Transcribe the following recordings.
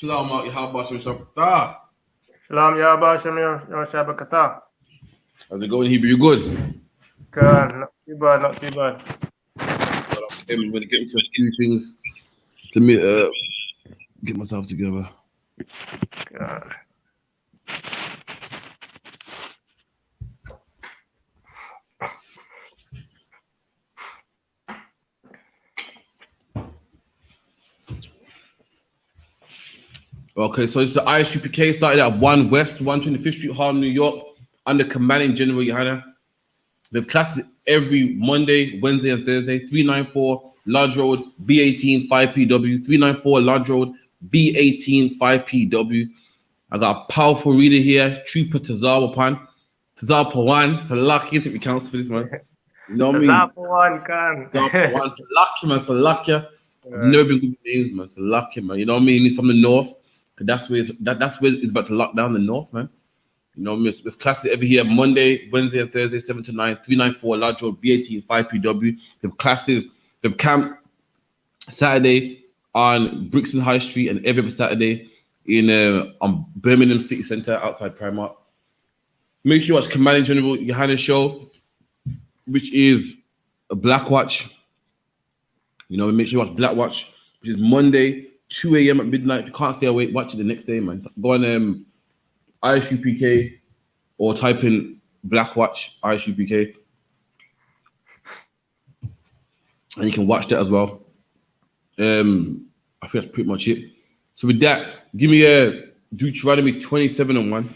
Shalom out I.S.U.P.K. Shalom Yahweh Shabakata. How's it going, Hebrew? You good? Good, not too bad, not too bad. I'm going to get into a few things. Let me get myself together. God. Okay, so it's the I.S.U.P.K. started at 1 West, 125th Street, Harlem, New York, under commanding General GEN.YAHANNA. We have classes every Monday, Wednesday, and Thursday. 394 Lodge Road, B18 5PW. 394 Lodge Road, B18 5PW. I got a powerful reader here, Trooper Tazawapan. Tazawapan, Salaki, if we counts for this, man. You know what I mean? Tazawapan, can. Tazawapan, Salaki, man, Salakia. I've never been good with names, man. Salaki, man. You know what I mean? He's from the north. That's where it's about to lock down the north, man. You know, with classes every year, Monday, Wednesday, and Thursday, 7 to 9, 394 Large Road, B18, 5PW. With classes, with camp Saturday on Brixton High Street and every other Saturday in on Birmingham City Centre outside Primark. Make sure you watch Commanding General GEN.YAHANNA's show, which is a Black Watch. You know, make sure you watch Black Watch, which is Monday, 2 a.m. at midnight. If you can't stay awake, watch it the next day, man. Go on I.S.U.P.K. or type in Black Watch I.S.U.P.K. and you can watch that as well. I think that's pretty much it. So with that, give me a Deuteronomy 27:1.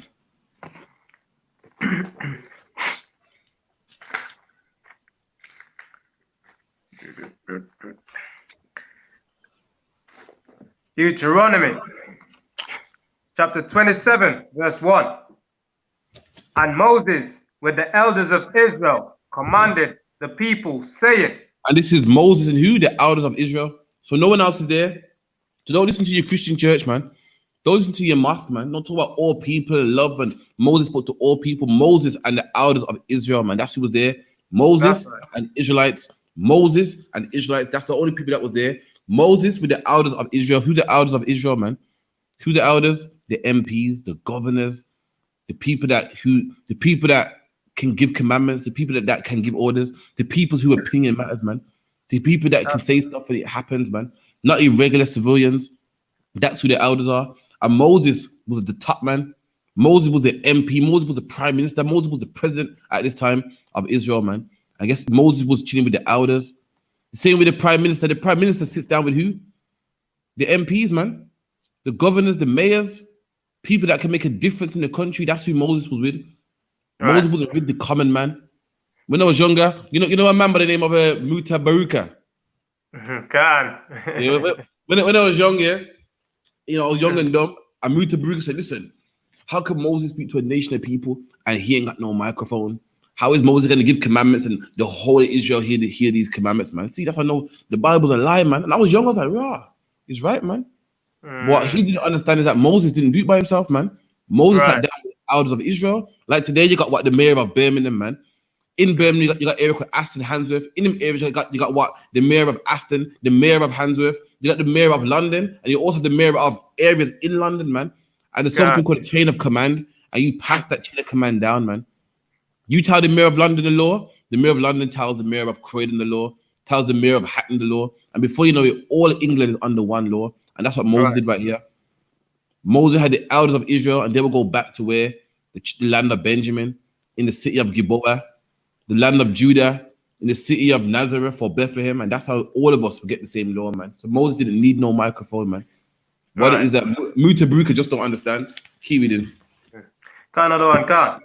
Deuteronomy chapter 27, verse 1. And Moses, with the elders of Israel, commanded the people, saying. And this is Moses and who? The elders of Israel. So no one else is there. So don't listen to your Christian church, man. Don't listen to your mosque, man. Don't talk about all people, love, and Moses spoke to all people. Moses and the elders of Israel, man. That's who was there. Moses and Israelites. Moses and Israelites. That's the only people that was there. Moses with the elders of Israel. Who the elders of Israel, man? Who the elders? The MPs, the governors, the people that can give commandments, the people that can give orders, the people whose opinion matters, man. The people that can say stuff and it happens, man. Not irregular civilians. That's who the elders are. And Moses was the top man. Moses was the MP. Moses was the prime minister. Moses was the president at this time of Israel, man. I guess Moses was chilling with the elders. The same with the prime minister. The prime minister sits down with who? The MPs, man. The governors, the mayors, people that can make a difference in the country. That's who Moses was with. Right. Moses was with the common man. When I was younger, you know a man by the name of Muta Baruka. God. when I was young, yeah, I was young and dumb. And Muta Baruka said, "Listen, how can Moses speak to a nation of people and he ain't got no microphone? How is Moses going to give commandments and the whole of Israel hear these commandments, man? See, that's why I know the Bible's a lie, man." And I was young. I was like, "Rah, he's right, man." What he didn't understand is that Moses didn't do it by himself, man. Moses sat down with the elders of Israel. Like today, you got the mayor of Birmingham, man. In Birmingham, you got area called Aston Handsworth. In them areas, you got what? The mayor of Aston, the mayor of Handsworth. You got the mayor of London, and you also have the mayor of areas in London, man. And there's something called a chain of command, and you pass that chain of command down, man. You tell the mayor of London the law, the mayor of London tells the mayor of Croydon the law, tells the mayor of Hatton the law, and before you know it, all England is under one law. And that's what Moses did right here. Moses had the elders of Israel, and they will go back to where the land of Benjamin, in the city of Gilboa, the land of Judah, in the city of Nazareth or Bethlehem, and that's how all of us will get the same law, man. So Moses didn't need no microphone, man. What it is that Muta Baruka just don't understand. Keep reading. Another one, God.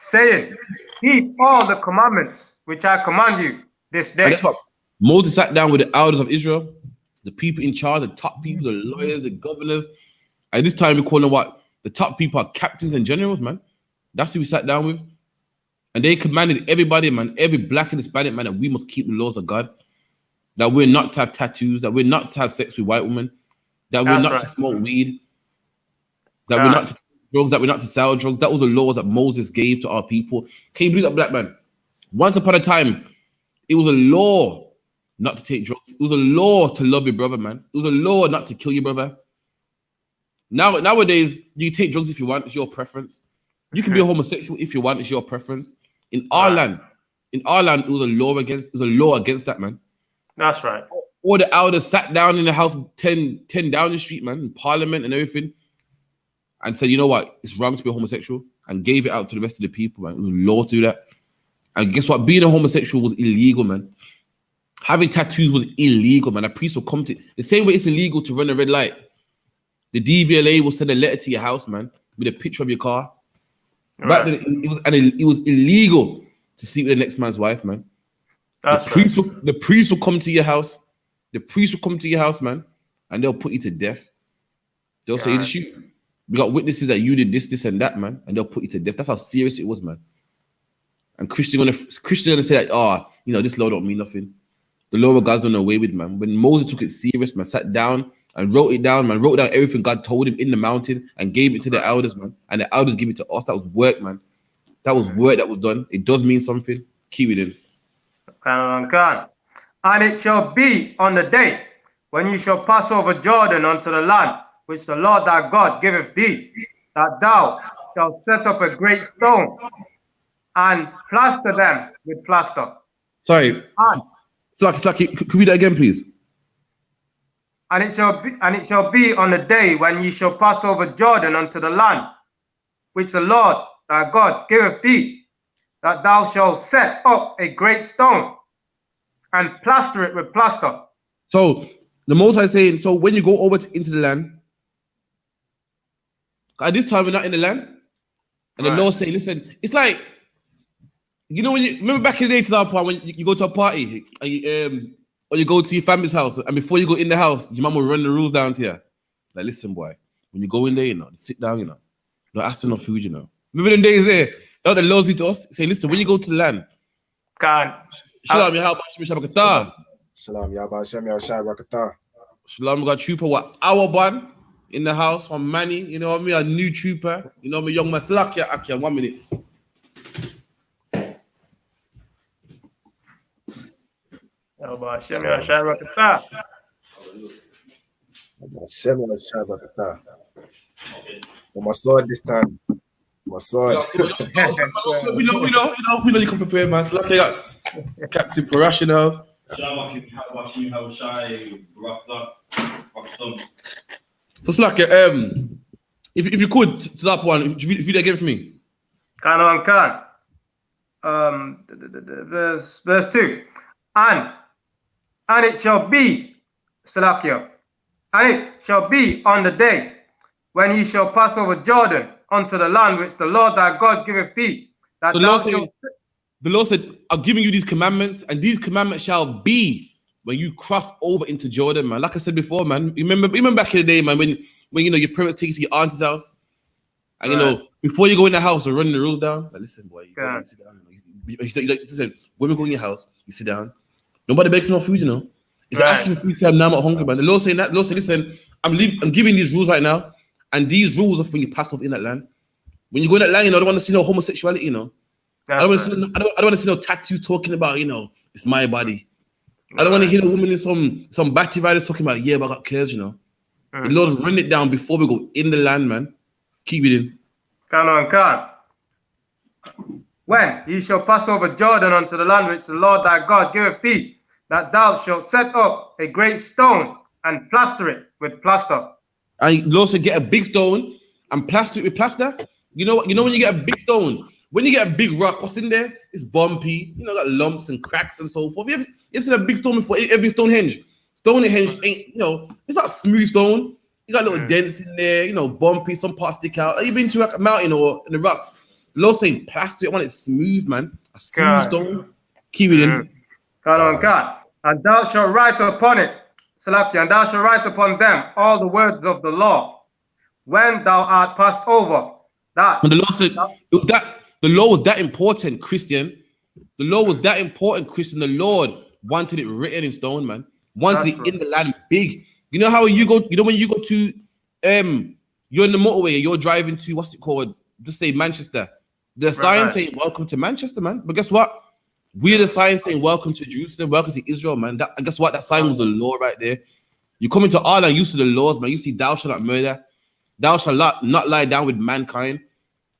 Saying, keep all the commandments which I command you this day. And that's what Moses sat down with the elders of Israel, the people in charge, the top people, the lawyers, the governors. At this time, we call them what? The top people are captains and generals, man. That's who we sat down with. And they commanded everybody, man, every black and Hispanic man, that we must keep the laws of God. That we're not to have tattoos, that we're not to have sex with white women, that we're not to smoke weed, that we're not to drugs, that we're not to sell drugs. That was the laws that Moses gave to our people. Can you believe that, black man? Once upon a time, it was a law not to take drugs. It was a law to love your brother, man. It was a law not to kill your brother. Nowadays, you take drugs if you want, it's your preference. You can be a homosexual if you want, it's your preference. In our land, it was a law against that, man. That's right. All the elders sat down in the house 10 down the street, man, in parliament and everything, and said, you know what, it's wrong to be a homosexual, and gave it out to the rest of the people, man. It was law to do that. And guess what? Being a homosexual was illegal, man. Having tattoos was illegal, man. A priest will come to the same way it's illegal to run a red light. The DVLA will send a letter to your house, man, with a picture of your car. Right. It was illegal to sleep with the next man's wife, man. The priest will come to your house. The priest will come to your house, man, and they'll put you to death. They'll say, we got witnesses that you did this, and that, man, and they'll put you to death. That's how serious it was, man. And Christians gonna say that, this law don't mean nothing. The law of God's done away with, man. When Moses took it serious, man, sat down and wrote it down, man, wrote down everything God told him in the mountain and gave it to the elders, man. And the elders give it to us. That was work, man. That was work that was done. It does mean something. Keep it in. And it shall be on the day when you shall pass over Jordan unto the land which the Lord thy God giveth thee, that thou shalt set up a great stone and plaster them with plaster. Sorry. Slaki, could you read that again, please? And it shall be on the day when ye shall pass over Jordan unto the land which the Lord thy God giveth thee, that thou shalt set up a great stone and plaster it with plaster. So the Most High saying, so when you go over into the land, at this time we're not in the land, and the Lord saying, listen, it's like, when you remember back in the day, when you go to a party and or you go to your family's house, and before you go in the house, your mom will run the rules down to you. Like, listen, boy, when you go in there, sit down, not asking no food, Remember them days there? The Lord said to us, say, listen, when you go to the land, Shalom, SHALAM, Shalom, we got trooper, what, our bun in the house from Manny, you know what I mean? A new trooper, me young man, Slakia, 1 minute. My sword this time. My sword. We know you come prepared, man. Slakia, Captain Parash in the house. So Slakia, if you could to that one, read that again for me. Verse 2. And it shall be, Salakia, and it shall be on the day when ye shall pass over Jordan unto the land which the Lord thy God giveth thee. That so the Lord said, I'm giving you these commandments, and these commandments shall be when you cross over into Jordan, man. Like I said before, man. Remember back in the day, man, when your parents take you to your auntie's house, and before you go in the house, they're running the rules down. Like, listen, boy, you sit down. Listen, when we go in your house, you sit down. Nobody begs for no food, It's asking for food time now. I'm not hungry, man. The Lord saying that. The Lord saying, listen, I'm giving these rules right now, and these rules are when you pass off in that land. When you go in that land, I don't want to see no homosexuality, I don't want to see no tattoos talking about, it's my body. I don't want to hear a woman in some batty riders talking about, but I got curves, The Lord run it down before we go in the land, man. Keep it in. When ye shall pass over Jordan unto the land which the Lord thy God giveth thee, that thou shalt set up a great stone and plaster it with plaster. And the Lord said, get a big stone and plaster it with plaster. You know when you get a big stone, when you get a big rock, what's in there? It's bumpy, got lumps and cracks and so forth. You ever seen a big stone before? Every Stonehenge ain't, it's not smooth stone. You got little dents in there, bumpy, some parts stick out. Have you been to a mountain or in the rocks? The Lord saying plaster it, I want it smooth, man. A smooth stone. Keep it in. God. And thou shalt write upon it, Salakia, and thou shalt write upon them all the words of the law, when thou art passed over. That. And the Lord said the law was that important, Christian. The law was that important, Christian. The Lord wanted it written in stone, man. Wanted it in the land big. You know how you go, when you go to you're in the motorway, you're driving to what's it called? Just say Manchester. The sign saying welcome to Manchester, man. But guess what? We're the sign saying welcome to Jerusalem, welcome to Israel, man. And guess what? That sign was the law right there. You come into Ireland, you see the laws, man. You see thou shalt not murder. Thou shalt not lie down with mankind.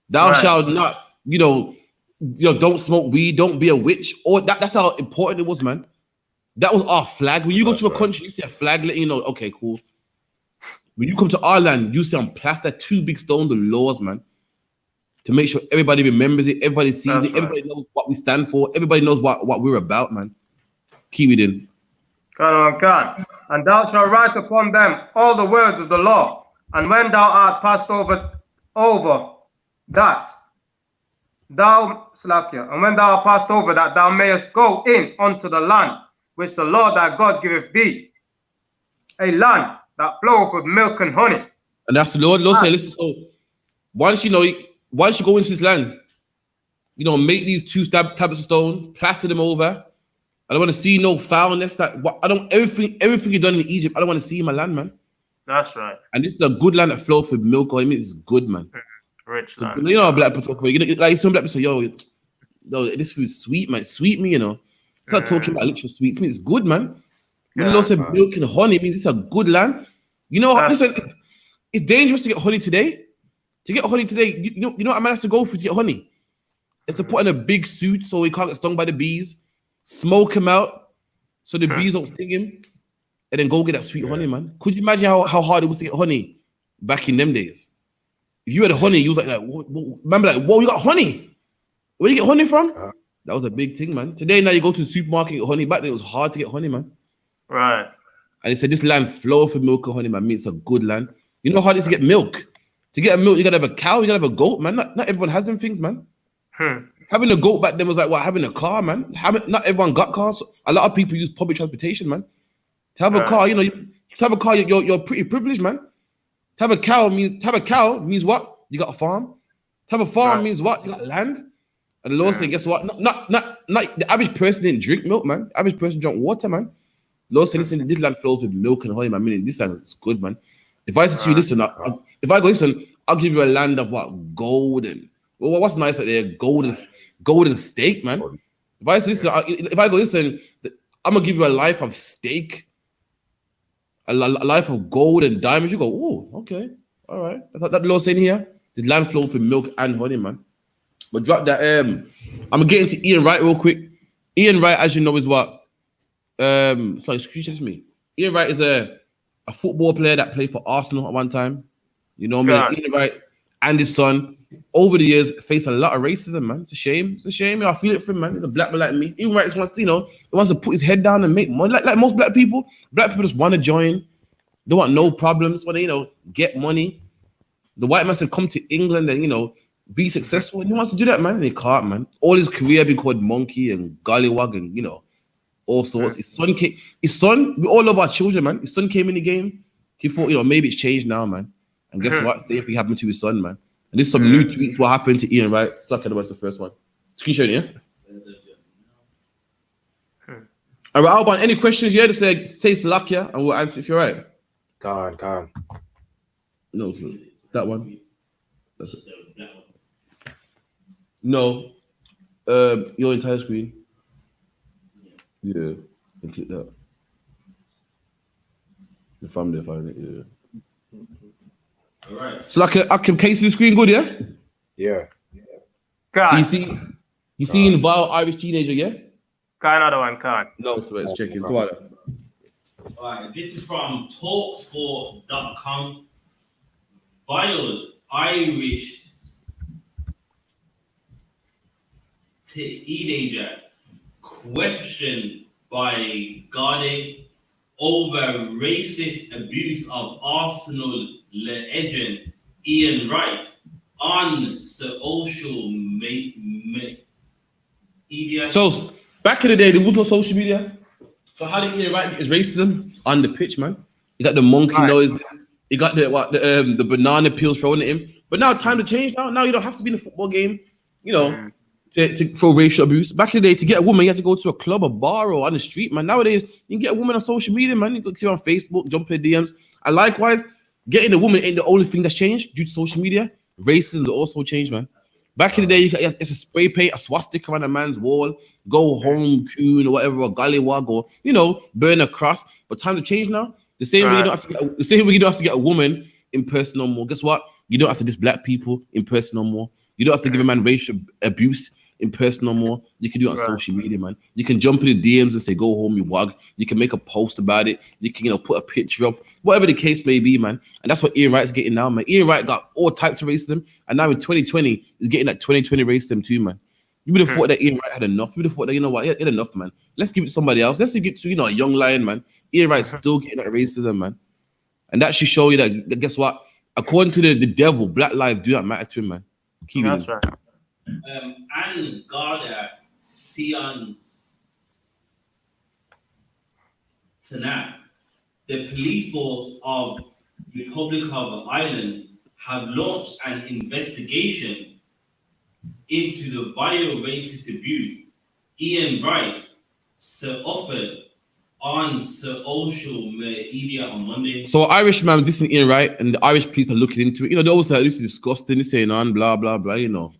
Thou shalt not, don't smoke weed, don't be a witch. Or that's how important it was, man. That was our flag. When you go to a country, you see a flag letting you know, okay, cool. When you come to our land, you see on plaster 2 big stones, the laws, man. To make sure everybody remembers it, everybody sees it, everybody knows what we stand for, everybody knows what we're about, man. Keep it in. God. And thou shalt write upon them all the words of the law. And when thou art passed over that, and when thou art passed over that, thou mayest go in unto the land which the Lord thy God giveth thee, a land that floweth with milk and honey. And that's the Lord say, listen, so once you go into this land, make these 2 tablets of stone, plaster them over. I don't want to see no foulness. Everything you've done in Egypt, I don't want to see in my land, man. That's right. And this is a good land that flows with milk. I mean, it's good, man. Rich so, land. Black people talk about, like some black people say, yo, this food's sweet, man. Sweet me, It's not talking about literal sweets. I mean, it's good, man. When the Lord said milk and honey, it means it's a good land. Listen, it's dangerous to get honey today. To get honey today, you know what a man has to go through to get honey? It's to put in a big suit so he can't get stung by the bees, smoke him out so the bees don't sting him, and then go get that sweet honey, man. Could you imagine how hard it was to get honey back in them days? If you had honey, you was like, remember, whoa, you got honey? Where you get honey from? That was a big thing, man. Today, now you go to the supermarket and get honey. Back then, it was hard to get honey, man. Right. And he said, this land flow for milk and honey, man. I mean, it's a good land. You know how hard it is to get milk? To get a milk, you gotta have a cow, you gotta have a goat, man. Not everyone has them things, man. Having a goat back then was like having a car, man. Not everyone got cars. A lot of people use public transportation, man. To have a car, to have a car, you're pretty privileged, man. To have a cow means what? You got a farm. To have a farm means what? You got land. And the Lord said, guess what? Not the average person didn't drink milk, man. The average person drank water, man. The Lord said, listen, this land flows with milk and honey, man. I mean, this land is good, man. If I say to you, listen, if I go, listen, I'll give you a land of what? Golden. Well, what's nice out there? Golden steak, man. If I say, listen, if I go, listen, I'm gonna give you a life of steak, a life of gold and diamonds. You go, oh, okay, all right. That's what the Lord saying here. This land flows with milk and honey, man. But drop that. I'm gonna get into Ian Wright real quick. Ian Wright, as you know, is what? Sorry, screenshot me. Ian Wright is a football player that played for Arsenal at one time. You know what I mean? Ian Wright and his son, over the years, faced a lot of racism, man. It's a shame. It's a shame. I feel it for him, man. He's a black man like me. Ian Wright just wants, he wants to put his head down and make money. Like most black people just want to join. They want no problems. Want to, get money. The white man said, come to England and, be successful. And he wants to do that, man. And he can't, man. All his career been called monkey and gollywog and, all sorts. His son, we all love our children, man. His son came in the game. He thought, maybe it's changed now, man. And guess what? Say if it happened to his son, man. And this is some new tweets. What happened to Ian Wright? Stuck at the first one. Screenshot, yeah? All right, Alban, any questions? Yeah, just say Salakia and we'll answer if you're right. Khan. No, that one. That's it. No. Your entire screen. Yeah, and click that. The family find it, yeah. All right. So I can case the screen good, yeah? Yeah. So you see in vile Irish teenager, yeah? Another one, Khan. No, so let's check it. Go on. All right, this is from talksport.com. Vile Irish teenager questioned by Guardian over racist abuse of Arsenal legend Ian Wright on social media. So back in the day, there was no social media. So how did Ian Wright get his racism on the pitch, man? You got the monkey noises. You got the banana peels thrown at him. But now time to change. Now you don't have to be in a football game, to for racial abuse. Back in the day, to get a woman, you have to go to a club, a bar, or on the street, man. Nowadays, you can get a woman on social media, man. You can see her on Facebook, jump in DMs. And likewise, getting a woman ain't the only thing that's changed due to social media. Racism also changed, man. Back in the day, it's a spray paint, a swastika on a man's wall, go home, coon, or whatever, or gollywog, or burn a cross. But times have changed now. The same way you don't have to get a woman in person no more. Guess what? You don't have to diss black people in person no more. You don't have to give a man racial abuse in person no more. You can do it on social media, man. You can jump in the DMs and say, go home, you wag. You can make a post about it. You can, put a picture up, whatever the case may be, man. And that's what Ian Wright's getting now, man. Ian Wright got all types of racism, and now in 2020, he's getting that 2020 racism too, man. You would have thought that Ian Wright had enough. You would have thought that, you know what, he had enough, man. Let's give it to somebody else. Let's give it to, a young lion, man. Ian Wright's still getting that racism, man. And that should show you that, guess what? According to the devil, black lives do not matter to him, man. Keep That's it. right. And Garda Sian Tanat, the police force of Republic of Ireland have launched an investigation into the bio-racist abuse Ian Wright offered on social media on Monday. So Irish man dissing Ian Wright, and the Irish police are looking into it. They always say this is disgusting, this ain't on, blah blah blah.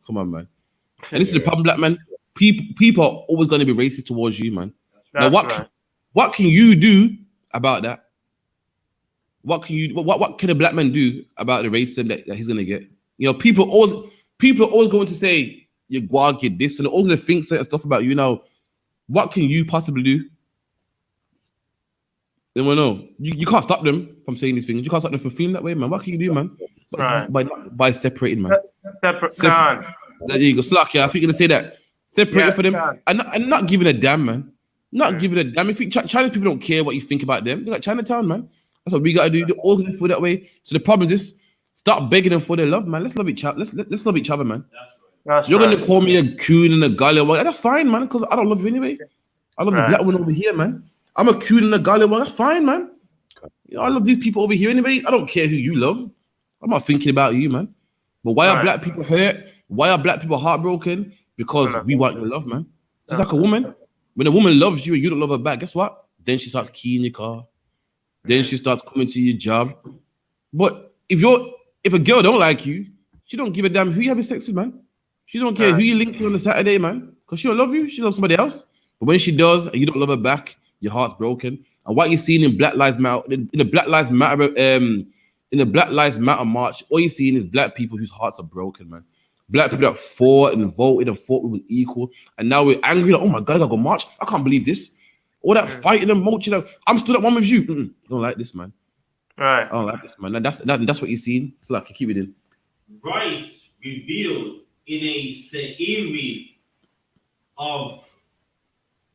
Come on, man. And this is the problem, black man. People are always going to be racist towards you, man. Now, what can you do about that? What can a black man do about the racism that he's going to get? People are always going to say you're guag, you're this, and they're always going to think certain stuff about you. Now, what can you possibly do? They will know. You can't stop them from saying these things. You can't stop them from feeling that way, man. What can you do, man? By separating, man. There you go. Slack, yeah. I think you're gonna say that. Separate for them and not giving a damn, man. Not giving a damn. If Chinese people don't care what you think about them, they're like Chinatown, man. That's what we gotta do. They're all gonna feel that way. So the problem is just start begging them for their love, man. Let's love each other. Let's love each other, man. You're gonna call me a coon and a gully. That's fine, man, because I don't love you anyway. I love the black one over here, man. I'm a coon and a gully. That's fine, man. I love these people over here anyway. I don't care who you love. I'm not thinking about you, man. But why are black people hurt? Why are black people heartbroken? Because we want your love, man. Just like a woman. When a woman loves you and you don't love her back, guess what? Then she starts keying your car. Then she starts coming to your job. But if a girl don't like you, she don't give a damn who you having sex with, man. She don't care who you link with on a Saturday, man. Because she don't love you. She loves somebody else. But when she does and you don't love her back, your heart's broken. And what you're seeing in Black Lives Matter, in the Black Lives Matter march, all you're seeing is black people whose hearts are broken, man. Black people that fought and voted and thought we were equal, and now we're angry. Like, oh my God, I gotta go march. I can't believe this. All that fighting and marching. I'm still at one with you. I don't like this, man. Right. I don't like this, man. That's what you're seeing. It's like you keep it in. Wright revealed in a series of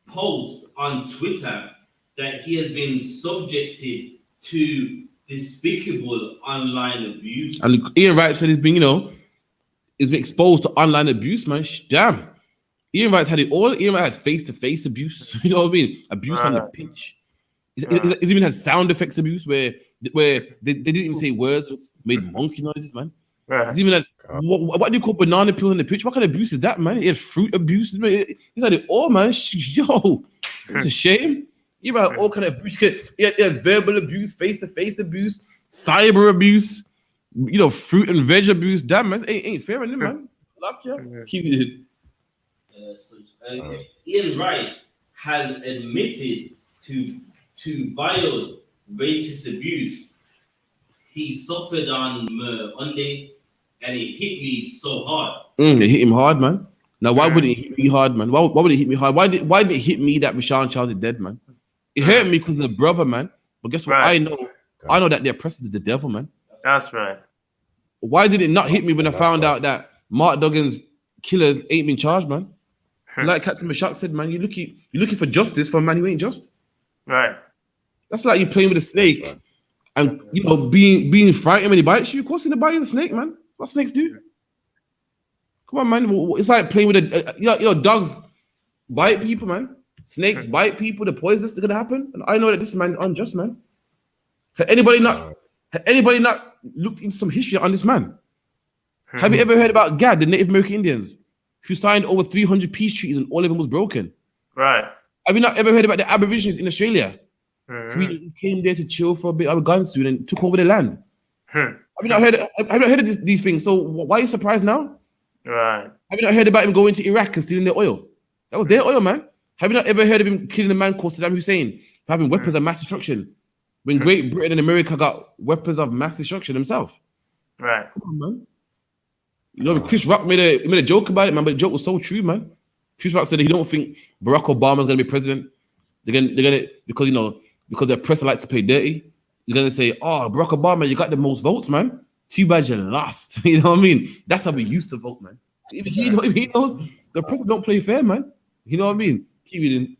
posts on Twitter that he has been subjected to despicable online abuse. And Ian Wright said he's been exposed to online abuse, man. Damn. Ian Wright had it all. Ian Wright had face-to-face abuse. You know what I mean? Abuse on the pitch. He's even had sound effects abuse where they didn't even say words, just made monkey noises, man. He's even had what do you call banana peel on the pitch? What kind of abuse is that, man? He had fruit abuse. He's had it all, man. Yo, it's a shame. He had all kind of abuse. He had verbal abuse, face-to-face abuse, cyber abuse, fruit and veg abuse. Damn, man, ain't fair on him, man. Keep it. Ian Wright has admitted to vile racist abuse he suffered on Monday, and it hit me so hard. It hit him hard, man. Now, why would it hit me hard, man? Why would it hit me hard? Why did it hit me that Rashawn Charles is dead, man? It hurt me because of the brother, man. But guess what? I know that the oppressor is the devil, man. That's right. Why did it not hit me when I found out that Mark Duggan's killers ain't been charged, man? Like Captain Mashak said, man, you're looking for justice for a man who ain't just. Right. That's like you playing with a snake and being frightened when he bites you. Of course, he's gonna bite you, the snake, man. What snakes do? Come on, man. It's like playing with dogs bite people, man. Snakes bite people. The poisonous is gonna happen. And I know that this man is unjust, man. Had anybody not looked into some history on this man? Have you ever heard about GAD, the Native American Indians, who signed over 300 peace treaties and all of them was broken? Right. Have you not ever heard about the Aborigines in Australia? Who came there to chill for a bit of a gun suit and took over the land? Have you not heard of these things? So why are you surprised now? Right. Have you not heard about him going to Iraq and stealing their oil? That was their oil, man. Have you not ever heard of him killing the man called Saddam Hussein for having weapons of mass destruction? when Great Britain and America got weapons of mass destruction themselves. Right. Come on, man. You know, Chris Rock made a joke about it, man, but the joke was so true, man. Chris Rock said that he don't think Barack Obama's gonna be president. They're gonna because their press likes to play dirty. He's gonna say, "Oh, Barack Obama, you got the most votes, man. Too bad you lost." You know what I mean? That's how we used to vote, man. If he knows the press don't play fair, man. You know what I mean? Keep reading.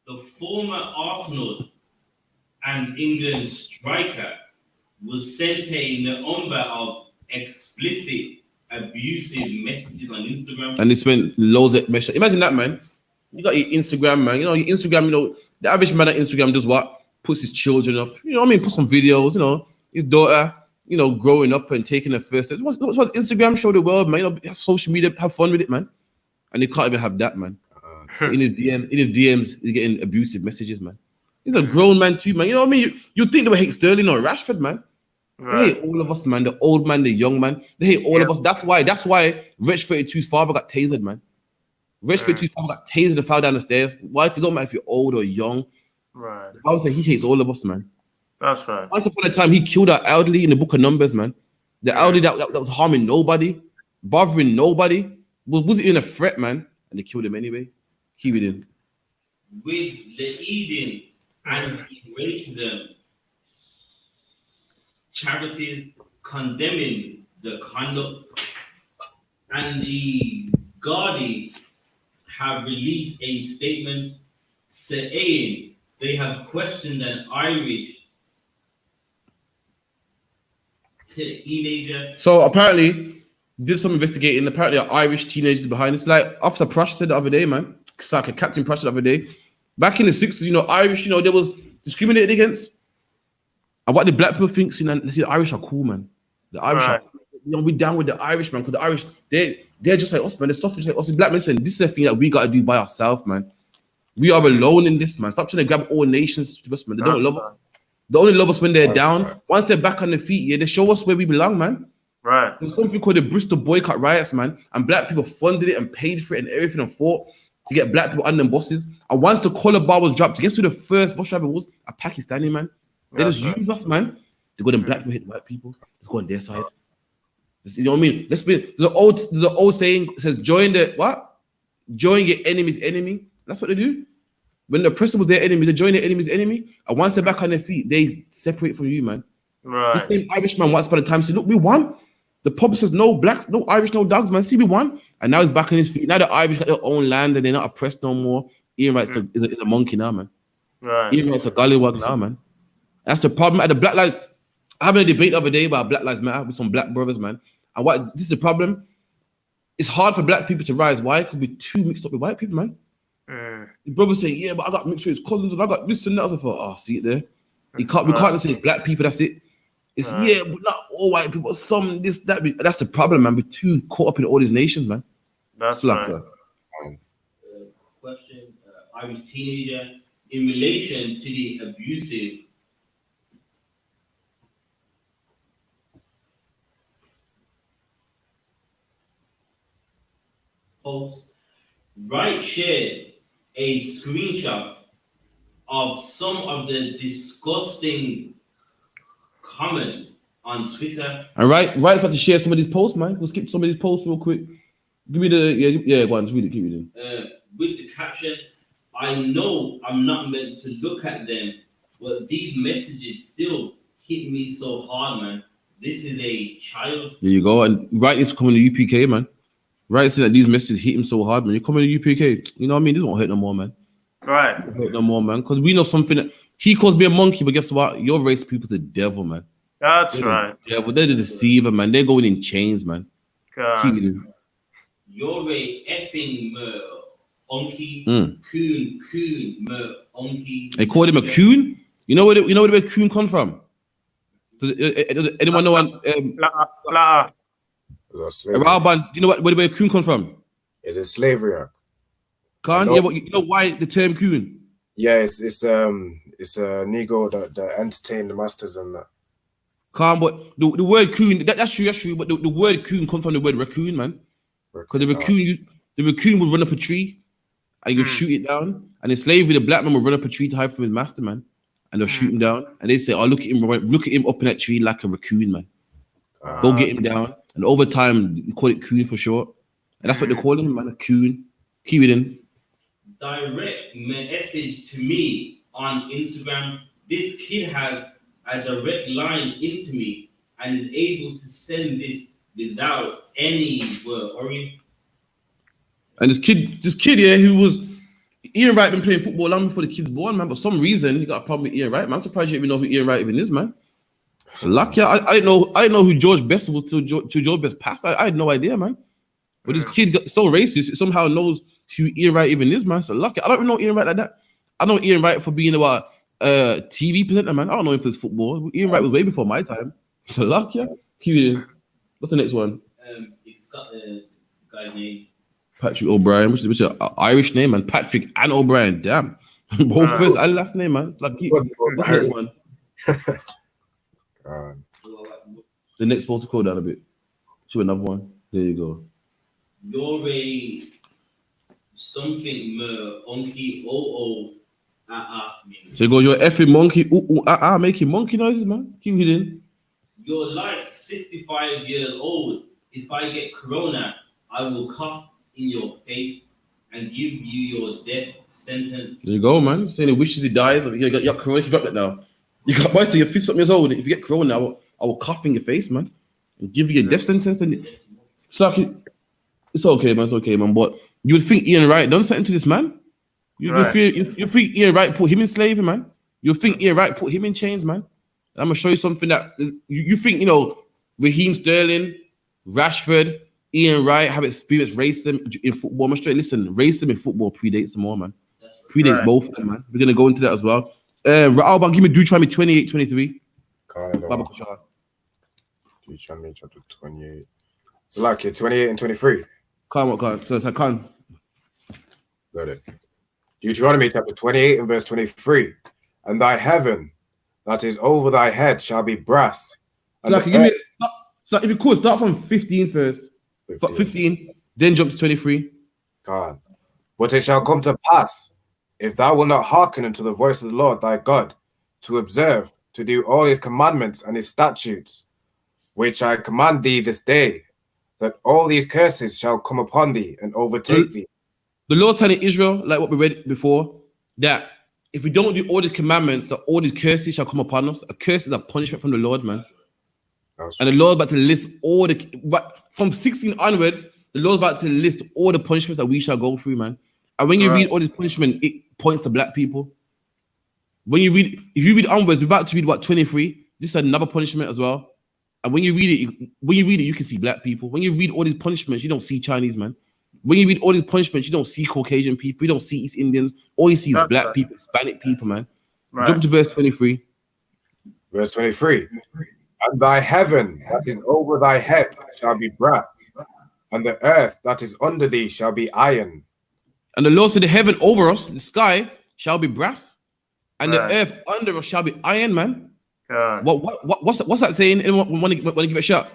The former Arsenal and England striker was sent a number of explicit abusive messages on Instagram. And they spent loads of messages. Imagine that, man. You got your Instagram, man. You know, your Instagram, you know, the average man on Instagram does what? Puts his children up. You know what I mean? Put some videos, you know, his daughter, you know, growing up and taking the first steps. What's Instagram show the world, man? You know, social media, have fun with it, man. And they can't even have that, man. In his DMs, he's getting abusive messages, man. He's a grown man too, man. You know what I mean? You think they would hate Sterling or Rashford, man. Right. They hate all of us, man. The old man, the young man. They hate all of us. That's why Rich 32's father got tasered, man. Rich 32's father got tasered and fell down the stairs. Why? It don't matter if you're old or young. Right. I would say he hates all of us, man. That's right. Once upon a time, he killed our elderly in the book of Numbers, man. The elderly that was harming nobody, bothering nobody, wasn't even a threat, man. And they killed him anyway. Keep it in. With the leading anti-racism charities condemning the conduct, and the Gardaí have released a statement saying they have questioned an Irish teenager. So apparently, did some investigating. Apparently, an Irish teenagers behind this. Like Officer Prush said the other day, man. Like Captain Prush the other day. Back in the 60s, you know, Irish, you know, there was discriminated against. And what the black people think, see, the Irish are cool, man. The Irish are, you know, we down with the Irish, man. Because the Irish, they're just like us, man. They're suffering like us. The black men saying, this is a thing that we got to do by ourselves, man. We are alone in this, man. Stop trying to grab all nations to us, man. They don't love us. They only love us when they're down. Once they're back on their feet, yeah, they show us where we belong, man. Right. There's something called the Bristol boycott riots, man. And black people funded it and paid for it and everything and fought to get black people on them buses. And once the color bar was dropped, guess who the first bus driver was? A Pakistani, man. They just use us, man. They go, them black people hit white people. Let's go on their side. You know what I mean? There's an old saying, it says, join your enemy's enemy. That's what they do. When the oppressor was their enemy, they join their enemy's enemy. And once they're back on their feet, they separate from you, man. Right. The same Irishman once upon a time said, look, we won. The pub says no blacks, no Irish, no dogs, man. See, we won. And now he's back on his feet. Now the Irish got their own land and they're not oppressed no more. Ian Wright's is a monkey now, man. Right. Ian Wright's a gollywog now, man. That's the problem. At the Black Lives, I having a debate the other day about Black Lives Matter with some black brothers, man. And this is the problem. It's hard for black people to rise. Why? Because we're too mixed up with white people, man. The brothers say, yeah, but I got mixed with his cousins and I got this and that. I thought, oh, see it there. We can't say black people, that's it. It's yeah, but not all white people. Some this, that. That's the problem, man. We're too caught up in all these nations, man. That's like right. Question, Irish teenager, in relation to the abusive post, Wright shared a screenshot of some of the disgusting comments on Twitter. And right about to share some of these posts, man. We'll skip some of these posts real quick. Give me the go on, just read it, keep reading. With the caption, I know I'm not meant to look at them, but these messages still hit me so hard, man. This is a child. There you go. And Wright is coming to UPK, man. Wright saying that these messages hit him so hard, man. You're coming to UPK. You know what I mean? This won't hurt no more, man. Right. It won't hurt no more, man. Because we know something that he calls me a monkey, but guess what? Your race people's the devil, man. That's right. Yeah, but they're the deceiver, man. They're going in chains, man. God. You're a effing unky, coon, unky. They called him a coon. You know where the coon come from? Does anyone know? Raban, do you know where the coon come from? It is slavery. Khan, yeah, but you know why the term coon? Yeah, it's a Negro that entertain the masters and that. Khan, but the word coon, that's true, but the word coon comes from the word raccoon, man. Because the raccoon would run up a tree and you shoot it down. And in slavery, the black man would run up a tree to hide from his master, man. and they'll shoot him down. And they say, "Oh, look at him up in that tree like a raccoon, man. Go get him down." And over time, you call it coon for short, and that's what they're calling him, man. A coon. Keep it in. Direct message to me on Instagram. This kid has a direct line into me and is able to send this without any worry. And this kid here, who was Ian Wright, been playing football long before the kid's born, man. But for some reason, he got a problem with Ian Wright, man. I'm surprised you even know who Ian Wright even is, man. So lucky, I didn't know who George Best was till George Best passed. I had no idea, man. But this kid got so racist, it somehow knows who Ian Wright even is, man. So lucky. I don't even know Ian Wright like that. I know Ian Wright for being about TV presenter, man. I don't know him for his football. Ian Wright was way before my time. So lucky. Keep it in. What's the next one? It's got the guy's name. Patrick O'Brien, which is an Irish name, man. Patrick and O'Brien, damn. Both first and last name, man. Like, what's the next one? The next protocol down a bit. Show another one. There you go. You're a something monkey So you go, you're effing monkey, making monkey noises, man. Keep it in. You're like 65 years old. If I get corona, I will cough in your face and give you your death sentence. There you go, man. Saying he wishes he dies. You got corona, you can drop that now. You got boys, you're 50 years old. If you get corona, I will cough in your face, man, and give you a death sentence. And it's like it's okay, man. It's okay, man. But you would think Ian Wright done something to this man. You think Ian Wright put him in slavery, man. You think Ian Wright put him in chains, man. And I'm gonna show you something that you think, Raheem Sterling, Rashford, Ian Wright have experienced racism in football. I'm straight. Listen, racism in football predates them all, man. Predates both of them, man. We're gonna go into that as well. Alban, give me do try me 28-23. Do try me chapter 28. So like 28 and 23. Can't. Got it. Deuteronomy chapter 28 and verse 23. And thy heaven that is over thy head shall be brass. So like, give me. So if you could start from 15 first. 15, then jump to 23. God. But it shall come to pass, if thou wilt not hearken unto the voice of the Lord thy God, to observe, to do all his commandments and his statutes, which I command thee this day, that all these curses shall come upon thee and overtake thee. The Lord telling Israel, like what we read before, that if we don't do all the commandments, that all these curses shall come upon us. A curse is a punishment from the Lord, man. And the Lord's about to list all from 16 onwards, the Lord's about to list all the punishments that we shall go through, man. And when you read all this punishment, it points to black people. If you read onwards, we're about to read 23. This is another punishment as well. And when you read it, you can see black people. When you read all these punishments, you don't see Chinese, man. When you read all these punishments, you don't see Caucasian people. You don't see East Indians. All you see is black people, Hispanic people, man. Right. Jump to verse 23. Verse 23. And thy heaven that is over thy head shall be brass, and the earth that is under thee shall be iron. And the Lord said, the heaven over us, the sky, shall be brass, and the earth under us shall be iron, man. What's that saying? Anyone want to give it a shot?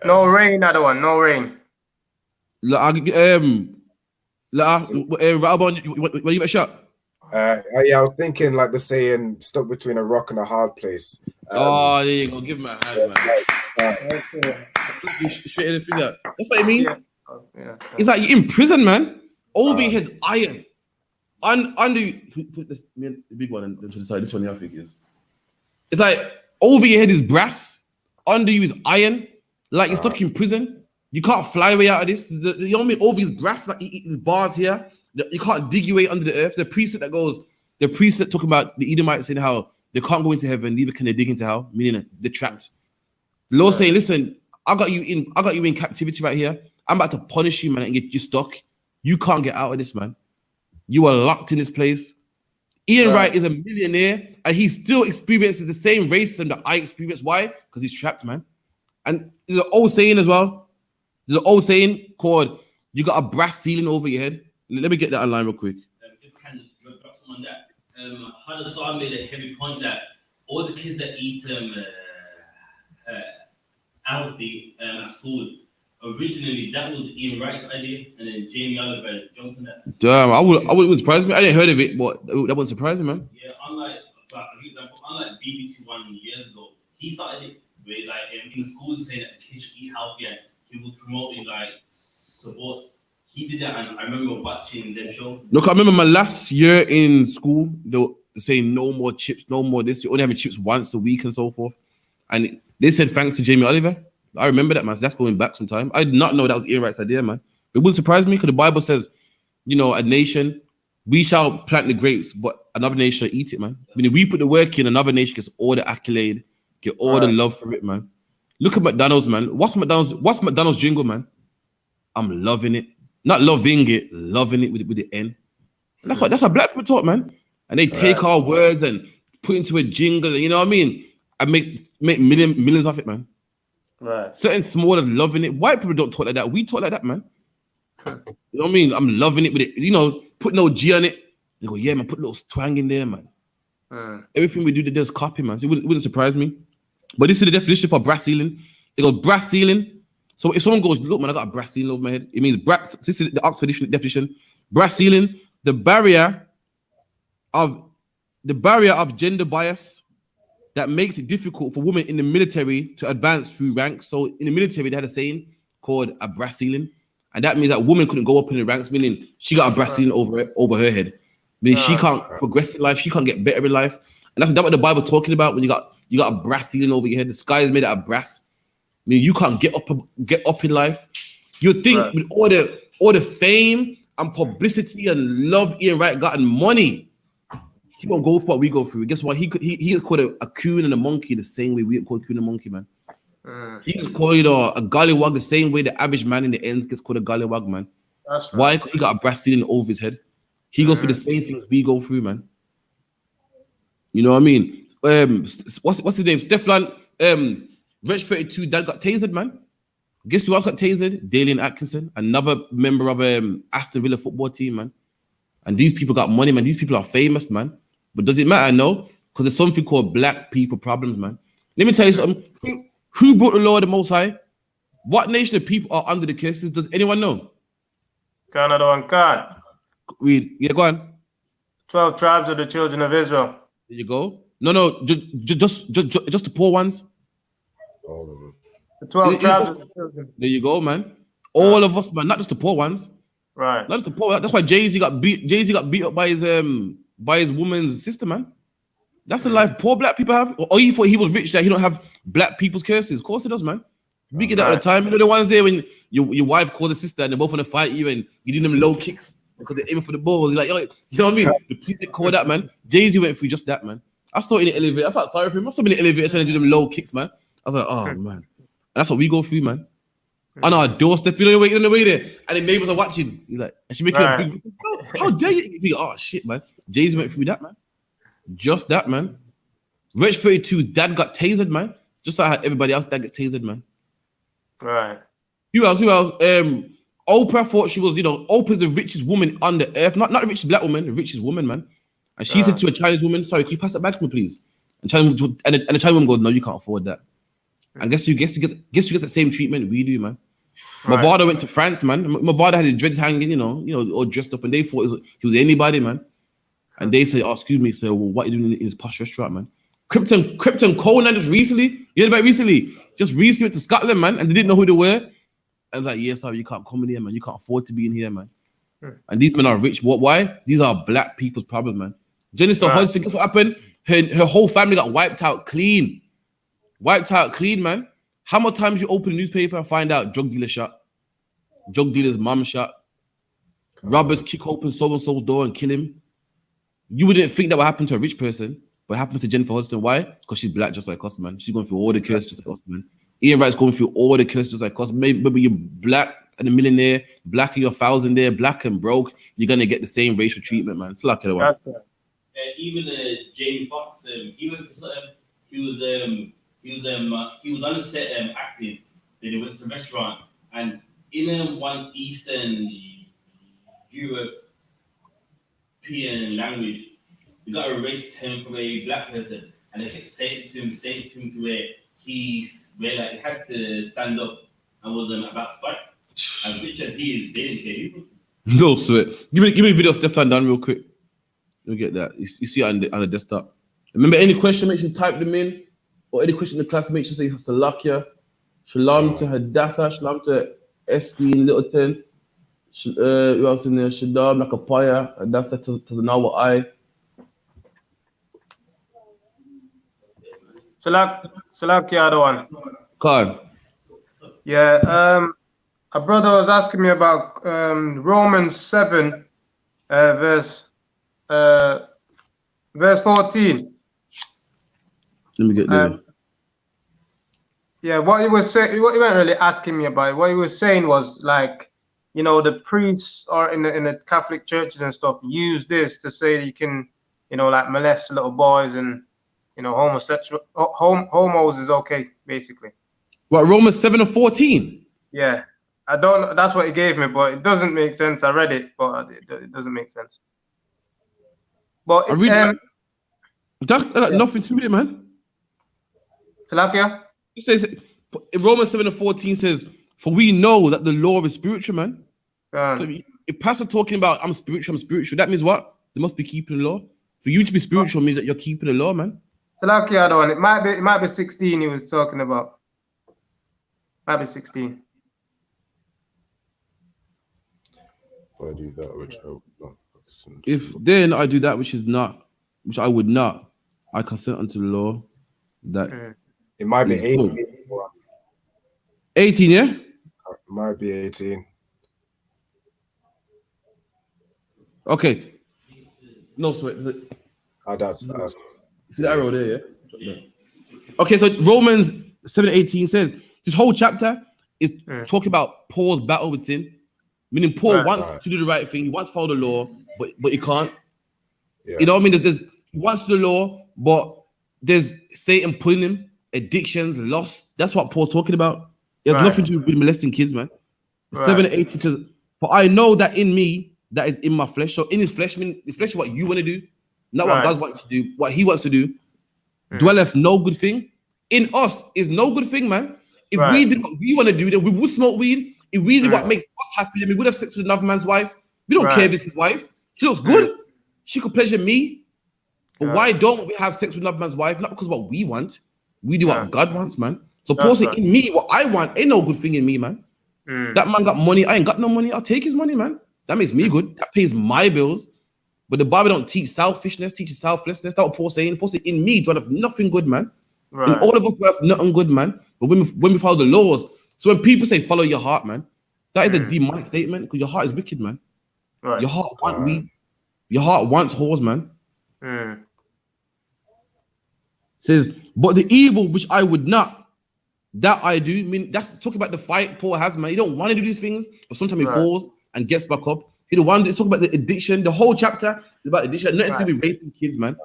No rain, other one. No rain. Rabon, you want to give it a shot? Yeah, I was thinking like the saying, stuck between a rock and a hard place. There you go. Give him a hand, man. Straight in the finger. That's what I mean. Yeah. It's like you're in prison, man. Over your head's iron. Under put this the big one to the side. This one, I think is. It's like over your head is brass. Under you is iron. Like you're stuck in prison. You can't fly away out of this. The only over is brass. Like these bars here. You can't dig your way under the earth. The precept talking about the Edomites saying how they can't go into heaven, neither can they dig into hell, meaning they're trapped. The Lord saying, listen, I got you in captivity right here. I'm about to punish you, man, and get you stuck. You can't get out of this, man. You are locked in this place. Ian Wright is a millionaire, and he still experiences the same racism that I experienced. Why? Because he's trapped, man. And there's an old saying as well. There's an old saying called, you got a brass ceiling over your head. Let me get that online real quick. If I can just drop some on that. Hadasar made a heavy point that all the kids that eat healthy at school, originally that was Ian Wright's idea, and then Jamie Oliver jumped on that. Damn, I wouldn't surprise me. I didn't heard of it, but that wouldn't surprise me, man. Yeah, unlike BBC One years ago, he started it with like in school saying that kids should eat healthy, and he was promoting like sports. He did that, and I remember watching them shows. Look, I remember my last year in school, they were saying no more chips, no more this. You're only having chips once a week and so forth. And they said thanks to Jamie Oliver. I remember that, man. So that's going back some time. I did not know that was Ian Wright's idea, man. It wouldn't surprise me because the Bible says, you know, a nation, we shall plant the grapes, but another nation shall eat it, man. I mean, if we put the work in, another nation gets all the accolade, get all the love for it, man. Look at McDonald's, man. What's McDonald's jingle, man? I'm loving it. Not loving it, loving it with the N. And that's a black people talk, man. And they take our words and put into a jingle, and you know what I mean? And make millions of it, man. Right. Certain small loving it. White people don't talk like that. We talk like that, man. You know what I mean? I'm loving it with it. You know, put no G on it. They go, yeah, man, put a little twang in there, man. Everything we do, they just copy, man. So it wouldn't surprise me. But this is the definition for brass ceiling. They go brass ceiling. So if someone goes, look, man, I got a brass ceiling over my head. It means brass. This is the Oxford definition. Brass ceiling, the barrier of gender bias that makes it difficult for women in the military to advance through ranks. So in the military, they had a saying called a brass ceiling, and that means that women couldn't go up in the ranks, meaning she got a brass ceiling over her head. Meaning she can't progress in life, she can't get better in life. And that's what the Bible's talking about when you got a brass ceiling over your head. The sky is made out of brass. I mean, you can't get up in life. You think with all the fame and publicity and love Ian Wright got and money, he won't go for what we go through. Guess what? He is called a coon and a monkey the same way we get called coon and monkey, man. He is called a gollywog the same way the average man in the ends gets called a gollywog, man. That's right. Why? He got a brass ceiling over his head. He goes through the same things we go through, man. You know what I mean? What's his name? Stefan Rich 32, dad got tasered, man. Guess who else got tasered? Dalian Atkinson, another member of Aston Villa football team, man. And these people got money, man. These people are famous, man. But does it matter? No, because there's something called black people problems, man. Let me tell you something. Who brought the law the Most High? What nation of people are under the curses? Does anyone know? Canada and God. Read. Yeah, go on. 12 tribes of the children of Israel. There you go. No, just the poor ones. All of them. The 12 tribes of the children. There you go, man. All of us, man. Not just the poor ones. Right. Not just the poor. That's why Jay-Z got beat up by his woman's sister, man. That's the life poor black people have. Or you thought he was rich that he don't have black people's curses? Of course he does, man. We get that all the time. You know the ones there when your wife calls the sister and they both want to fight you and you do them low kicks because they're aiming for the balls. You're like, yo, you know what I mean? The police didn't call that, man. Jay-Z went through just that, man. I saw it in the elevator. I felt sorry for him. I saw him in the elevator trying to do them low kicks, man. I was like, oh man. And that's what we go through, man. On our doorstep, you know the way there, and the neighbors are watching. You're like, and she making a big. How dare you? Oh shit, man. Jay-Z went through that, man. Just that, man. Rich 32, dad got tasered, man. Just like how everybody else dad gets tasered, man. Right. Who else? Oprah thought she was, Oprah's the richest woman on the earth. Not the richest black woman, the richest woman, man. And she said to a Chinese woman, "Sorry, can you pass that back to me, please?" And the Chinese woman goes, "No, you can't afford that." And guess who gets the same treatment we do, man. Right. Mavado went to France, man. Mavado had his dreads hanging, all dressed up, and they thought he was anybody, man. And they say, "Oh, excuse me, sir, well, what are you doing in this posh restaurant, man?" Krypton Conan just recently went to Scotland, man, and they didn't know who they were. And like, yeah, sorry, you can't come in here, man. You can't afford to be in here, man. And these men are rich. Why? These are black people's problem, man. Jennifer Hudson, guess what happened? Her whole family got wiped out clean. Man. How many times you open a newspaper and find out drug dealer shot, drug dealer's mom shot, robbers kick open so-and-so's door and kill him? You wouldn't think that would happen to a rich person, but it happened to Jennifer Hudson. Why? Because she's black just like us, man. She's going through all the curses just like us, man. Ian Wright's going through all the curses just like us. Maybe you're black and a millionaire, black and you're $1,000 black and broke, you're going to get the same racial treatment, man. It's like it, man. Even Jamie Foxx, he went for something. He was on the set acting. Then he went to a restaurant, and in one Eastern European language, they got a racist term for a black person, and they kept saying to him to where he had to stand up and was about to fight. As rich as he is, they didn't care. He was. No sweat. Give me a video of Stefan done real quick. You'll get that. You see it on the desktop. Remember, any question, make sure you type them in. Or any question in the class, make sure you say Salakia. Shalom to Hadassah. Shalom to Esky in Littleton. Who else in there? Shadab, Nakapaya. Hadassah to Zanawa I. Salakia, other one. Khan. Yeah, a brother was asking me about Romans 7, verse 14. Let me get there. Yeah, what he was saying, what he wasn't really asking me about. What he was saying was like, you know, the priests or in the Catholic churches and stuff use this to say you can, you know, like molest little boys and, you know, homos is okay, basically. What, Romans 7 and 14? Yeah, I don't know. That's what he gave me, but it doesn't make sense. I read it, but it doesn't make sense. But I read that nothing to it, man. Salakia? It says in Romans 7 and 14 says, for we know that the law is spiritual, man. So if pastor talking about I'm spiritual, that means what? They must be keeping the law. For you to be spiritual means that you're keeping the law, man. Salakia, other one. It might be 16 he was talking about. Might be 16. If I do that, which I would not. If then I do that which I would not, I consent unto the law that it might be 18. 18, yeah? It might be 18. Okay. No sweat. That's See that arrow there, yeah? Okay, so Romans 7:18 says this whole chapter is talking about Paul's battle with sin. Meaning Paul wants to do the right thing, he wants to follow the law, but he can't. Yeah. You know what I mean? He wants to do the law, but there's Satan pulling him, addictions, loss. That's what Paul's talking about. It has nothing to do with molesting kids, man. 7:18 says, for I know that in me, that is in my flesh. So in his flesh, the flesh is what you want to do, not what God wants you to do, what he wants to do. Dwelleth no good thing. In us is no good thing, man. If we did what we want to do, then we would smoke weed. If we did what makes us happy, then we would have sex with another man's wife. We don't care if it's his wife. She looks good. She could pleasure me. But why don't we have sex with another man's wife? Not because of what we want. We do what God wants, man. So Paul said, in me, what I want ain't no good thing in me, man. That man got money. I ain't got no money. I'll take his money, man. That makes me good. That pays my bills. But the Bible don't teach selfishness, teaches selflessness. That's what Paul saying. Paul said, in me, do I have nothing good, man. And all of us do have nothing good, man. But when we follow the laws, so when people say follow your heart, man, that is a demonic statement because your heart is wicked, man. Your heart wants weed. Your heart wants whores, man. Says, but the evil which I would not, that I do. I mean, that's talking about the fight Paul has, man. He don't want to do these things, but sometimes he falls and gets back up. He don't want to talk about the addiction. The whole chapter is about addiction. Nothing to do with raping kids, man.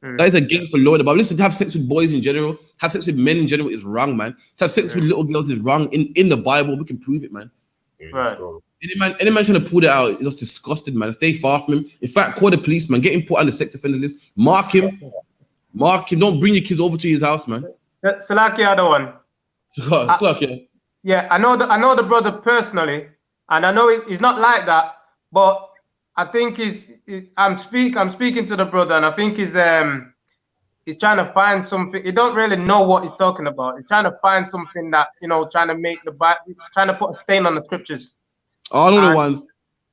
That is against the law. But listen, to have sex with boys in general, have sex with men in general is wrong, man. To have sex with little girls is wrong. In the Bible, we can prove it, man. Any man trying to pull that out is just disgusted, man. Stay far from him. In fact, call the police, man. Get him put on the sex offender list. Mark him. Don't bring your kids over to his house, man. Salaki, other one. Yeah, I know the brother personally, and I know he's not like that. But I think I'm speaking to the brother, and I think he's trying to find something. He don't really know what he's talking about. He's trying to find something that, you know, trying to make the Bible, trying to put a stain on the scriptures. Oh, I know the ones.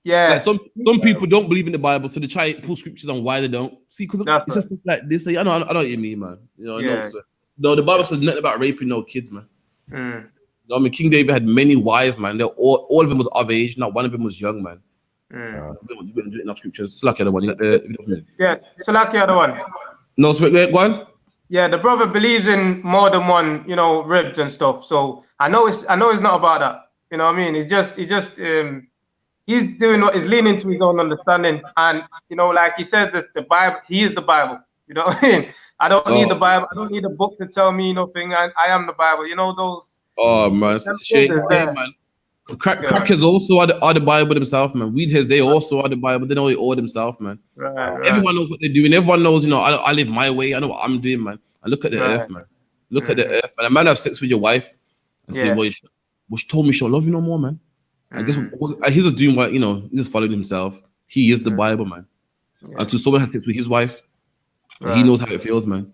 Yeah. Like some people don't believe in the Bible, so they try to pull scriptures on why they don't. See, because it's just like this. So I know what you mean, man. You know, Yeah. No, the Bible says nothing about raping no kids, man. I mean, King David had many wives, man. All of them was of age, not one of them was young, man. You wouldn't do it in our scriptures. Salaki other one. You got the yeah, Salaki other one. No, so go on. Yeah, the brother believes in more than one, you know, ribs and stuff. So I know it's not about that. You know what I mean? He's doing what he's leaning to his own understanding, and you know, like he says, this the Bible. He is the Bible. You know what I mean? I don't need the Bible. I don't need a book to tell me nothing. I am the Bible. You know those. Oh man, it's a shame, man. Crackers also are the Bible themselves, man. Weed heads, they also are the Bible. They know it all themselves, man. Everyone knows what they're doing. Everyone knows, you know, I live my way. I know what I'm doing, man. And look at the earth, man. Look at the earth, man. A man have sex with your wife and say, well, but she told me she don't love you no more, man. And guess what? He's just doing what, you know, he's just following himself. He is the Bible, man. Until someone has sex with his wife, he knows how it feels, man.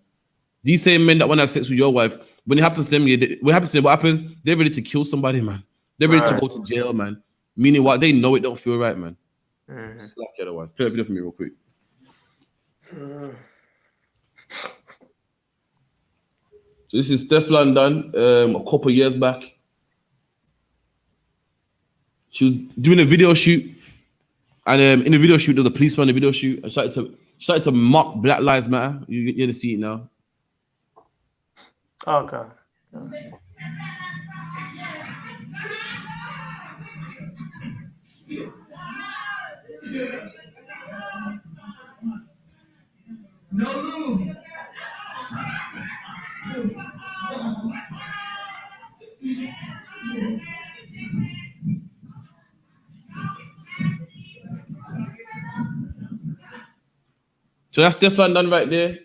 These same men that want to have sex with your wife, when it happens to them, what happens? They're ready to kill somebody, man. They're ready to go to jail, man. Meaning what? They know it don't feel right, man. Slap the other ones. Play a video for me real quick. So this is Steph London, a couple of years back. She was doing a video shoot, and in the video shoot, there was a policeman in the video shoot, and started to mock Black Lives Matter. You're gonna see it now. Okay. No room. So that's Steph London right there,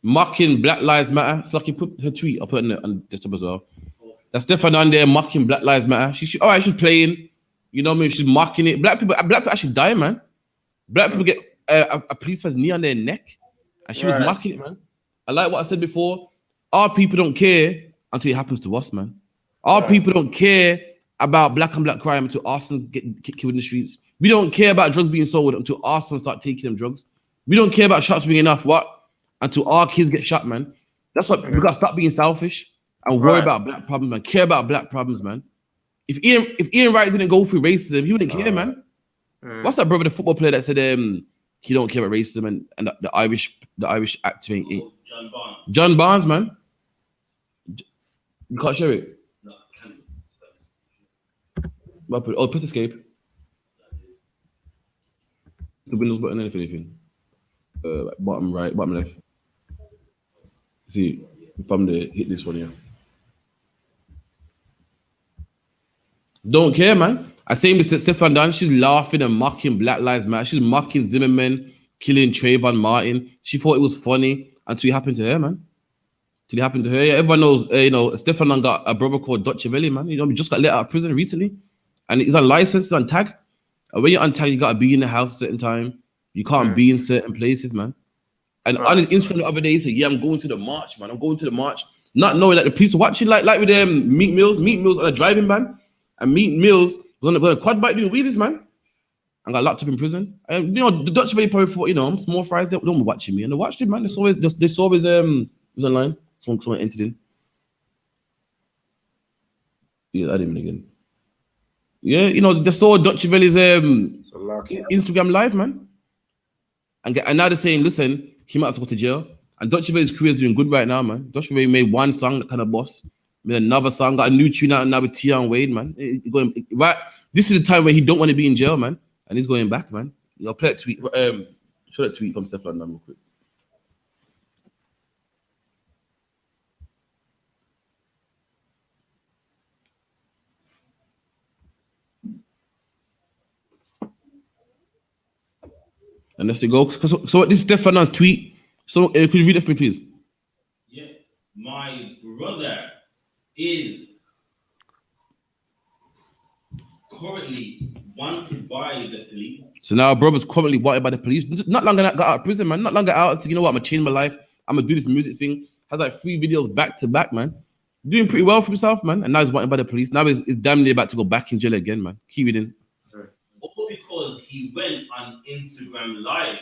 mocking Black Lives Matter. It's like you put her tweet, I'll put it on the top as well. That's Steph London there mocking Black Lives Matter. She's playing, you know what I mean? She's mocking it. Black people actually die, man. Black people get a policeman's knee on their neck, and she was mocking it, man. I like what I said before. Our people don't care until it happens to us, man. Our people don't care about black on black crime until Arsenal get killed in the streets. We don't care about drugs being sold until Arsenal start taking them drugs. We don't care about shots ringing off until our kids get shot, man. That's what we gotta stop being selfish and worry about black problems, man. Care about black problems, man. If Ian Wright didn't go through racism, he wouldn't care, man. What's that brother, the football player that said he don't care about racism and the Irish actor ain't John Barnes, man. You can't share it. No, Press escape. The Windows button, anything. Bottom right, bottom left. See, from the hit this one here. Don't care, man. I say Mr. Stefan Dunn, she's laughing and mocking Black Lives Matter. She's mocking Zimmerman killing Trayvon Martin. She thought it was funny until it happened to her, man. Till it happened to her. Yeah, everyone knows, Stefan Dunn got a brother called Dutch Velli, man. You know, he just got let out of prison recently. And he's on license, he's on tag. And when you're on tag, you gotta be in the house at a certain time. You can't be in certain places, man. And on his Instagram the other day, he said, "Yeah, I'm going to the march, man. I'm going to the march," not knowing that the police are watching, like with Meat Mills on a driving ban, and Meat Mills was on a quad bike doing wheelies, man, and got locked up in prison. And the Dutch very probably thought, I'm small fries. They don't watching me, and they watched him, man. They saw his was online. Someone entered in. Yeah, I didn't again. Yeah, they saw Dutch Velli's Instagram live, man. And now they're saying, listen, he might have to go to jail. And Dutch Velli's career is doing good right now, man. Dutch Velli made one song that kind of boss. Made another song, got a new tune out now with Tia and Wade, man. This is the time where he don't want to be in jail, man. And he's going back, man. Play that tweet. Show that tweet from Steph London real quick. And let's go. So this is Steph London's tweet. So could you read it for me, please? Yeah. My brother is currently wanted by the police. So now brother's currently wanted by the police. Not long got out of prison, man. Not long got out. So you know what? I'm gonna change my life. I'm gonna do this music thing. Has like 3 videos back to back, man. Doing pretty well for himself, man. And now he's wanted by the police. Now he's damn near about to go back in jail again, man. Keep reading. All because he went on Instagram Live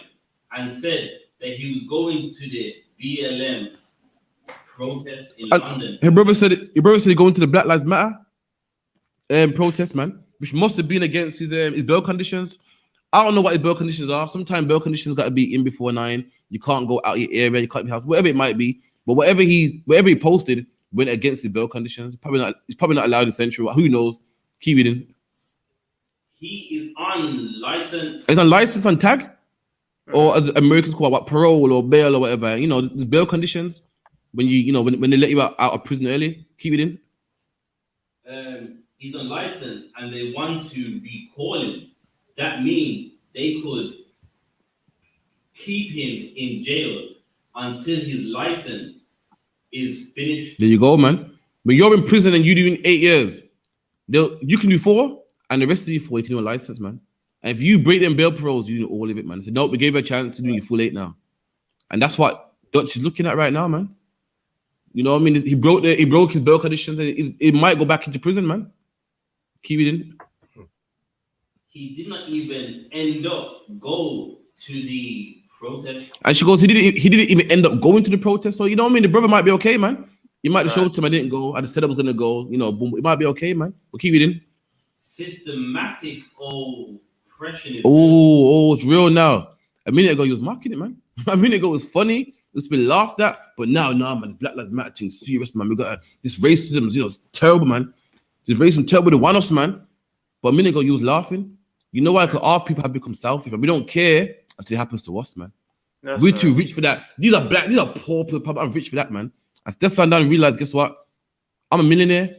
and said that he was going to the BLM protest in London. Your brother said he's going to the Black Lives Matter protest, man, which must have been against his bail conditions. I don't know what his bail conditions are. Sometimes bail conditions got to be in before 9. You can't go out your area. You can't be house, whatever it might be. But whatever he posted went against his bail conditions. He's probably not allowed in Central. Who knows? Keep reading. He is on license. He's on license on tag, or as Americans call it, parole or bail or whatever. There's bail conditions when when they let you out of prison early. Keep it in. He's on license and they want to recall him. That means they could keep him in jail until his license is finished. There you go, man. When you're in prison and you're doing 8 years, You can do 4, and the rest of you 4 you can do a license, man. And if you break them bail paroles, you do all of it, man. So no, we gave her a chance to do your full 8 now, and that's what Dutch is looking at right now, man. You know what I mean? He broke his bail conditions, and it might go back into prison, man. Keep it in. He did not even end up go to the protest. And she goes, he didn't even end up going to the protest. So you know what I mean? The brother might be okay, man. He might have showed to him I didn't go. I just said I was gonna go. You know, boom. It might be okay, man. We'll keep it in. Systematic oppression. Oh, it's real now. A minute ago, he was mocking it, man. A minute ago, it was funny. It's been laughed at. But now, man, Black Lives Matter thing serious, man. We got this racism, you know, it's terrible, man. This racism terrible to one us, man. But a minute ago, you was laughing. You know why? Because our people have become selfish, man. We don't care until it happens to us, man. We're too rich for that. These are poor people. I'm rich for that, man. I stepped down and realized, guess what? I'm a millionaire,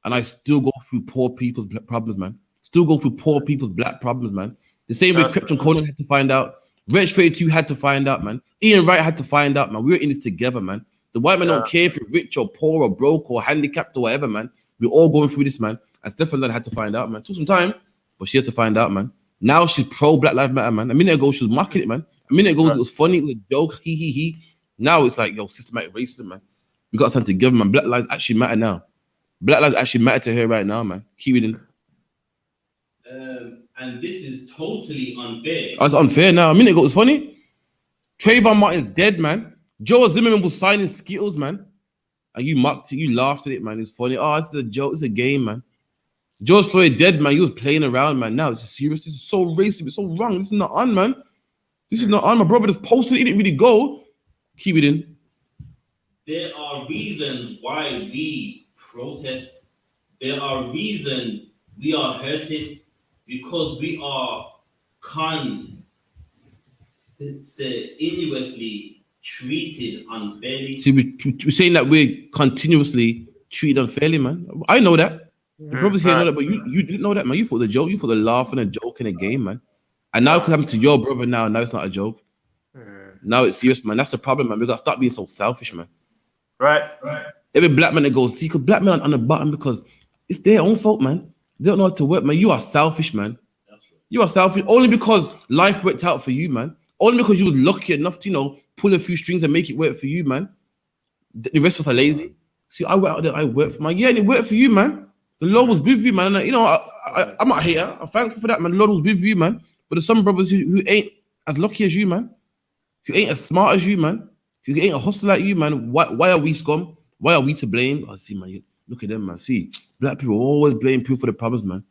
and I still go through poor people's problems, man. Still go through poor people's black problems, man. The same way Krypton Conan had to find out. Reg 32 had to find out, man. Ian Wright had to find out, man. We were in this together, man. The white man don't care if you're rich or poor or broke or handicapped or whatever, man. We're all going through this, man. And Stefan had to find out, man. Took some time, but she had to find out, man. Now she's pro Black Lives Matter, man. A minute ago, she was mocking it, man. A minute ago, it was funny, it was a joke, he. Now it's like, yo, systematic racism, man. We got something together, man. Black lives actually matter now. Black lives actually matter to her right now, man. Keep it in. And this is totally unfair. Oh, it's unfair now. A minute ago, it was funny. Trayvon Martin's dead, man. Joe Zimmerman was signing Skittles, man. And you mocked it, you laughed at it, man. It's funny. Oh, it's a joke, it's a game, man. George Floyd dead, man. He was playing around, man. Now it's serious. This is so racist. It's so wrong. This is not on, man. This is not on. My brother just posted it. He didn't really go. Keep it in. There are reasons why we protest. There are reasons we are hurting because we are continuously treated unfairly. See, we're saying that we're continuously treated unfairly, man. I know that. The brothers here know that, but you didn't know that, man. You thought the joke, you thought the laugh and a joke in a game, man. And now it could happen to your brother now it's not a joke. Now it's serious, man. That's the problem, man. We gotta stop being so selfish, man. Right. Every black man that goes, see, because black men on the bottom because it's their own fault, man. They don't know how to work, man. You are selfish, man. You are selfish only because life worked out for you, man. Only because you was lucky enough to, you know, pull a few strings and make it work for you, man. The rest of us are lazy. See, I went out there, I worked for man. Yeah, and it worked for you, man. The Lord was with you, man. And, you know, I'm not a hater. I'm thankful for that, man. The Lord was with you, man. But there's some brothers who ain't as lucky as you, man. Who ain't as smart as you, man. Who ain't a hustler like you, man. Why are we scum? Why are we to blame? Oh, see, man, look at them, man. See, black people always blame people for the problems, man.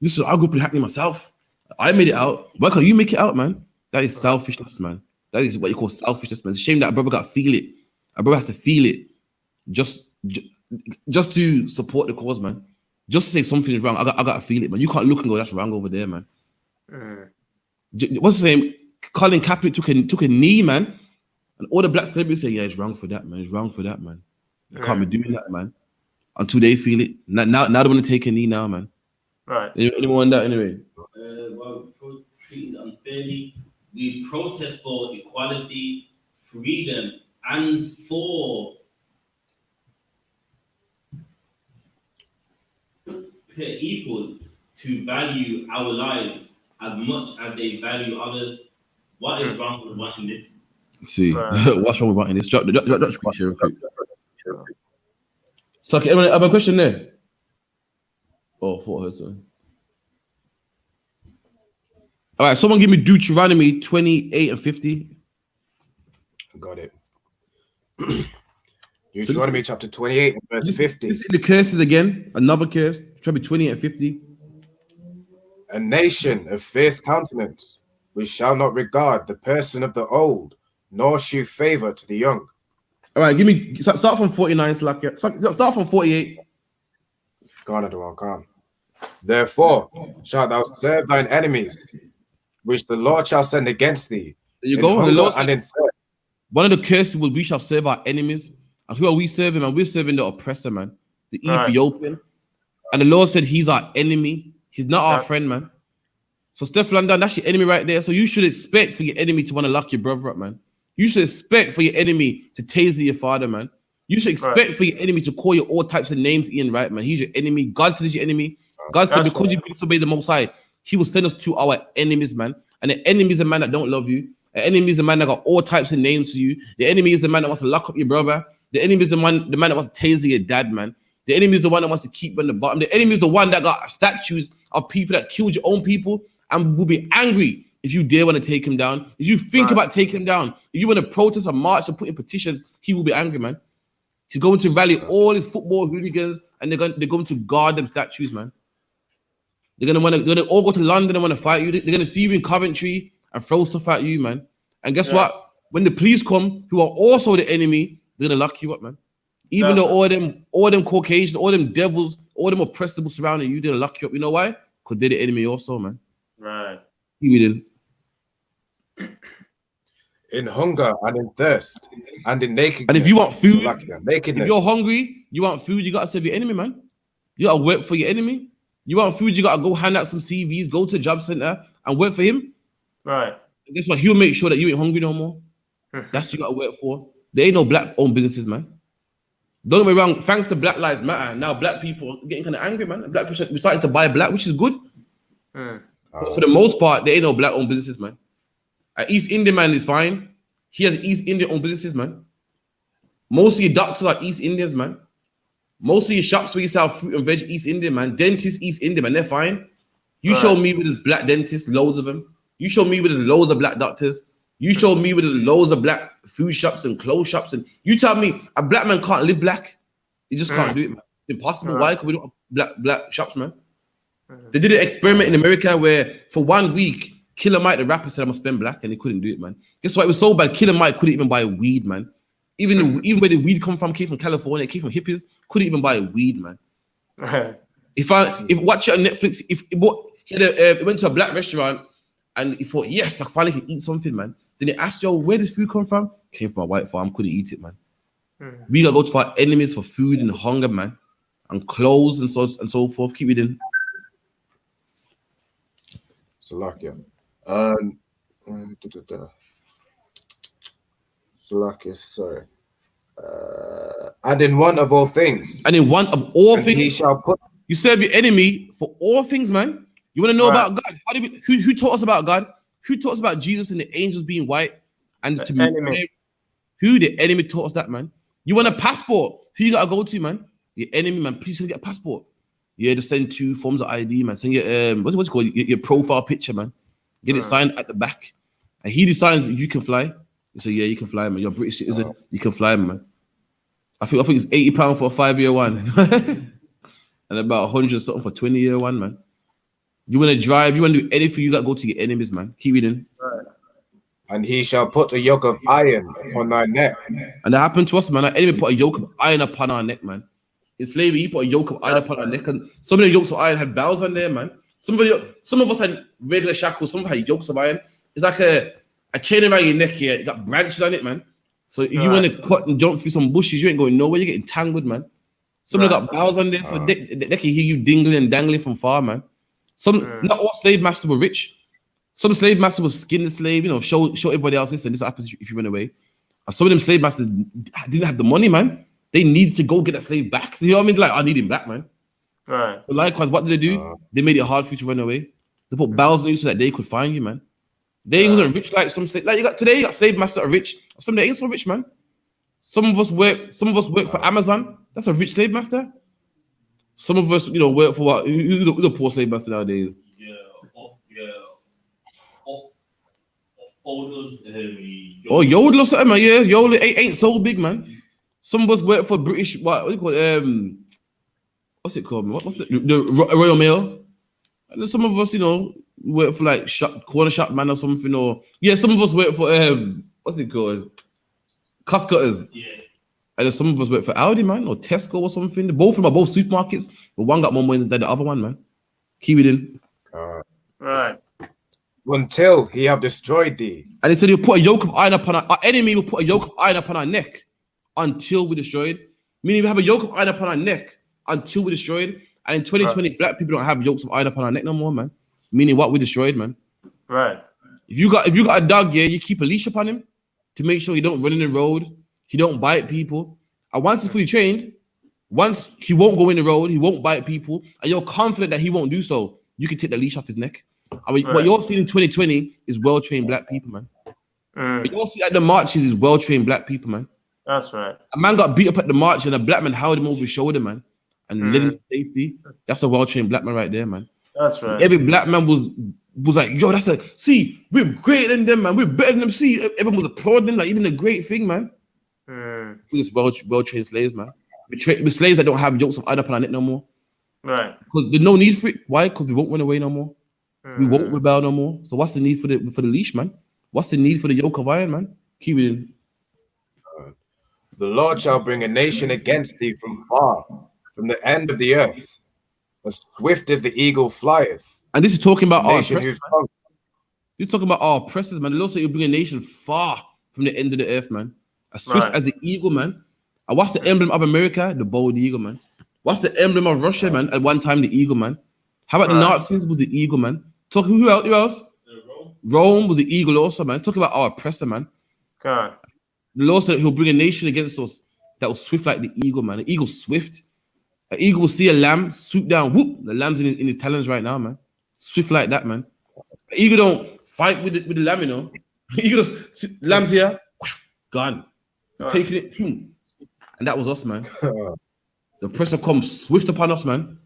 Listen, I grew up in Hackney myself. I made it out. Why can't you make it out, man? That is selfishness, man. That is what you call selfishness, man. It's a shame that a brother got to feel it. A brother has to feel it just to support the cause, man. Just to say something is wrong, I got to feel it, man. You can't look and go, that's wrong over there, man. What's the name? Colin Kaepernick took a knee, man. And all the black celebrities say, yeah, it's wrong for that, man. It's wrong for that, man. You can't be doing that, man. Until they feel it. Now they want to take a knee now, man. Right. Anyone want that anyway? Well, treated unfairly. We protest for equality, freedom, and for people to value our lives as much as they value others. What is wrong with wanting this? See, what's wrong with wanting this? Drop the question. So, okay, anyone have a question there? Oh, I thought I heard something. All right, someone give me Deuteronomy 28 and 50. Got it. Deuteronomy chapter 28 and verse 50. This is the curses again. Another curse. Deuteronomy 28 and 50. A nation of fierce countenance, which shall not regard the person of the old, nor shew favor to the young. All right, give me start from 49. Start from 48. Come. Therefore shalt thou serve thine enemies, which the Lord shall send against thee. There you go. The Lord and in thirst. One of the curses was we shall serve our enemies. And who are we serving, man? We're serving the oppressor, man. The Ethiopian. And the Lord said he's our enemy. He's not our friend, man. So Steph London, that's your enemy right there. So you should expect for your enemy to want to lock your brother up, man. You should expect for your enemy to taser your father, man. You should expect for your enemy to call you all types of names, Ian, right, man? He's your enemy. God said he's your enemy. God said because you disobey the Most High, he will send us to our enemies, man. And the enemy is a man that don't love you. The enemy is a man that got all types of names for you. The enemy is the man that wants to lock up your brother. The enemy is the man that wants to taser your dad, man. The enemy is the one that wants to keep you on the bottom. The enemy is the one that got statues of people that killed your own people and will be angry if you dare want to take him down. If you think about taking him down, if you want to protest or march or put in petitions, he will be angry, man. He's going to rally all his football hooligans and they're going to guard them statues, man. They're gonna all go to London and want to fight you. They're gonna see you in Coventry and throw stuff at you, man. And guess what? When the police come, who are also the enemy, they're gonna lock you up, man. Even though all them Caucasians, all them devils, all them oppressed people surrounding you, they'll lock you up. You know why? Because they're the enemy also, man. Right. You didn't. In hunger and in thirst and in nakedness. And if you want food, nakedness. If you're hungry, you want food, you gotta serve your enemy, man. You gotta work for your enemy. You want food, you gotta go hand out some CVs, go to a job center and work for him. Right. And guess what? He'll make sure that you ain't hungry no more. That's what you gotta work for. There ain't no black-owned businesses, man. Don't get me wrong, thanks to Black Lives Matter, now black people are getting kind of angry, man. Black people are starting to buy black, which is good. But for the most part, there ain't no black-owned businesses, man. East Indian man is fine. He has East Indian-owned businesses, man. Most of your doctors are East Indians, man. Most of your shops where you sell fruit and veg, East Indian, man. Dentists, East Indian, man. They're fine. You show me with this black dentists, loads of them. You show me with loads of black doctors. You show me with loads of black food shops and clothes shops. And you tell me a black man can't live black. He just can't do it, man. Impossible. Why? Because we don't have black shops, man. They did an experiment in America where for 1 week, Killer Mike, the rapper, said, I'm going to spend black, and he couldn't do it, man. Guess what? It was so bad. Killer Mike couldn't even buy weed, man. Even where the weed came from California, it came from hippies, couldn't even buy weed, man. If watch it on Netflix, he went to a black restaurant and he thought, yes, I finally can eat something, man. Then he asked, yo, where does food come from? Came from a white farm, couldn't eat it, man. We gotta go to our enemies for food and hunger, man, and clothes and so forth. Keep it in. So like, yeah. Sorry. And in one of all things. And in one of all things. He shall put. You serve your enemy for all things, man. You want to know about God? How do who taught us about God? Who taught us about Jesus and the angels being white? And the enemy. Who the enemy taught us that, man? You want a passport? Who you gotta go to, man? Your enemy, man. Please get a passport. Yeah, just send 2 forms of ID, man. Send your what's it called? Your profile picture, man. Get it signed at the back. And he decides if you can fly. You say, yeah, you can fly, man. You're a British citizen. You can fly, man. I think it's £80 for a 5-year one. And about 100 something for 20-year one, man. You want to drive, you want to do anything, you got to go to your enemies, man. Keep reading. And he shall put a yoke of iron upon thy neck. And that happened to us, man. Our enemy put a yoke of iron upon our neck, man. In slavery, he put a yoke of iron upon our neck. And some of the yokes of iron had bells on there, man. Some of us had regular shackles, some had yokes of iron. It's like a chain around your neck here. It got branches on it, man. So if you want to cut and jump through some bushes, you ain't going nowhere. You're getting tangled, man. Some of them got bells on there, so they can hear you dingling and dangling from far, man. Not all slave masters were rich. Some slave masters would skin the slave, show everybody else this, and this happens if you run away. And some of them slave masters didn't have the money, man. They needed to go get that slave back. You know what I mean? Like, I need him back, man. Right. So likewise, what did they do? They made it hard for you to run away. They put bells on you so that they could find you, man. They wasn't rich like some slave. Like you got slave masters that are rich. Some they ain't so rich, man. Some of us work for Amazon. That's a rich slave master. Some of us, work for what? Who's the poor slave master nowadays? Yodel or something, man. Yeah, Yodel ain't so big, man. Some of us work for British, what do you call it? What's it called, man? What's it? The Royal Mail. And then some of us, work for like corner shop man or something, or some of us work for what's it called? Cost cutters. Yeah. And then some of us work for Aldi, man, or Tesco or something. Both of them are both supermarkets, but one got more money than the other one, man. Keep it in. Right. Until he have destroyed thee. And he said he'll put a yoke of iron upon our enemy will put a yoke of iron upon our neck until we destroyed. Meaning we have a yoke of iron upon our neck until we destroyed. And in 2020, black people don't have yokes of iron upon our neck no more, man. Meaning what we destroyed, man. Right. If you got a dog, you keep a leash upon him to make sure he don't run in the road, he don't bite people, And once he's fully trained, once he won't go in the road, he won't bite people, and you're confident that he won't do so, you can take the leash off his neck. I mean, what you're seeing in 2020 is well-trained black people, man. What you're seeing at the marches is well-trained black people, man. That's right. A man got beat up at the march, and a black man held him over his shoulder, man, and led him to safety. That's a well-trained black man right there, man. That's right. Every black man was like, yo, we're greater than them, man. We're better than them. See, everyone was applauding, like, even a great thing, man. We're just well-trained slaves, man. We're slaves that don't have jokes of other planet no more. Right. Because there's no need for it. Why? Because we won't run away no more. We won't rebel no more. So what's the need for the leash, man? What's the need for the yoke of iron, man? Keep it in. The Lord shall bring a nation against thee from far, from the end of the earth, as swift as the eagle flieth. And this is talking about our Nation oppressors. whose tongue- This is talking about our oppressors, man. The Lord said he'll bring a nation far from the end of the earth, man. As swift as the eagle, man. And what's the emblem of America? The bald eagle, man. What's the emblem of Russia, man? At one time, the eagle, man. How about the Nazis? Was the eagle, man? Talk who else? Who else? Rome was the eagle also, man. Talk about our oppressor, man. God. The Lord said he'll bring a nation against us that was swift like the eagle, man. The eagle's swift. An eagle will see a lamb, swoop down, whoop. The lamb's in his talons right now, man. Swift like that, man. The eagle don't fight with the lamb, you know. The eagle just, lamb's here, whoosh, gone. He's taking it, and that was us, man. The oppressor comes swift upon us, man.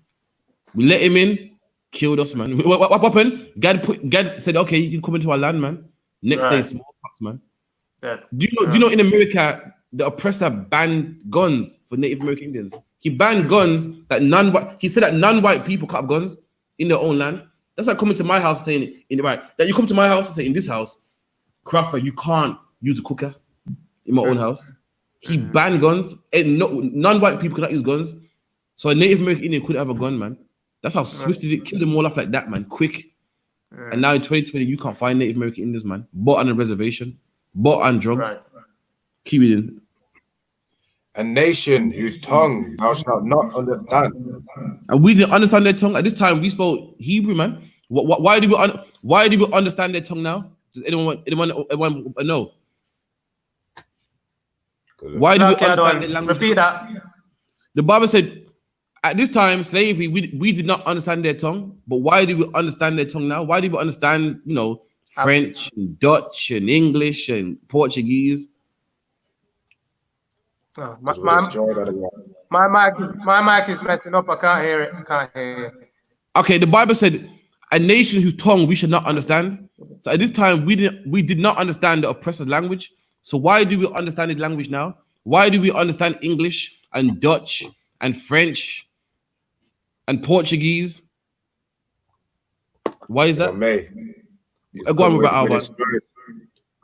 We let him in, killed us, man. What happened? God said, okay, you can come into our land, man. Next day, smallpox, man. Do you know in America, the oppressor banned guns for Native American Indians? He banned guns that he said that non-white people can't have guns in their own land. That's like coming to my house saying that you come to my house and say in this house, Crawford, you can't use a cooker in my own house. He banned guns, and non-white people cannot use guns. So a Native American Indian couldn't have a gun, man. That's how swift it killed them all off like that, man. Quick. And now in 2020, you can't find Native American Indians, man. Bought on a reservation, bought on drugs. Keep it in. A nation whose tongue thou shalt not understand. And we didn't understand their tongue. At this time, we spoke Hebrew, man. Why do we understand their tongue now? Does anyone know? Why do we understand their language? Repeat that. The Bible said, at this time, slavery, we did not understand their tongue. But why do we understand their tongue now? Why do we understand, French and Dutch and English and Portuguese? My mic is messing up. I can't hear it. Okay, the Bible said, a nation whose tongue we should not understand. So at this time, we did not understand the oppressor's language. So why do we understand his language now? Why do we understand English and Dutch and French and Portuguese? Why is that? Go on with our one.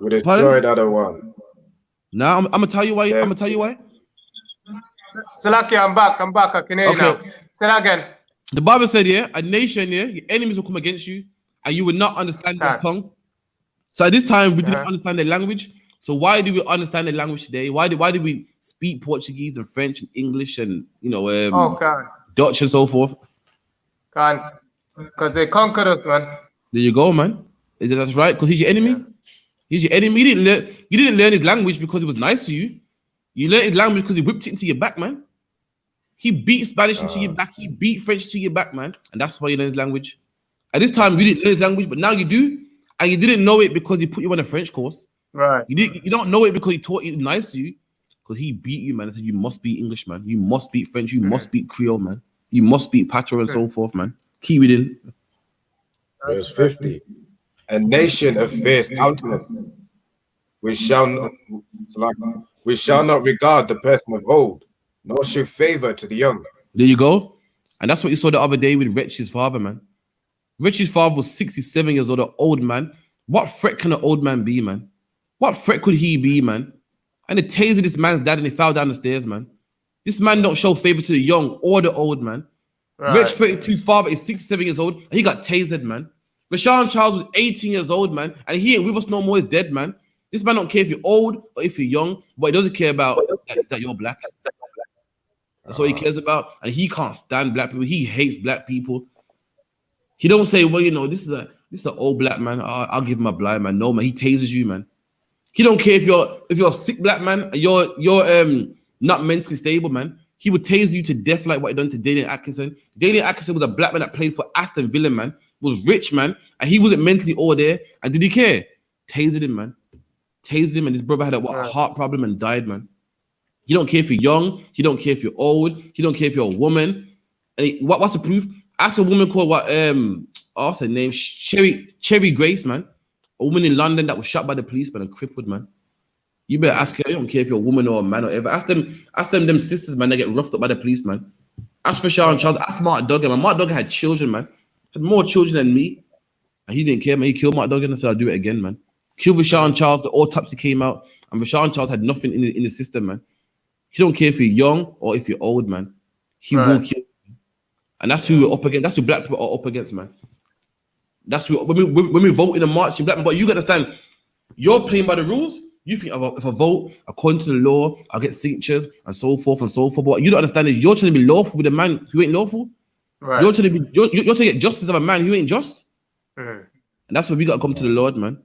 We destroyed other one. Now I'm gonna tell you why. I'm gonna tell you why. Salaki, I'm back. I can hear you now. Say that again. The Bible said, a nation, your enemies will come against you, and you will not understand their tongue. So at this time, we didn't understand their language. So why do we understand their language today? Why do we speak Portuguese and French and English and Dutch and so forth? Because they conquered us, man. There you go, man. That's right. Because he's your enemy. Yeah. He's your enemy. You didn't learn his language because it was nice to you. You learned his language because he whipped it into your back, man. He beat Spanish into your back. He beat French to your back, man. And that's why you learn his language. At this time, you didn't learn his language, but now you do. And you didn't know it because he put you on a French course. Right. You don't know it because he taught you nice to you. Because he beat you, man. And said, you must speak English, man. You must speak French. You must speak Creole, man. You must speak Patois and so forth, man. Keep reading. Verse 50. A nation of fierce countenance. We shall not regard the person of old, nor show favor to the young. There you go. And that's what you saw the other day with Rich's father, man. Rich's father was 67 years old, an old man. What threat can an old man be, man? What threat could he be, man? And they tasered this man's dad and he fell down the stairs, man. This man don't show favor to the young or the old, man. Right. Rich 32's father is 67 years old and he got tasered, man. Rashawn Charles was 18 years old, man. And he ain't with us no more, he's dead, man. This man don't care if you're old or if you're young, but he doesn't care about that you're black. That's what he cares about. And he can't stand black people. He hates black people. He don't say, well, this is an old black man. I'll give him a blind man. No, man, he tases you, man. He don't care if you're a sick black man, you're not mentally stable, man. He would tase you to death like what he done to Daniel Atkinson. Daniel Atkinson was a black man that played for Aston Villa, man. Was rich, man, and he wasn't mentally all there. And did he care? Tasered him, man. Tasered him, and his brother had a heart problem and died, man. He don't care if you're young. He don't care if you're old. He don't care if you're a woman. And what's the proof? Ask a woman called what's her name? Cherry Grace, man. A woman in London that was shot by the policeman and crippled, man. You better ask her. You don't care if you're a woman or a man or whatever. Ask them sisters, man, that get roughed up by the police, man. Ask for Sharon Charles. Ask Mark Duggan, man. Mark Duggan had children, man. Had more children than me. And he didn't care, man. He killed Mark Duggan and said, I'll do it again, man. Killed Rashawn Charles. The autopsy came out. And Rashawn Charles had nothing in the system, man. He don't care if you're young or if you're old, man. He will kill you. And that's who we're up against. That's who black people are up against, man. That's who, when we vote in a march in black people. But you got to understand, you're playing by the rules. You think if I vote according to the law, I'll get signatures and so forth and so forth. But what you don't understand is you're trying to be lawful with a man who ain't lawful. Right. You're trying to get justice of a man who ain't just. And that's where we got to come to the Lord, man.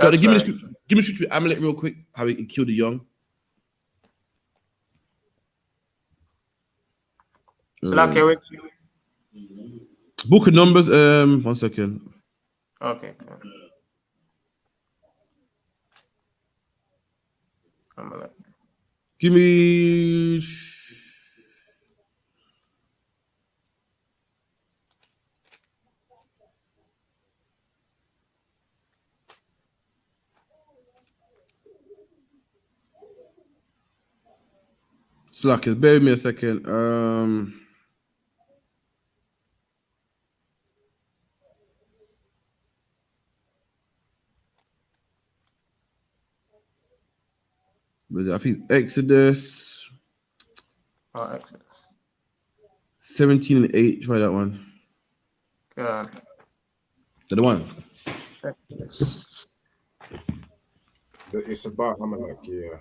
So give me the scripture with Amalek real quick, how he killed the young. Book of Numbers, 1 second. Okay. Give me Slackers, bear with me a second. I think Exodus. Oh, Exodus. 17 and 8. Try that one. Good. The one. Exodus. It's about Amalek, yeah.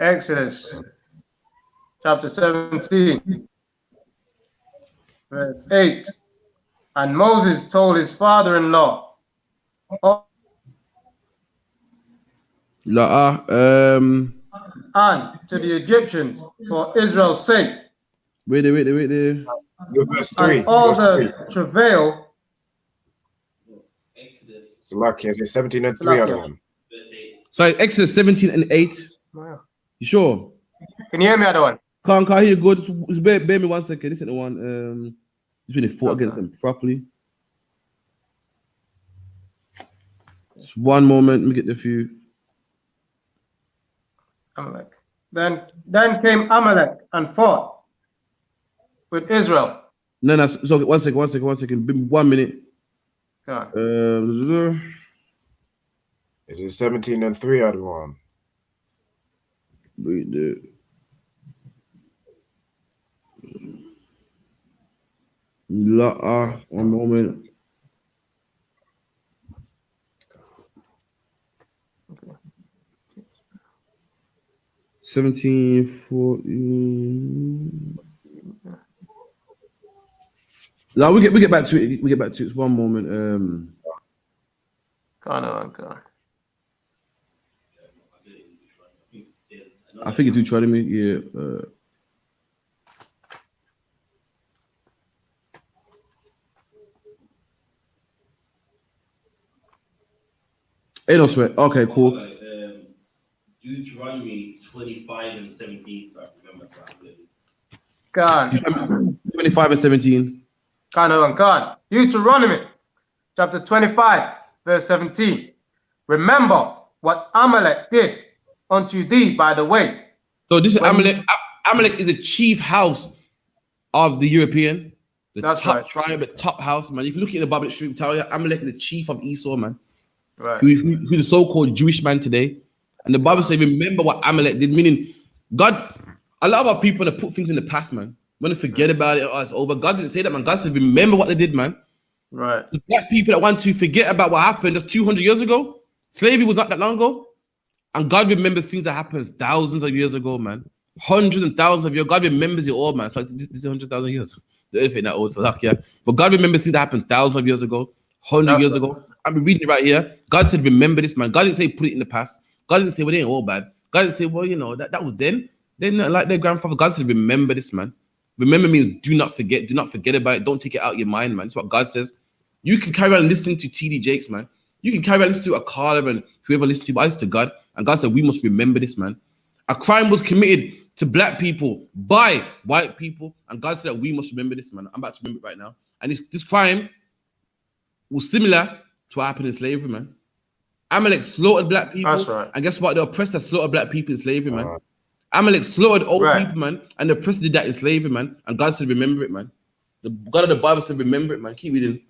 Exodus, chapter 17, verse 8. And Moses told his father-in-law, and to the Egyptians for Israel's sake. Wait there. Verse 3. And all the travail. Exodus. It's lucky. It's 17 and 3 other one. Verse 8. Sorry, Exodus 17 and 8. Wow. You sure? Can you hear me, other one? Can't hear you good. Just bear me 1 second. This isn't the one. Just really fought against them properly. Just 1 moment. Let me get the few. Amalek. Then came Amalek and fought with Israel. No. So 1 second. 1 minute. It is 17 and 3 other one. Wait there. One moment. Okay. 17, 14. No, we get back to it. We get back to it. 1 moment. Go on. I think it's you trying me. Yeah. Ain't no sweat. Okay, cool. Deuteronomy 25 and 17. If I remember correctly. Go on. 25 and 17. Go on. Deuteronomy chapter 25, verse 17. Remember what Amalek did unto thee by the way. So this is Amalek. Amalek is the chief house of the European. That's top right. tribe, the top house, man. You can look at the Bible stream, tell you Amalek is the chief of Esau, man. Right. Who's the so-called Jewish man today. And the Bible says, remember what Amalek did, meaning God, a lot of our people want to put things in the past, man. Want to forget about it, or it's over. God didn't say that, man. God said, remember what they did, man. Right. The black people that want to forget about what happened just 200 years ago. Slavery was not that long ago. And God remembers things that happened thousands of years ago, man. Hundreds and thousands of years. God remembers it all, man. So this is 100,000 years. The earth ain't that old, so like, yeah. But God remembers things that happened thousands of years ago, 100 years ago. I'm reading it right here. God said, remember this, man. God didn't say put it in the past. God didn't say, well, it ain't all bad. God didn't say, well, you know, that was then. They're not like their grandfather. God said, remember this, man. Remember means do not forget about it. Don't take it out of your mind, man. That's what God says. You can carry on listening to TD Jakes, man. You can carry on listening to a Carla and whoever listens to, but I listen to God. And God said, we must remember this, man. A crime was committed to black people by white people. And God said that we must remember this, man. I'm about to remember it right now. And this crime was similar to what happened in slavery, man. Amalek slaughtered black people. That's right. And guess what? The oppressor slaughtered black people in slavery, man. Amalek slaughtered old people, man. And the oppressor did that in slavery, man. And God said, remember it, man. The God of the Bible said, remember it, man. Keep reading.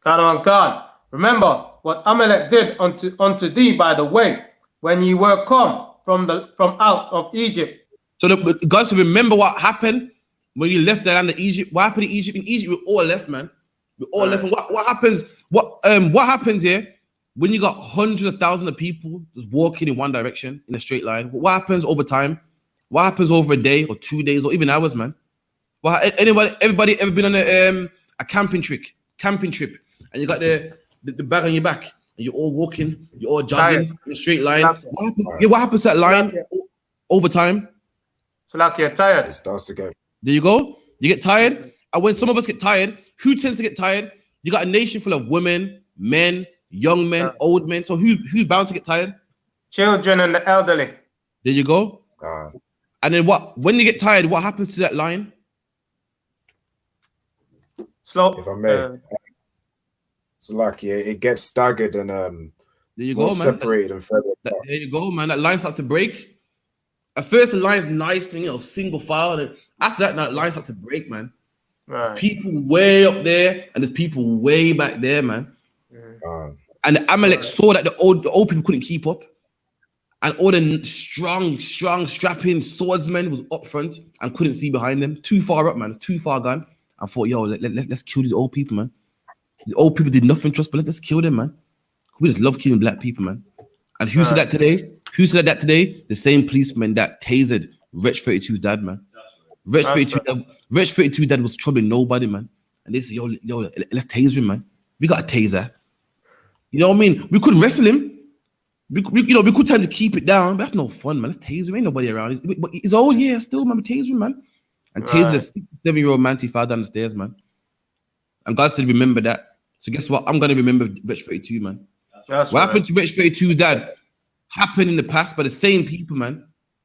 God. Remember what Amalek did unto thee by the way, when ye were come from out of Egypt. So God said, remember what happened when you left the land of Egypt. What happened in Egypt? In Egypt, we all left, man. We all left. And what happens? What happens here when you got hundreds of thousands of people just walking in one direction in a straight line? What happens over time? What happens over a day or 2 days or even hours, man? Well, everybody ever been on a camping trip, and you got the bag on your back, and you're all walking, you're all jogging in a straight line. What happens to that line over time? It's like you're tired. It starts to go. There you go. You get tired, and when some of us get tired, who tends to get tired? You got a nation full of women, men, young men, old men. So who's bound to get tired? Children and the elderly. There you go. And then when you get tired, what happens to that line? Slow. If I may, it's like it gets staggered and there you go, man. Separated and further. There you go, man. That line starts to break. At first, the line's nice and single file, and after that line starts to break, man. Right. There's people way up there, and there's people way back there, man. And the Amalek saw that the old people couldn't keep up, and all the strong, strapping swordsmen was up front and couldn't see behind them. Too far up, man. It's too far gone. I thought, yo, let's kill these old people, man. The old people did nothing to us, but let's just kill them, man. We just love killing black people, man. And who said that today? Who said that today? The same policeman that tasered Wretch 32's dad, man. Wretch 32 dad was troubling nobody, man. And they said, yo, let's taser him, man. We got a taser. You know what I mean? We could wrestle him. We could tend to keep it down, but that's no fun, man. Let's taser him. Ain't nobody around. He's old, yeah, still, man. We taser him, man. And taser this 7-year-old man till he fell down the stairs, man. And God said, remember that. So guess what? I'm going to remember Wretch 32, man. What happened to Wretch 32's dad happened in the past by the same people, man.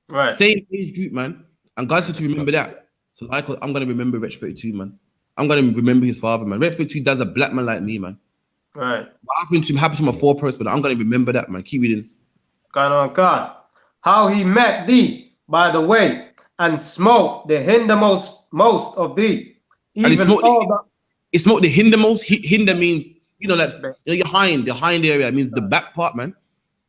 Right. Same age group, man. And God said to remember that. So I'm going to remember Wretch 32, man. I'm going to remember his father, man. Wretch 32 dad's a black man like me, man. Right. What happened to him happened to my four-person, but I'm going to remember that, man. Keep reading. God. How he met thee by the way and smote the hindermost of thee. Even it smoked the hindermost. Hinder means, your hind, the hind area means the back part, man.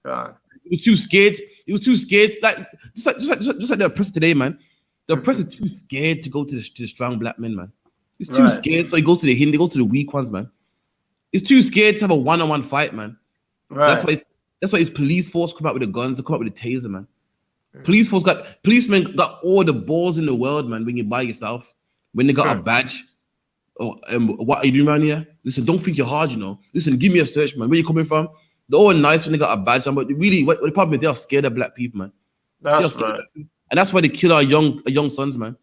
God. He was too scared. Like just like the oppressor today, man. The oppressor's too scared to go to the strong black men, man. He's too scared, so he goes to the hinder, goes to the weak ones, man. He's too scared to have a one-on-one fight, man. Right. So that's why his police force come out with the guns, they come out with the taser, man. Policemen got all the balls in the world, man, when you're by yourself. When they got a badge. Oh, what are you doing around here? Listen, don't think you're hard, Listen, give me a search, man. Where you coming from? They're all nice when they got a badge on, but really, what the problem is, they are scared of black people, man. That's right. And that's why they kill our young sons, man.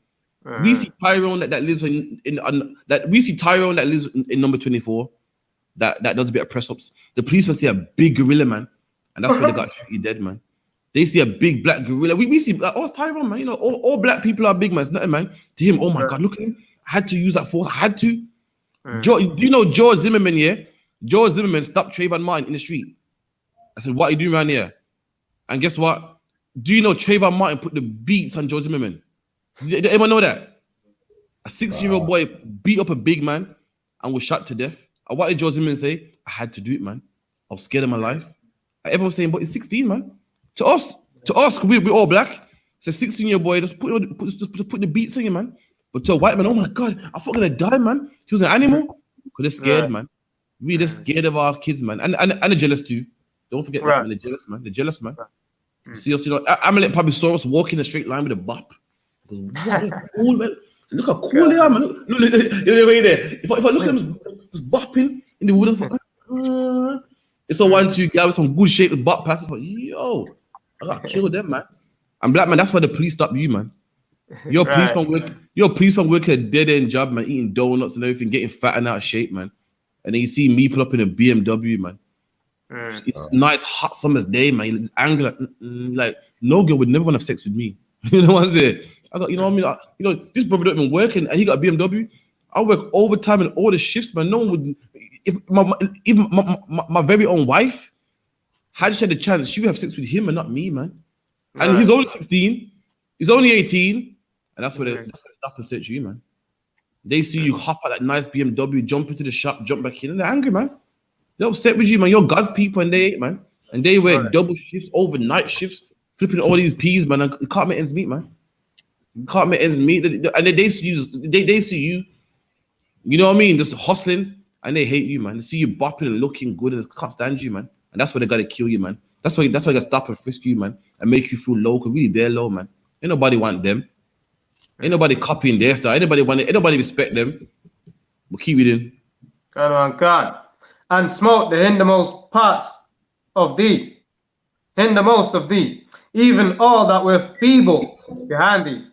We see Tyrone that lives we see Tyrone that lives in number 24, that does a bit of press ups. The police will see a big gorilla, man, and that's why they got shot dead, man. They see a big black gorilla. We see it's Tyrone, man. All black people are big, man. It's nothing, man. To him, oh my God, look at him. I had to use that force. I had to. Do you know George Zimmerman? Yeah, George Zimmerman stopped Trayvon Martin in the street. I said, "What are you doing around here?" And guess what? Do you know Trayvon Martin put the beats on George Zimmerman? Did anyone know that? A 6-year-old boy beat up a big man and was shot to death. And what did George Zimmerman say? I had to do it, man. I was scared of my life. And everyone was saying, but he's 16, man. To us, we're all black. So 16-year-old boy just put the beats on him, man. But to a white man, oh my God, I thought I'm gonna die, man. He was an animal. Because they're scared, man. Really, they're scared of our kids, man. And they're jealous too. Don't forget that, man. They're jealous, man. They're jealous, man. See us, Amalek probably saw us walking in a straight line with a bop. What cool, man. Look how cool they are, man. Look right there. If I look at them just bopping in the wooden, it's a 1-2 guy with some good shape with bop passes. Yo, I got killed them, man. And black man, that's why the police stop you, man. You're a Right. policeman working a dead-end job, man, eating donuts and everything, getting fat and out of shape, man. And then you see me pull up in a BMW, man. It's nice, hot summer's day, man. It's angry, like no girl would never want to have sex with me. You know what I'm saying? I got, you know what I mean? This brother don't even work, and he got a BMW. I work overtime and all the shifts, man. No one would. If my very own wife had she had the chance, she would have sex with him and not me, man. And he's only 16, he's only 18, and that's what they stop and search you, man. They see you hop at that nice BMW, jump into the shop, jump back in, and they're angry, man. They're upset with you, man. You're God's people, and they ain't, man. And they work double shifts, overnight shifts, flipping all these peas, man. And you can't make ends meet, man. You can't make ends meet. And they see you, they see you, you know what I mean, just hustling, and they hate you, man. They see you bopping and looking good, and they can't stand you, man. And that's why they gotta kill you, man. That's why they gotta stop and frisk you, man, and make you feel low, because really they're low, man. Ain't nobody want them. Ain't nobody copying their style. Ain't nobody respect them. But keep reading. God. And smote the hindermost parts of thee, hindermost of thee, even all that were feeble behind thee.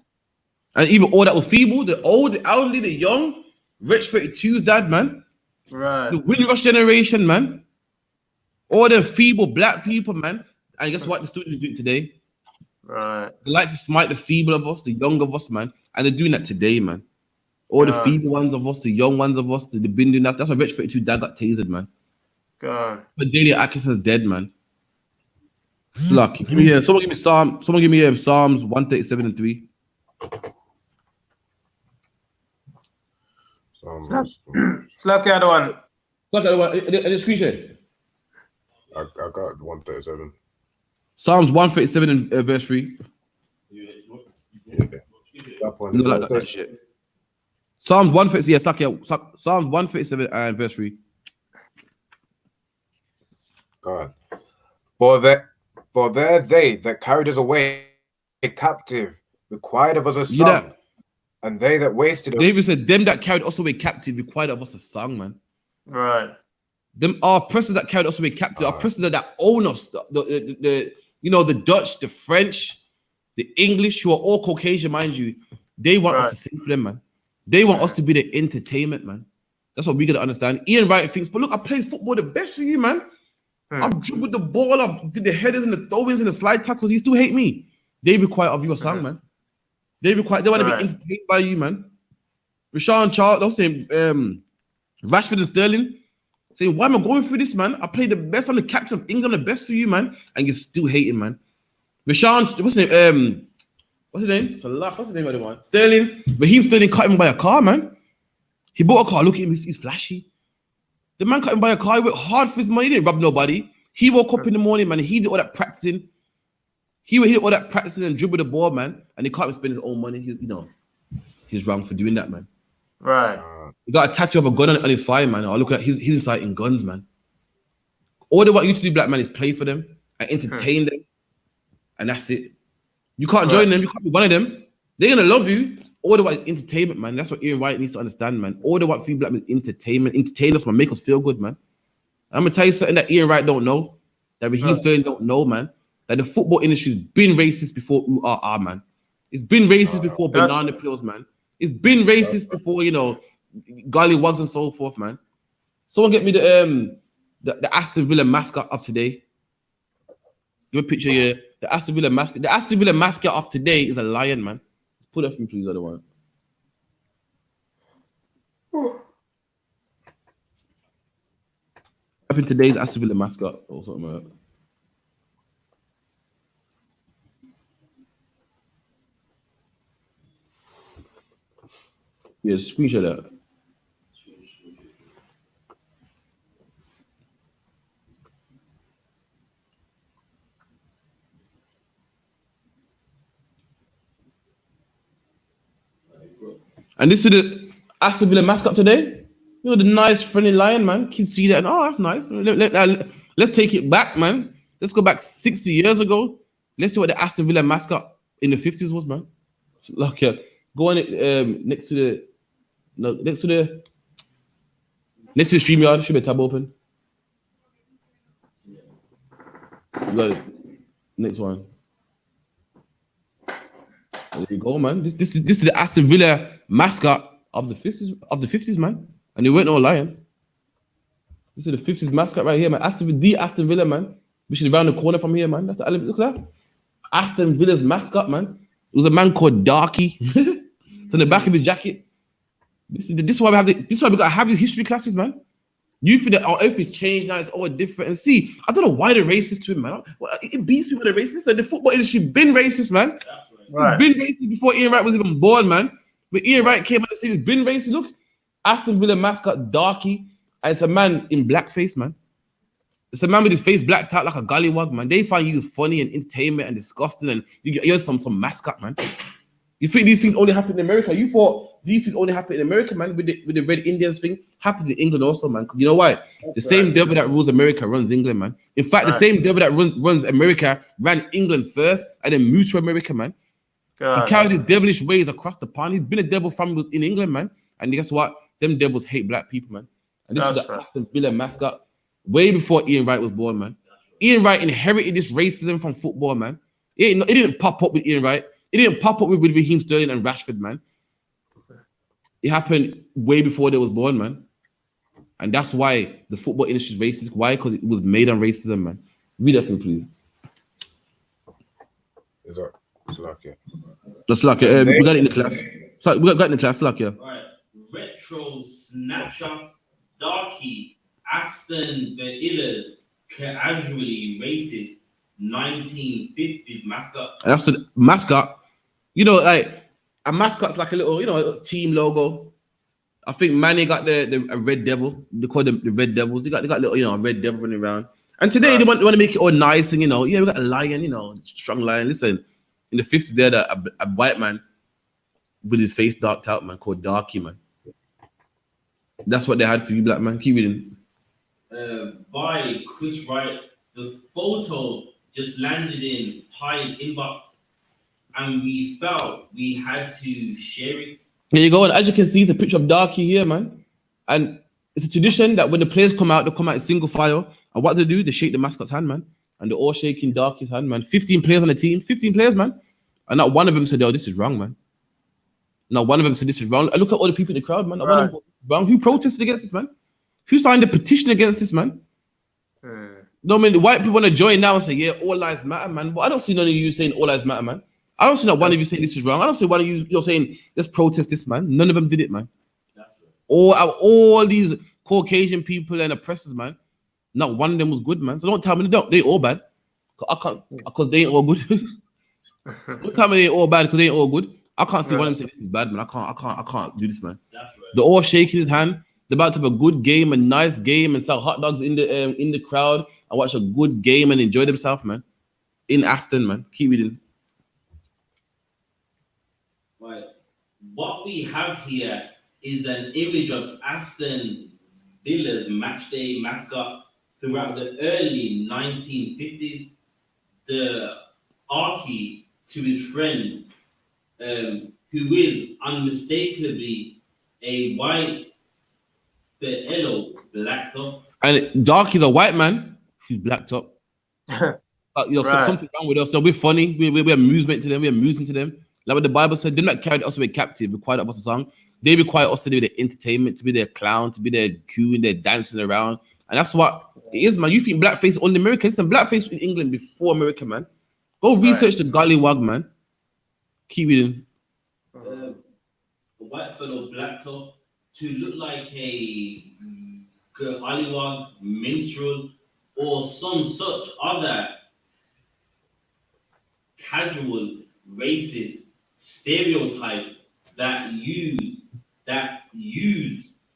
And even all that was feeble, the old, the elderly, the young, rich 32's dad, man. Right. The Windrush generation, man. All the feeble black people, man. And guess what the students are doing today? Right. They like to smite the feeble of us, the young of us, man. And they're doing that today, man. All the feeble ones of us, the young ones of us, they've been doing that. That's why Rich 32 dad got tasered, man. God. But Daily Atkinson's dead, man. It's lucky. Give me here. Someone give me Psalms 137 and 3. It's lucky other one. Look at the one. Any screenshot? I got 137. Psalms 137 and verse 3. Yeah. That one. No, like that shit. Psalms 137, yeah, stuck here. Psalms 137 and verse 3. God. For there they that carried us away captive required of us a song, and they that wasted us. David said, them that carried us away captive required of us a song, man. Right. Them our oppressors that carried us away captive, our oppressors that own us, the the Dutch, the French, the English, who are all Caucasian, mind you, they want us to sing for them, man. They want us to be the entertainment, man. That's what we gotta understand. Ian Wright thinks, but look, I played football the best for you, man. I've dribbled the ball, I've did the headers and the throw-ins and the slide tackles. You still hate me. They require of you a song, man. They want to be entertained by you, man. Rashawn Charles, I'm saying Rashford and Sterling saying, why am I going through this, man? I played the best. I'm the captain of England, the best for you, man. And you're still hating, man. Rashawn, what's his name? Salah, what's his name of the one? Sterling. Raheem Sterling cut him by a car, man. He bought a car. Look at him, he's flashy. The man cut him by a car. He worked hard for his money. He didn't rob nobody. He woke up in the morning, man. He did all that practicing. He did all that practicing and dribbled the ball, man. And he can't even spend his own money. He's wrong for doing that, man. Right. He got a tattoo of a gun on his thigh, man. Oh, look at he's inciting guns, man. All they want you to do, black man, is play for them and entertain them. And that's it. You can't join them. You can't be one of them. They're gonna love you. All they want is entertainment, man. That's what Ian Wright needs to understand, man. All they want for you, black men, is entertainment. Entertain us, man. Make us feel good, man. I'm gonna tell you something that Ian Wright don't know, that Raheem Sterling don't know, man. That the football industry's been racist before URR, man. It's been racist before banana peels, man. It's been racist before, gollywogs and so forth, man. Someone get me the Aston Villa mascot of today. Give a picture here. The Aston Villa mascot. The Aston Villa mascot of today is a lion, man. Put that for me, please, other one. I think today's Aston Villa mascot or something like that. Yeah, screenshot that. And this is the Aston Villa mascot today. The nice, friendly lion, man. Kids see that and, oh, that's nice. Let's take it back, man. Let's go back 60 years ago. Let's see what the Aston Villa mascot in the 50s was, man. Like, go on it next to the StreamYard. Should be a tab open. You got it. Next one. There you go, man. This is the Aston Villa mascot of the 50s, man. And they weren't no lying. This is the 50s mascot right here, man. Aston Villa, man. Which is around the corner from here, man. That's the look at that. Aston Villa's mascot, man. It was a man called Darky. It's on the back of his jacket. This is why we have this is why we gotta have these history classes, man. You feel that if it changed now, it's all different. And see, I don't know why they're racist to him, man. It beats me when they're racist. Like the football industry been racist, man. Right. It's been racist before Ian Wright was even born, man. When Ian Wright came on the scene, it's been racist. Look, Aston Villa mascot Darky, and it's a man in blackface, man. It's a man with his face blacked out like a gollywog, man. They find you as funny and entertainment and disgusting, and you're some mascot, man. You think these things only happen in America? You thought these things only happen in America, man, with the Red Indians thing. Happens in England also, man. You know why? The same devil that rules America runs England, man. In fact, the same devil that runs America ran England first and then moved to America, man. He carried his devilish ways across the pond. He's been a devil from in England, man. And guess what? Them devils hate black people, man. And this is the Aston Villa mascot way before Ian Wright was born, man. Ian Wright inherited this racism from football, man. It didn't pop up with Ian Wright. It didn't pop up with Raheem Sterling and Rashford, man. It happened way before they was born, man. And that's why the football industry is racist. Why? Because it was made on racism, man. Read that for me, please. Is that Slakia? That's Slakia. We got it in the class. Sorry, we got it in the class, Slakia. Right. Retro snapshots. Darky. Aston Villa's casually racist 1950s mascot. That's the mascot. You know, like a mascot's like a little, you know, team logo. I think Manny got the red devil. They call them the Red Devils. They got little, you know, red devil running around. And today they want to make it all nice and, you know, yeah, we got a lion, you know, strong lion. Listen, in the 50s there, a white man with his face darked out, man, called Darky, man. That's what they had for you, black man. Keep reading. By Chris Wright, the photo just landed in Pi's inbox, and we felt we had to share it. There you go. And as you can see, it's a picture of Darky here, man. And it's a tradition that when the players come out, they come out in single file. And what they do, they shake the mascot's hand, man. And they're all shaking Darky's hand, man. 15 players on the team, 15 players, man. And not one of them said, "Oh, this is wrong, man." Not one of them said this is wrong. And look at all the people in the crowd, man. Not one of them wrong. Who protested against this, man? Who signed a petition against this, man? No, I mean, the white people want to join now and say, yeah, all lives matter, man. But I don't see none of you saying all lives matter, man. I don't see not one of you saying this is wrong. I don't see one of you saying, let's protest this, man. None of them did it, man. All these Caucasian people and oppressors, man, not one of them was good, man. So don't tell me they all bad. I can't, because they ain't all good. Don't tell me they all bad because they ain't all good. I can't see one of them say this is bad, man. I can't do this, man. They're all shaking his hand. They're about to have a good game, a nice game, and sell hot dogs in the crowd and watch a good game and enjoy themselves, man. In Aston, man. Keep reading. Right. What we have here is an image of Aston Villa's matchday mascot throughout the early 1950s. The Archie to his friend, who is unmistakably a white Bello blacked up. And Darky's a white man who's blacked up. Something wrong with us. So we're funny. We're amusement to them. We're amusing to them. Like what the Bible said, they're not carried us away captive, required of us a song. They require us to do their entertainment, to be their clown, to be their cooing, their dancing around. And that's what it is, man. You think blackface only America? Listen, blackface in England before America, man. Go research the gollywog, man. Keep reading. A white fellow blacked up to look like a gollywog, minstrel, or some such other casual racist stereotype that used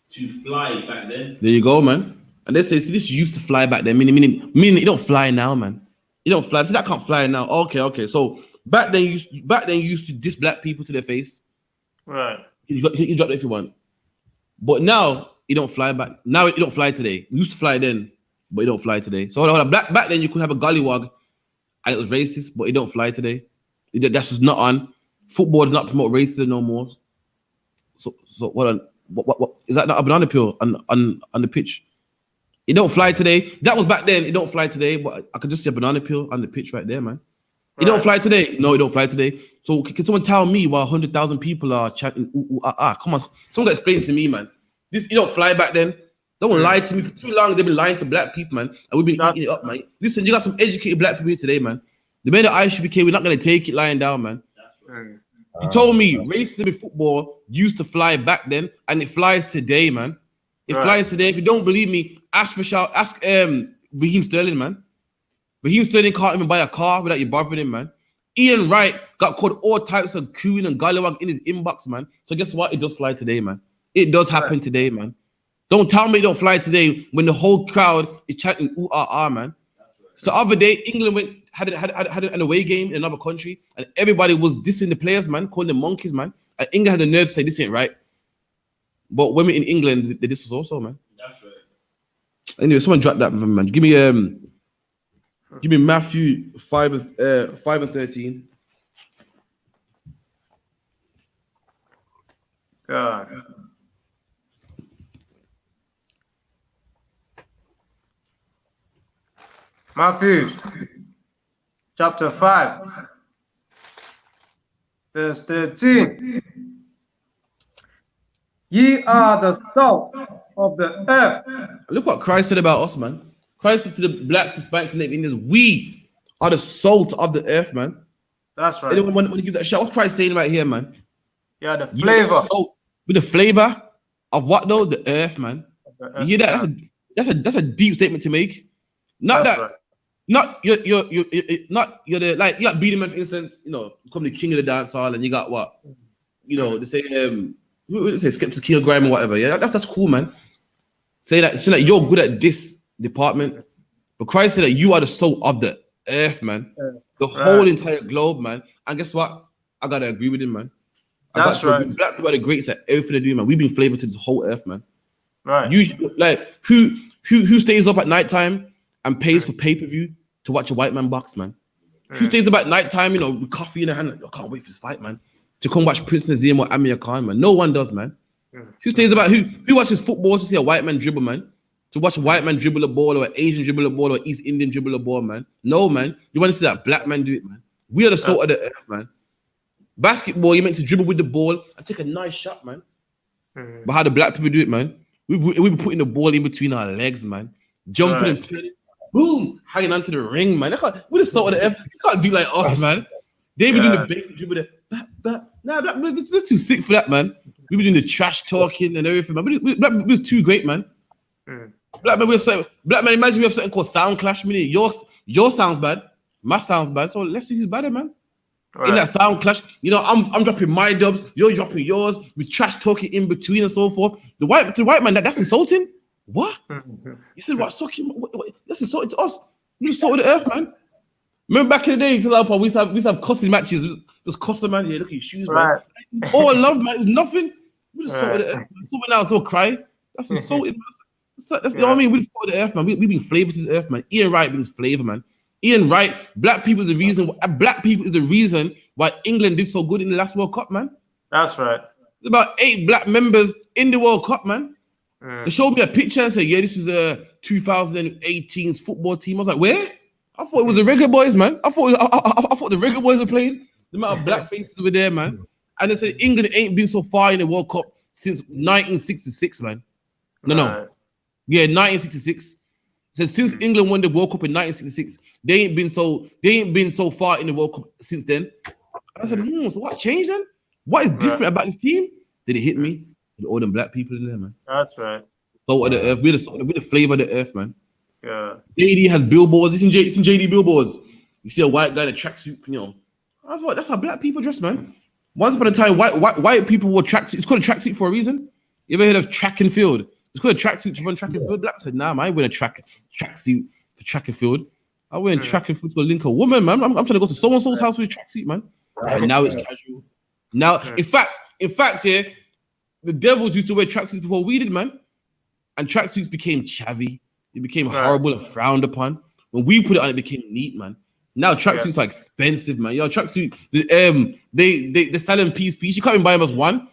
to fly back then. There you go, man. And they say, see, this used to fly back then, meaning it don't fly now, man. It don't fly. See, that can't fly now. Okay. So back then, you used to diss black people to their face. Right. You drop it if you want. But now it don't fly back. Now it don't fly today. It used to fly then, but it don't fly today. So hold on. Back then you could have a gollywog, and it was racist, but it don't fly today. That's just not on. Football does not promote racism no more. So hold on. What is that not a banana peel on the pitch? It don't fly today. That was back then. It don't fly today, but I could just see a banana peel on the pitch right there, man. It don't fly today. No, it don't fly today. So can someone tell me why 100,000 people are chanting ooh, ooh, ah, ah? Come on, someone explain it to me, man. This it don't fly back then. Don't lie to me for too long. They've been lying to black people, man, and we've been eating it up, man. Listen, you got some educated black people here today, man. The men of I.S.U.P.K, we're not gonna take it lying down, man. You told me racism in football used to fly back then, and it flies today, man. It flies today. If you don't believe me, ask Raheem Sterling, man. Raheem Sterling can't even buy a car without you bothering him, man. Ian Wright got called all types of cooing and gollywog in his inbox, man. So guess what? It does fly today, man. It does happen today, man. Don't tell me it don't fly today when the whole crowd is chanting ooh ah ah, man. So the other day, England had an away game in another country, and everybody was dissing the players, man, calling them monkeys, man. And England had the nerve to say this ain't right. But women in England, they diss us also, man. That's right. Anyway, someone drop that, man. Give me Matthew 5 and 13. God. Matthew chapter 5, verse 13. Ye are the salt of the earth. Look what Christ said about us, man. Christ said to the blacks, Hispanics, and Indians, we are the salt of the earth, man. That's right. Anyone want to give that shout? What's Christ saying right here, man? Yeah, the flavor. With the flavor of what though? The earth, man. You hear that? That's a deep statement to make. Not That's that. right. Not you're the like you got Beanie Man, for instance, you know, become the king of the dance hall, and you got what, you know, they say Skeptic King of Grime or whatever. Yeah, that's cool, man. Say that you're good at this department, but Christ said that you are the salt of the earth, man. The whole entire globe, man. And guess what? I gotta agree with him, man. That's right. Black people are the greatest at everything they do, man. We've been flavored to this whole earth, man. Right. You like who stays up at nighttime and pays for pay-per-view to watch a white man box, man? Who stays up at nighttime, you know, with coffee in the hand? I can't wait for this fight, man. To come watch Prince Nazim or Amir Khan, man. No one does, man. Who stays about who watches football to see a white man dribble, man? To watch a white man dribble a ball or an Asian dribble a ball or East Indian dribble a ball, man? No, man. You want to see that black man do it, man? We are the salt of the earth, man. Basketball, you're meant to dribble with the ball and take a nice shot, man. But how the black people do it, man? We be putting the ball in between our legs, man. Jumping and turning, boom, hanging onto the ring, man. We're the salt of the earth. You can't do like us, man. They be doing the basic dribble. Nah, we're too sick for that, man. We be doing the trash talking and everything, man. We're too great, man. Black man, imagine we have something called sound clash. Meaning your sounds bad, my sounds bad. So let's see who's better, man. In that sound clash, you know, I'm dropping my dubs, you're dropping yours. We trash talking in between and so forth. The white man, that's insulting. What? You said what? Sucking? What? That's insulting to us. We just salted the earth, man. Remember back in the day, we used to have cussing matches. Just cussing, man. Yeah, look at your shoes, man. All love, man. It's nothing. We just salted the earth. Someone else will cry. That's insulting, man. That's you know what I mean. We just salted the earth, man. We been flavored to the earth, man. Ian Wright brings flavor, man. Ian Wright, black people is the reason why England did so good in the last World Cup, man. That's right. There's about 8 black members in the World Cup, man. They showed me a picture and said, yeah, this is a 2018's football team. I was like, where? I thought it was the Reggae Boys, man. I thought the Reggae Boys were playing. The amount of black faces were there, man. And they said England ain't been so far in the World Cup since 1966, man. No. Yeah, 1966. So since England won the World Cup in 1966, they ain't been so far in the World Cup since then. I said, so what changed then? What is different about this team? Did it hit me? All them black people in there, man. That's right. So of the earth, we're the flavor of the earth, man. Yeah. JD has billboards. It's in JD billboards. You see a white guy in a tracksuit, you know. I thought that's how black people dress, man. Once upon a time, white people wore tracksuits. It's called a tracksuit for a reason. You ever heard of track and field? It's called a tracksuit to run track and field. Black said, nah, man, I ain't wearing a tracksuit for track and field. I wear a track and field to link a woman, man. I'm trying to go to so-and-so's house with a tracksuit, man. And now it's casual. Now, in fact, yeah, the devils used to wear tracksuits before we did, man. And tracksuits became chavvy. It became horrible and frowned upon. When we put it on, it became neat, man. Now tracksuits are expensive, man. Yo, tracksuit, they selling piece. You can't even buy them as one.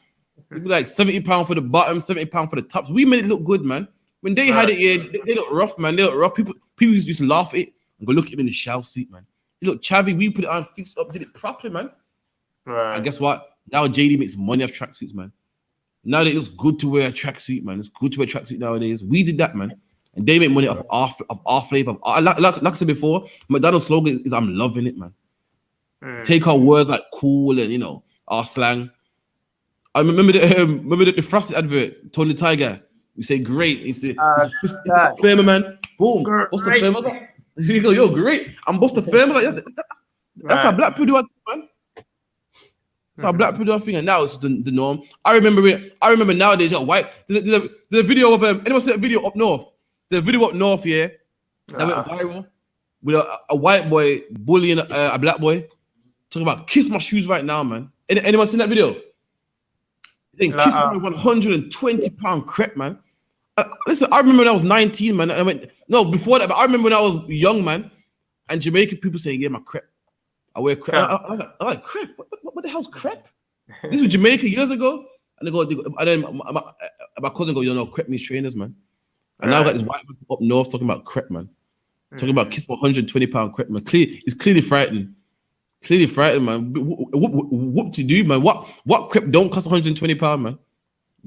It'd be like £70 for the bottom, £70 for the tops. We made it look good, man. When they had it, yeah, they look rough, man. They look rough. People used to laugh at it and go look at him in the shower suit, man. Look, Chavi, we put it on, fixed up, did it properly, man. Right. And guess what? Now JD makes money off tracksuits, man. Now that it's good to wear a tracksuit, man. It's good to wear a tracksuit nowadays. We did that, man. And they make money off our flavor. Like I said before, McDonald's slogan is I'm loving it, man. Take our words like cool and, you know, our slang. I remember the Frosted advert, Tony the Tiger. We say great. It's the firmer, man. Boom. What's the firmer? You go, yo, great. I'm Buster Firmer. Like, that's how black people do it, man. That's how black people do our thing. And now it's the norm. I remember nowadays, yo, white. There's a video of anyone see that video up north? The video up north, yeah, that went viral with a white boy bullying a black boy. Talking about kiss my shoes right now, man. Anyone seen that video? Then kiss my 120-pound crepe, man. Listen, I remember when I was 19, man. I went before that, but I remember when I was young, man. And Jamaican people saying, "Yeah, my crepe. I wear crepe." I was like, crepe? What the hell's crepe? This was Jamaica years ago. And they go, and then my cousin go, "You know, crepe means trainers, man." And now I got this white man up north talking about crepe, man. Talking about kiss my 120-pound crepe, man. It's clearly frightening. Clearly frightened, man. What to do, man? What crepe don't cost 120 pounds, man?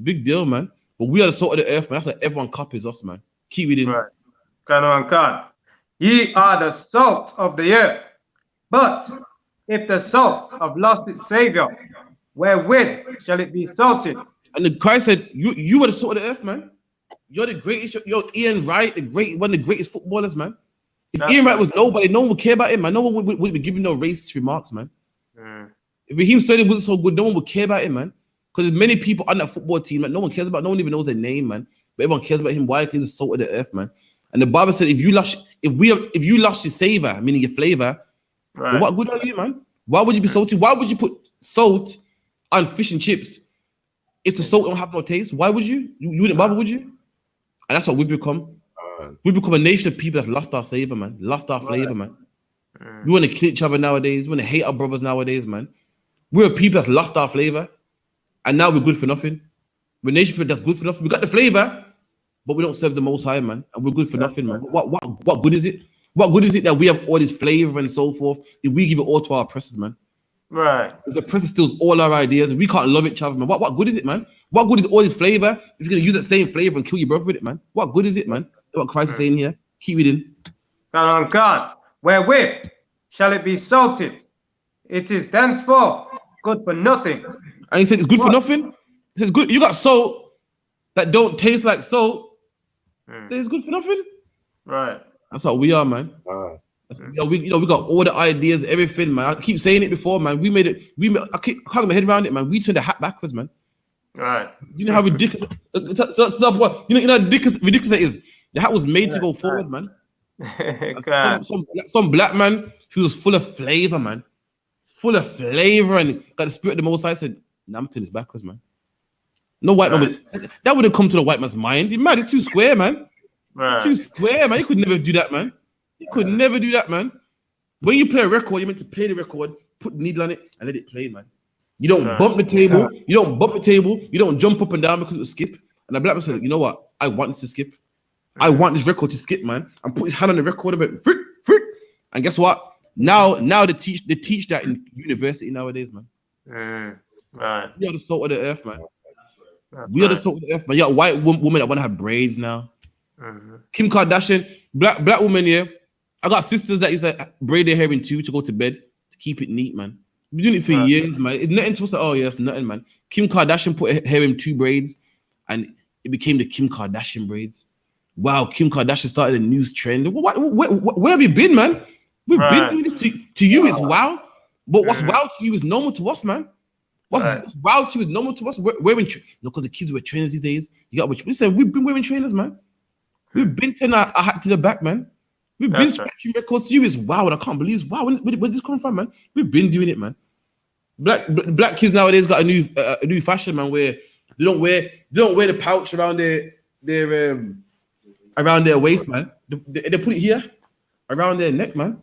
Big deal, man. But we are the salt of the earth, man. That's why everyone copies us, man. Keep it in. Right. Can. Ye are the salt of the earth. But if the salt have lost its savior, wherewith shall it be salted? And the Christ said, you are the salt of the earth, man. You're the greatest. You're Ian Wright, one of the greatest footballers, man. If Ian Wright was nobody, no one would care about him, man. No one would be giving no racist remarks, man. If Raheem Sterling wasn't so good, no one would care about him, man. Because there's many people on that football team, man, no one cares about. No one even knows their name, man. But everyone cares about him. Why? Because he's the salt of the earth, man. And the Bible said, if you lost your savor, meaning your flavor, then what good are you, man? Why would you be salty? Why would you put salt on fish and chips? If the salt don't have no taste, why would you? You wouldn't bother, would you? And that's what we've become. We become a nation of people that lost our savor, man. Lost our flavor, man. We want to kill each other nowadays. We want to hate our brothers nowadays, man. We're people that lost our flavor, and now we're good for nothing. We're a nation that's good for nothing. We got the flavor, but we don't serve the Most High, man. And we're good for nothing, man. What good is it? What good is it that we have all this flavor and so forth if we give it all to our oppressors, man? Right. If the oppressor steals all our ideas and we can't love each other, man. What good is it, man? What good is all this flavor if you're going to use that same flavor and kill your brother with it, man? What good is it, man? What Christ is saying here. Keep it in. Can. Wherewith shall it be salted? It is thenceforth good for nothing. And he said it's good for nothing. He says good. You got salt that don't taste like salt. It's good for nothing. Right. That's what we are, man. We got all the ideas, everything, man. I keep saying it before, man. We made it. I can't get my head around it, man. We turned the hat backwards, man. Right. You know how ridiculous. What you know how ridiculous it is. The hat was made to go forward, man. Some black man who was full of flavor, man. Full of flavor and got the spirit of the Most High. Said, "Nah, I'm turning this backwards, man." No white man that wouldn't come to the white man's mind. Man, it's too square, man. It's too square, man. You could never do that, man. You could never do that, man. When you play a record, you're meant to play the record, put the needle on it, and let it play, man. You don't bump the table. You don't bump the table. You don't jump up and down because it will skip. And the black man said, "You know what? I want this to skip. I want this record to skip, man." And put his hand on the record and went, frick, frick. And guess what? Now they teach that in university nowadays, man. Right. We are the salt of the earth, man. We are the salt of the earth, man. You got a white woman that want to have braids now. Kim Kardashian, black woman here. I got sisters that used to braid their hair in two to go to bed to keep it neat, man. We've been doing it for years, man. It's nothing to us. Oh, yeah, it's nothing, man. Kim Kardashian put her hair in two braids and it became the Kim Kardashian braids. Wow, Kim Kardashian started a news trend. Where have you been, man? We've been doing this to you. It's wow. But what's wow to you is normal to us, man. What's wow to you is normal to us. Because the kids wear trainers these days. Listen, we've been wearing trainers, man. We've been turning our hat to the back, man. We've been scratching records to you. It's wow, and I can't believe it's wow. Where this come from, man? We've been doing it, man. Black kids nowadays got a new fashion, man, where they don't wear the pouch around their waist, man. They put it here around their neck, man.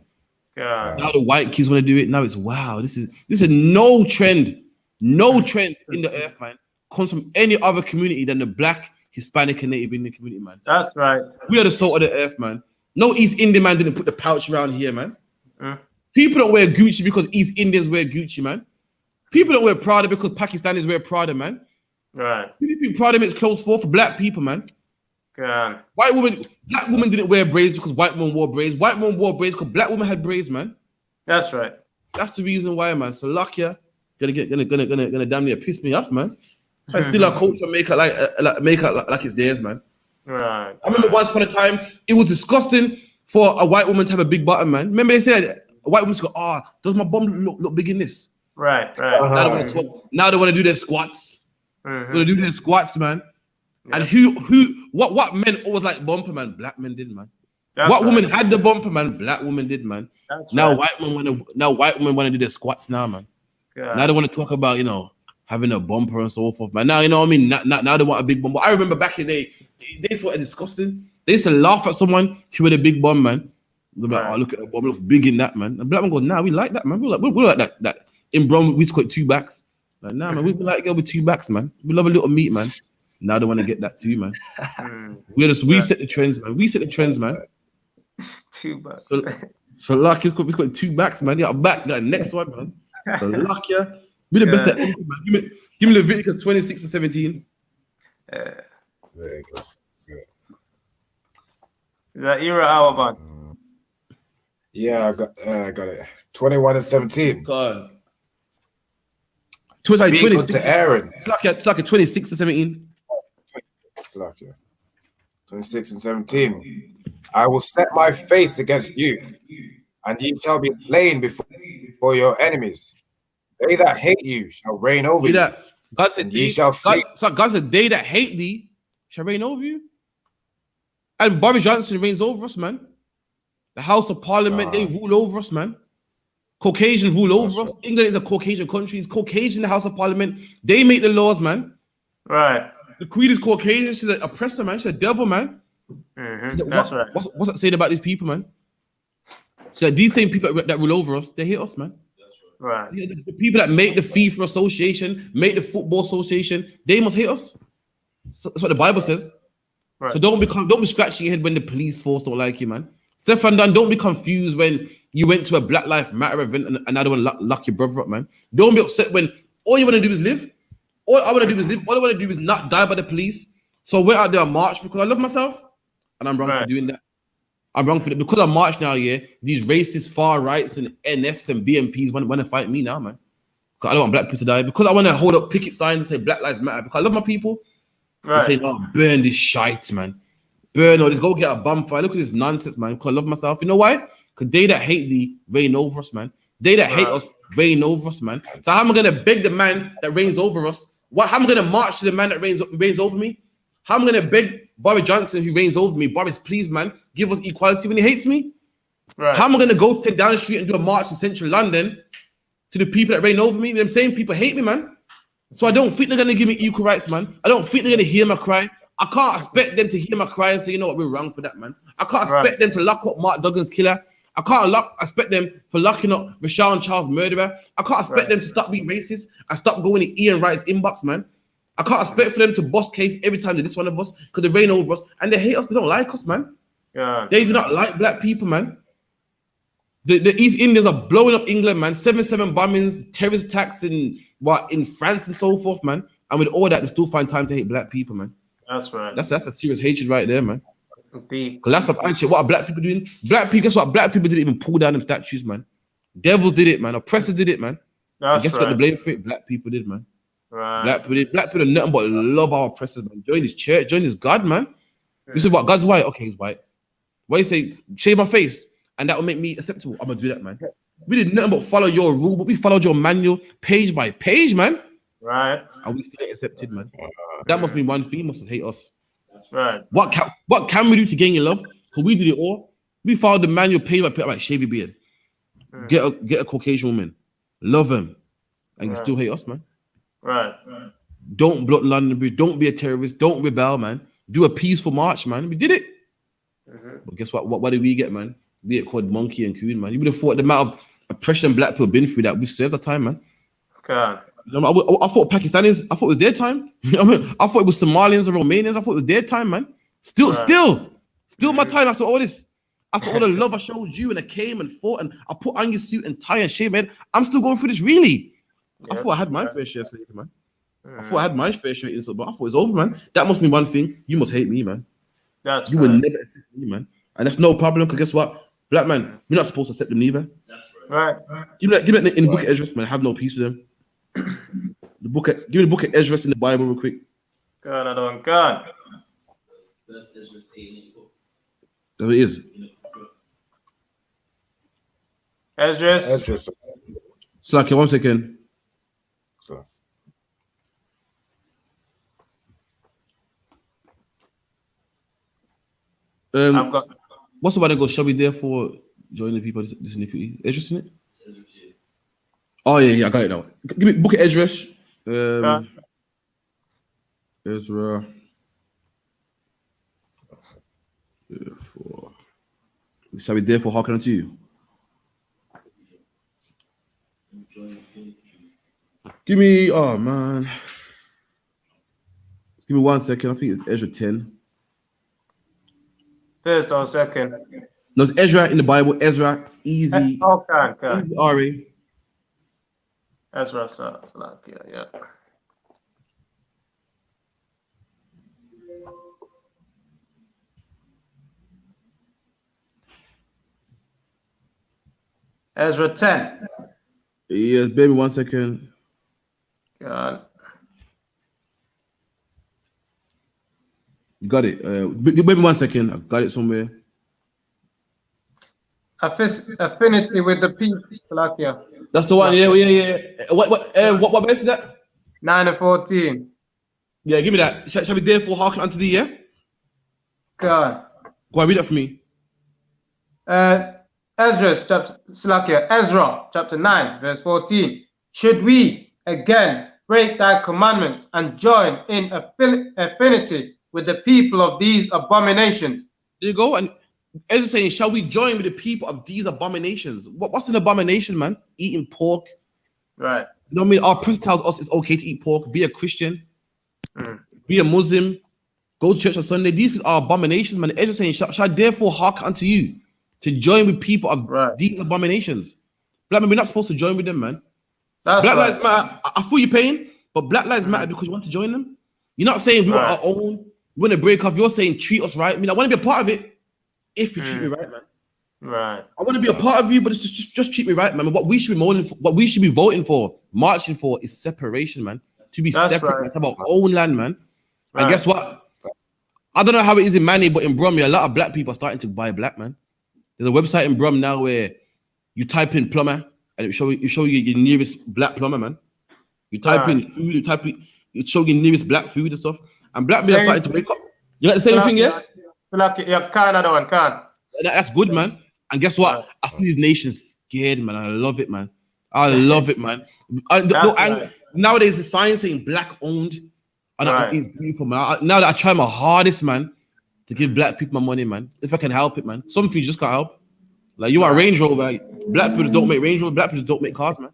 Now the white kids want to do it. Now it's wow. This is no trend in the earth, man. Comes from any other community than the black, Hispanic, and Native Indian community, man. That's right. We are the salt of the earth, man. No East Indian man didn't put the pouch around here, man. People don't wear Gucci because East Indians wear Gucci, man. People don't wear Prada because Pakistanis wear Prada, man. Right. People think Prada makes clothes for black people, man. God. Black women didn't wear braids because white women wore braids. White women wore braids because black women had braids, man. That's right. That's the reason why, man. So Lakia gonna damn near piss me off, man. I steal our culture, make it like it's theirs, man. Right. I remember once upon a time, it was disgusting for a white woman to have a big bottom, man. Remember they said a white woman to go, does my bum look big in this? Right. Now they want to do their squats. Mm-hmm. They want to do their squats, man. Yeah. And what men always like bumper, man? Black men did, man. That's what right. women had the bumper, man? Black women did, man. That's Now right. white women want to do their squats now, man. God. Now they want to talk about, having a bumper and so forth, man. Now, you know what I mean? Now they want a big bumper. I remember back in the day, they sort of disgusting. They used to laugh at someone who had a big bum, man. They're like, Right. look at the bum, it looks big in that, man. And black man goes, nah, we like that, man. We like that. In Brom, we used to call it 2 backs. Like, nah, man, we like a girl with 2 backs, man. We love a little meat, man. Now they want to get that too, man. We set the trends, man. We set the trends, man. 2 bucks. So lucky, it's got 2 backs, man. Yeah, back, that next one, man. So lucky, we the best at anything, man. Give me Leviticus 26 and 17. Very good. Is that era Alban? Yeah, I got it. 21 and 17. God. It's like Speak 26. unto Aaron. It's like a 26 and 17. It's like, 26 and 17. I will set my face against you, and ye shall be slain before your enemies. They that hate you shall reign over you. God said, And ye shall flee. God said, they that hate thee shall reign over you. And Boris Johnson reigns over us, man. The House of Parliament, they rule over us, man. Caucasians rule over us. England is a Caucasian country. It's Caucasian, the House of Parliament. They make the laws, man. Right. The Queen is Caucasian. She's an oppressor, man. She's a devil, man. That's right. What's that saying about these people, man? So these same people that rule over us, they hate us, man. Right. Yeah, the people that make the FIFA association, make the football association, they must hate us. So that's what the Bible says. Right. So don't be scratching your head when the police force don't like you, man. Stefan Dunn, don't be confused when you went to a Black Lives Matter event and another one lock your brother up, man. Don't be upset when all you want to do is live. All I want to do is live. All I want to do is not die by the police. So I went out there and marched because I love myself, and I'm wrong for doing that. I'm wrong for it because I marched now. Yeah, these racist far rights and NFs and BMPs want to fight me now, man. Because I don't want black people to die. Because I want to hold up picket signs and say Black Lives Matter. Because I love my people. Right. They say, no, burn this shite, man. Burn or just go get a bonfire. Look at this nonsense, man. Because I love myself. You know why? Because they that hate thee reign over us, man. They that hate us reign over us, man. So how am I gonna beg the man that reigns over us? How am I gonna march to the man that reigns over me? How am I gonna beg Boris Johnson who reigns over me? Boris, please, man, give us equality when he hates me. Right. How am I gonna go down the street and do a march in central London to the people that reign over me? Them same people hate me, man. So I don't think they're gonna give me equal rights, man. I don't think they're gonna hear my cry. I can't expect them to hear my cry and say, you know what, we're wrong for that, man. I can't expect them to lock up Mark Duggan's killer. I can't expect them for locking up Rashawn Charles' murderer. I can't expect them to stop being racist and stop going to Ian Wright's inbox, man. I can't expect for them to bust case every time they diss one of us because they reign over us and they hate us. They don't like us, man. Yeah. They do not like black people, man. The East Indians are blowing up England, man. 7/7 bombings, terrorist attacks in France and so forth, man. And with all that, they still find time to hate black people, man. That's right. That's a serious hatred right there, man. Indeed. Because that's what are black people doing? Black people, guess what? Black people didn't even pull down them statues, man. Devils did it, man. Oppressors did it, man. And guess what? The blame for it, black people did, man. Right. Black people do nothing but love our oppressors, man. Join this church, join this God, man. You say what? God's white? Okay, he's white. Why you say shave my face and that will make me acceptable? I'm gonna do that, man. We did nothing but follow your rule, but we followed your manual page by page, man. Right. And we still ain't accepted, man. That must be one thing, must hate us. That's right. What can we do to gain your love? Because we did it all. We followed the manual page by page, like shave your beard. Get a Caucasian woman. Love him. And you still hate us, man. Right. Don't block London Bridge. Don't be a terrorist. Don't rebel, man. Do a peaceful march, man. We did it. But guess what? What did we get, man? We get called monkey and coon, man. You would have thought the amount of oppression black people been through that we served the time, man. God. I thought Pakistanis, I thought it was their time. I mean, I thought it was Somalians and Romanians. I thought it was their time, man. Still my time after all this. After all the love I showed you and I came and fought and I put on your suit and tie and shave, man, I'm still going through this, really? I thought I had my fair share of slavery, man. I thought I had my fair share of insult, but I thought it's over, man. That must mean one thing. You must hate me, man. You will never accept me, man. And that's no problem, because guess what? Black man, we're not supposed to accept them neither. That's Right. Give me that in the book of Ezra, man. I have no peace with them. Give me the book of Ezra in the Bible real quick. God, I don't God. That's just 8 There it is. Ezra. Slack, 1 second. So, I've got What's the one that goes, shall we therefore join the people? This iniquity. Ezra in it? Oh, yeah, I got it now. Give me book of Ezra. Ezra. Therefore. Shall we therefore hearken unto you? Give me, oh man. Give me 1 second. I think it's Ezra 10. first or second. No, it's Ezra in the Bible. Ezra, easy. Okay. Easy, Ari. Ezra, yeah. Ezra 10. Yes, baby, 1 second. God. You got it. Maybe 1 second. I got it somewhere. Affinity with the people. Yeah. That's the one. Yeah. What verse is that? 9 and 14. Yeah, give me that. Shall we therefore hearken unto thee? Yeah. God. Go on, read that for me. Ezra chapter 9 verse 14. Should we again break thy commandments and join in affinity with the people of these abominations? There you go. And Ezra saying, shall we join with the people of these abominations? What's an abomination, man? Eating pork. Right. You know what I mean? Our priest tells us it's okay to eat pork. Be a Christian. Be a Muslim. Go to church on Sunday. These are abominations, man. Ezra saying, shall I therefore hearken unto you to join with people of these abominations? Black man, we're not supposed to join with them, man. Black Lives Matter. I feel your pain, but Black Lives Matter because you want to join them. You're not saying we want our own. We want to break off. You're saying treat us right. I mean, I want to be a part of it if you treat me right, man. Right. I want to be a part of you, but it's just treat me right, man. What we should be mourning for, what we should be voting for, marching for, is separation, man. To be separate, man, have our own land, man. And guess what? I don't know how it is in Manny, but in Brum, a lot of black people are starting to buy black, man. There's a website in Brum now where you type in plumber and it show you your nearest black plumber, man. You type in food, it show you nearest black food and stuff. And black men are starting to wake up. You got the same thing, yeah? Canada one can. That's good, man. And guess what? I see these nations scared, man. I love it, man. I love it, man. Nowadays, the sign saying black owned. And it's beautiful, man. Now that I try my hardest, man, to give black people my money, man. If I can help it, man. Some things just can't help. Like you want Range Rover, black people don't make Range Rover, black people don't make cars, man.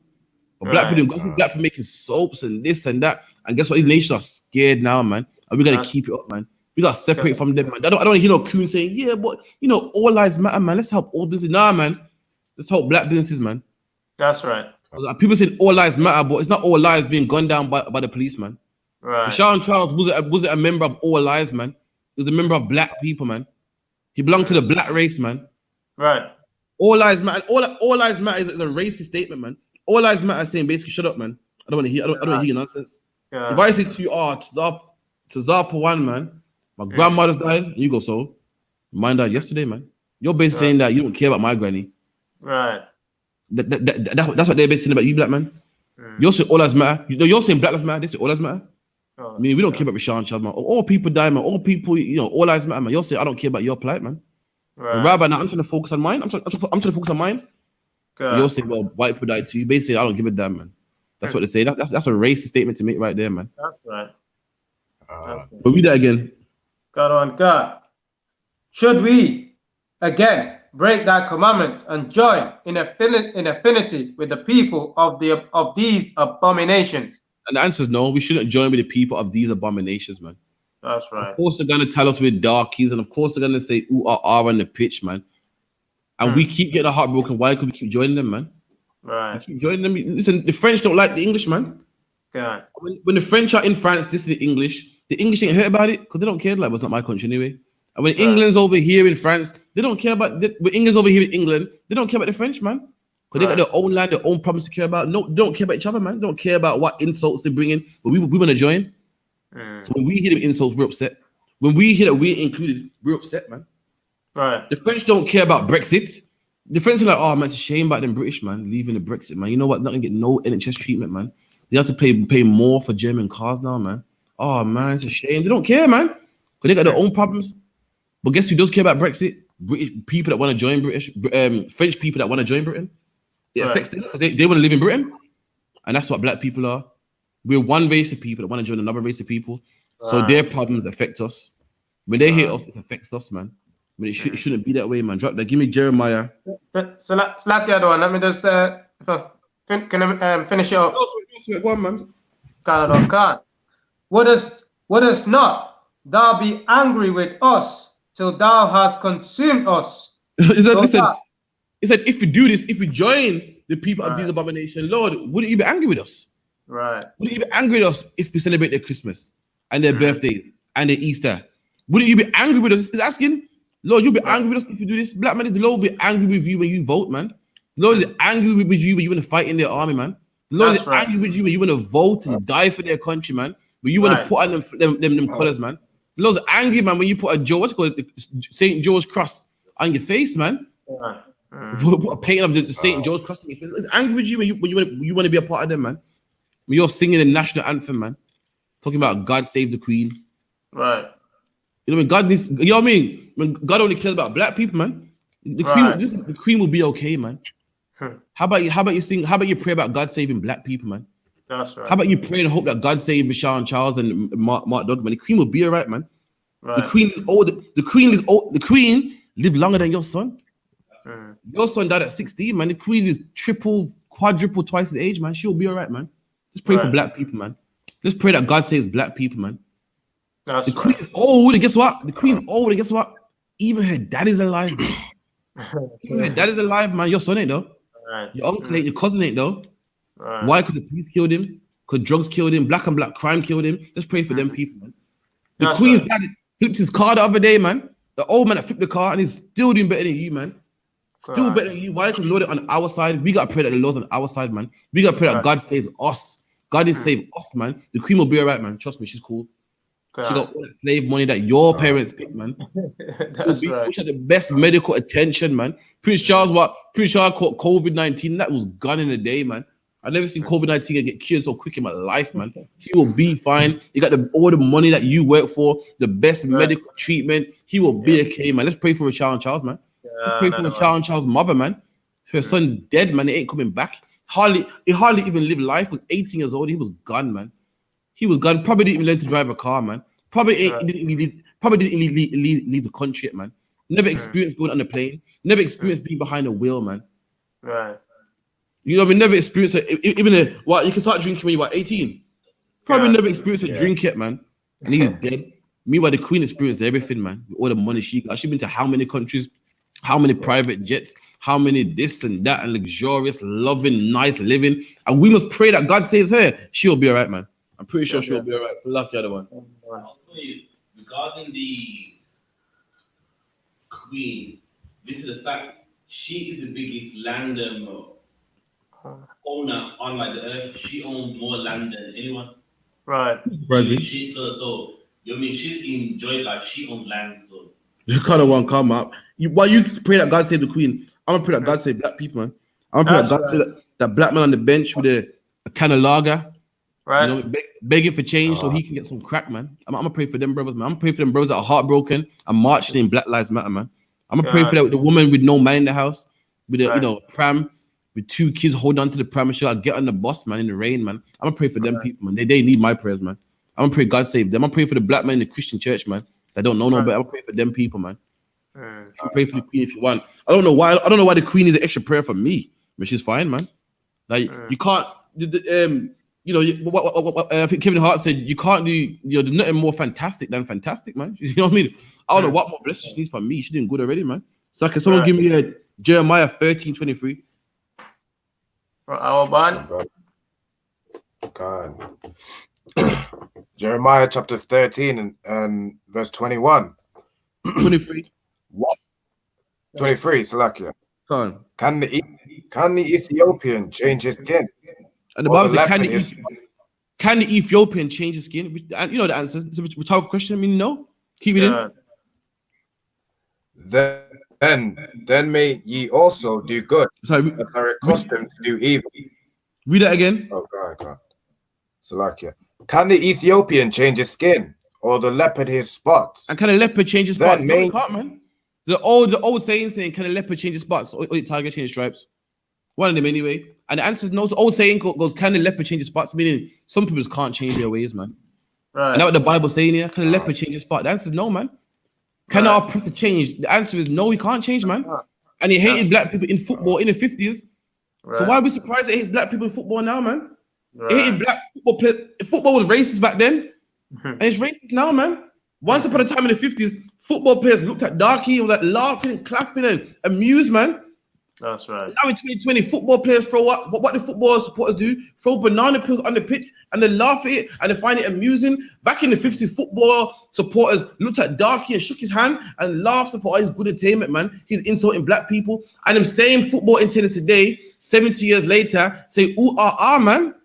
But black people making soaps and this and that. And guess what? These nations are scared now, man. And we gotta keep it up, man. We gotta separate from them, man. I don't hear no coon saying, yeah, but you know, all lives matter, man. Let's help all businesses. Nah, man. Let's help black businesses, man. That's right. People saying all lives matter, but it's not all lives being gunned down by the police, man. Right. Sean Charles wasn't a member of all lives, man. He was a member of black people, man. He belonged to the black race, man. Right. All lives matter. All lives matter is a racist statement, man. All lives matter saying basically shut up, man. I don't want to hear. I don't want to hear your nonsense. Yeah. If I say to you, Tazapa one, man, my grandmother's died, and you go, so mine died yesterday, man. You're basically saying that you don't care about my granny. Right. That's what they're basically saying about you, black man. You're saying all lives matter. You're saying black lives matter. They say all lives matter. I mean, we don't care about Rashawn Child, man. All people die, man. All people, all lives matter, man. You're saying I don't care about your plight, man. Right. Rabbi, now I'm trying to focus on mine. I'm trying to focus on mine. You're saying, well, white people die too. Basically, I don't give a damn, man. That's what they say. That's a racist statement to make right there, man. That's right. But read that again. God on God. Should we again break thy commandments and join in affinity with the people of these abominations? And the answer is no. We shouldn't join with the people of these abominations, man. That's right. Of course, they're gonna tell us we're darkies, and of course they're gonna say ooh ah on the pitch, man. And we keep getting our heart broken. Why? Because we keep joining them, man. Right. We keep joining them. Listen, the French don't like the English, man. Yeah. When the French are in France, this is the English ain't hurt about it because they don't care. Like, well, it's not my country anyway. And when England's over here in France, they don't care about. When England's over here in England, they don't care about the French, man. Because they got their own land, their own problems to care about. No, they don't care about each other, man. They don't care about what insults they bring in. But we want to join. So when we hear them insults, we're upset. When we hear that we're included, we're upset, man. Right. The French don't care about Brexit. The French are like, oh man, it's a shame about them British, man, leaving the Brexit, man. You know what? Not gonna get no NHS treatment, man. They have to pay more for German cars now, man. Oh man, it's a shame. They don't care, man. But they got their own problems. But guess who does care about Brexit? British people that want to join French people that want to join Britain. It affects them because they want to live in Britain. And that's what black people are. We're one race of people that want to join another race of people. So their problems affect us. When they hate us, it affects us, man. But it shouldn't be that way, man. Drop that. Give me Jeremiah. So that's the other one. Let me just finish it up. No, go on, man. God. Wouldst not thou be angry with us till thou hast consumed us? He said, if we do this, if we join the people of these abominations, Lord, wouldn't you be angry with us? Right. Wouldn't you be angry with us if we celebrate their Christmas and their birthdays and their Easter? Wouldn't you be angry with us? He's asking, Lord, you'll be angry with us if you do this. Black man, the Lord will be angry with you when you vote, man. The Lord is angry with you when you want to fight in their army, man. The Lord is angry with you when you want to vote and die for their country, man. When you want to put on them colors, man. The Lord's angry, man, when you put a St. George cross on your face, man. Put a painting of the St. George cross on your face. It's angry with you when you want to be a part of them, man. When you're singing the national anthem, man. Talking about God save the Queen. Right. You know what I mean? God needs, you know what I mean? When God only cares about black people, man. The Queen will be okay, man. How about you pray about God saving black people, man? That's right. How about you pray and hope that God save Rashawn Charles and Mark Duggan, man? The Queen will be all right, man. Right. The Queen is old. The Queen lived longer than your son. Your son died at 16, man. The Queen is quadruple twice his age, man. She'll be all right, man. Let's pray for black people, man. Let's pray that God saves black people, man. That's the Queen is old, and guess what? The Queen's old, and guess what? Even her daddy's alive, man. Even her daddy's alive, man. Your son ain't though. Your uncle ain't, your cousin ain't though. Why? Because the police killed him, because drugs killed him, black and black crime killed him. Let's pray for them people, man. The Queen's dad flipped his car the other day, man. The old man that flipped the car, and he's still doing better than you, man. Still better than you. Why? Because the Lord is on our side. We got to pray that the Lord's on our side, man. We got to pray that God saves us. God is save us, man. The Queen will be all right, man. Trust me, she's cool. She got all that slave money that your parents picked, man. That's right. She had the best medical attention, man. Prince Charles caught COVID-19. That was gone in a day, man. I've never seen COVID-19 get cured so quick in my life, man. He will be fine. You got all the money that you work for, the best medical treatment. He will be okay, man. Let's pray for Rashawn Charles, man. Let's pray for Rashawn Charles' mother, man. Her son's dead, man. He ain't coming back. He hardly even lived life. He was 18 years old. He was gone, man. He was gone. Probably didn't even learn to drive a car, man. Probably didn't leave the country yet, man. Never experienced going on a plane. Never experienced being behind a wheel, man. Right. You know what I mean? Never experienced it. Even you can start drinking when you're 18. Probably never experienced a drink yet, man. And he's dead. Meanwhile, the Queen experienced everything, man. With all the money she got. She's been to how many countries? How many private jets? How many this and that and luxurious, loving, nice living? And we must pray that God saves her. She'll be all right, man. I'm pretty sure she'll be all right. For luck, the other one. Regarding the Queen, this is a fact. She is the biggest land owner on the earth. She owns more land than anyone. Right. So you mean she's enjoyed like she owns land. So you kind of want to come up. While you pray that God save the Queen, I'm gonna pray that God save black people, man. I'm gonna pray that God save that black man on the bench with a can of lager. Right. You know, begging for change so he can get some crack, man. I'm gonna pray for them brothers, man. I'm gonna pray for them brothers that are heartbroken and marching in Black Lives Matter, man. I'm gonna pray for that with the woman with no man in the house, with a pram, with 2 kids holding on to the pram and she'll get on the bus, man, in the rain, man. I'm gonna pray for them people, man. They need my prayers, man. I'm gonna pray God save them. I'm gonna pray for the black man in the Christian church, man. That don't know no better. I'm gonna pray for them people, man. You can pray for the Queen if you want. I don't know why the Queen is an extra prayer for me, but she's fine, man. Like you can't. You know, I think Kevin Hart said you can't do. There's nothing more fantastic than fantastic, man. You know what I mean? I don't know what more blessings she needs from me. She's doing good already, man. So can someone give me Jeremiah 13:23. Our band. God. Jeremiah chapter 13 and verse 21. 23. What? 23, Salakia. Come on. Can the Ethiopian change his skin? And the Or Bible the says, leopard can the Ethiopian change his skin? And you know the answer. It's a rhetorical question. I mean, no. Keep it in. Then may ye also do good, Sorry, that are accustomed to do evil. read that again. Oh God. Salakia. Can the Ethiopian change his skin, or the leopard his spots? And can a leopard change his Then spots? No, may- he can't, man. The old saying, can a leopard change his spots? Or tiger change his stripes? One of them anyway. And the answer is no. So old saying goes, can a leopard change his spots? Meaning some people just can't change their ways, man. Right. And that's what the Bible's saying here. Can a leopard change his spot? The answer is no, man. Can our oppressor change? The answer is no, he can't change, man. And he hated black people in football in the 50s. So why are we surprised that he hates black people in football now, man? He hated black football players. Football was racist back then. And it's racist now, man. Once upon a time in the 50s, football players looked at darky and was like laughing and clapping and amused, man. That's right. Now in 2020, football players throw what the football supporters do, throw banana peels on the pitch and they laugh at it and they find it amusing. Back in the 50s, football supporters looked at Darky and shook his hand and laughed for all his good entertainment, man. He's insulting black people. And them same football entertainers today, 70 years later, say, ooh, man.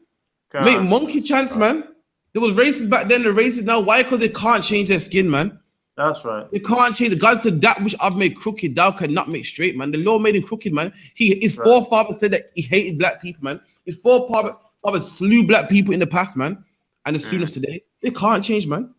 Make monkey chants, man. There was racists back then, the racists now. Why? Because they can't change their skin, man. That's right. They can't change. The God said that which I've made crooked, thou cannot make straight, man. The Lord made him crooked, man. His forefathers said that he hated black people, man. His forefathers slew black people in the past, man. And the students today, they can't change, man.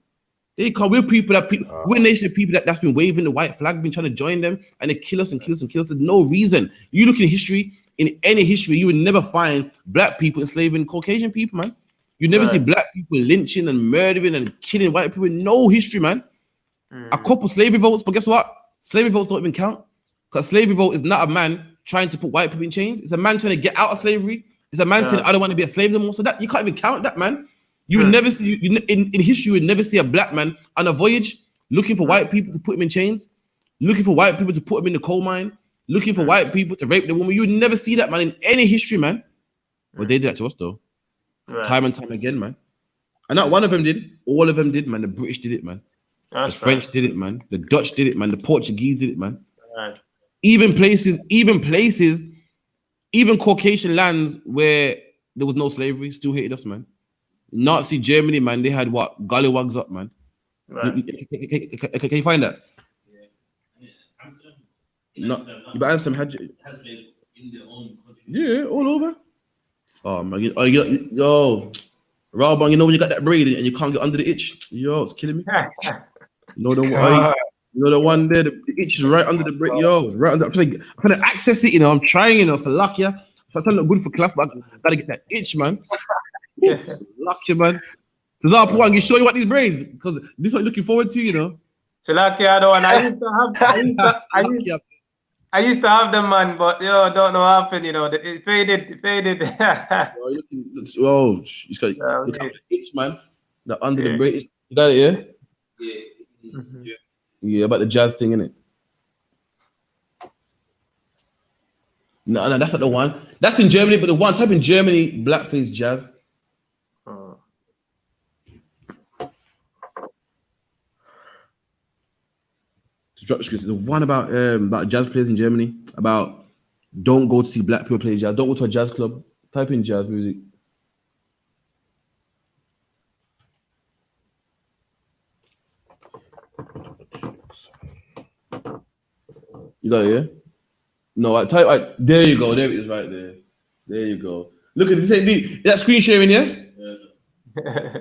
They can't. We're a nation of people that's been waving the white flag, been trying to join them, and they kill us and kill us and kill us. There's no reason. You look in history, in any history, you would never find black people enslaving Caucasian people, man. You never see black people lynching and murdering and killing white people. No history, man. A couple slavery votes, but guess what? Slavery votes don't even count. Because slavery vote is not a man trying to put white people in chains. It's a man trying to get out of slavery. It's a man saying, I don't want to be a slave anymore. So that you can't even count that, man. You would never see, in history, you would never see a black man on a voyage looking for white people to put him in chains, looking for white people to put him in the coal mine, looking for white people to rape the woman. You would never see that, man, in any history, man. But they did that to us, though. Time and time again, man. And not one of them did. All of them did, man. The British did it, man. The French did it, man. The Dutch did it, man. The Portuguese did it, man. Even Caucasian lands where there was no slavery still hated us, man. Nazi Germany, man, they had what? Gollywogs up, man. Can you find that? No, but Amsterdam had in their own country. Yeah, all over. Oh man, yo, Robin, you know when you got that braid and you can't get under the itch, yo, it's killing me. You know the one there, the itch is right under the braid, yo, right under. I'm trying to access it, you know. I'm trying, you know. So lucky, I'm trying to look good for class, but I gotta get that itch, man. Lucky, man. So Zara, you sure you want these braids? Because this is what you're looking forward to, you know. So lucky, I don't. I used to have them, man, but don't know what happened. You know, it faded. Oh, you got look at the itch, man. The under the braid. You got it, yeah. Yeah, about the jazz thing, innit? No, that's not the one. That's in Germany, but the one type in Germany, blackface jazz. Drop the script. The one about jazz players in Germany, about don't go to see black people play jazz. Don't go to a jazz club. Type in jazz music. You got it, yeah? No, I type. There you go. There it is, right there. There you go. Look at this. Is that screen sharing, yeah? Yeah.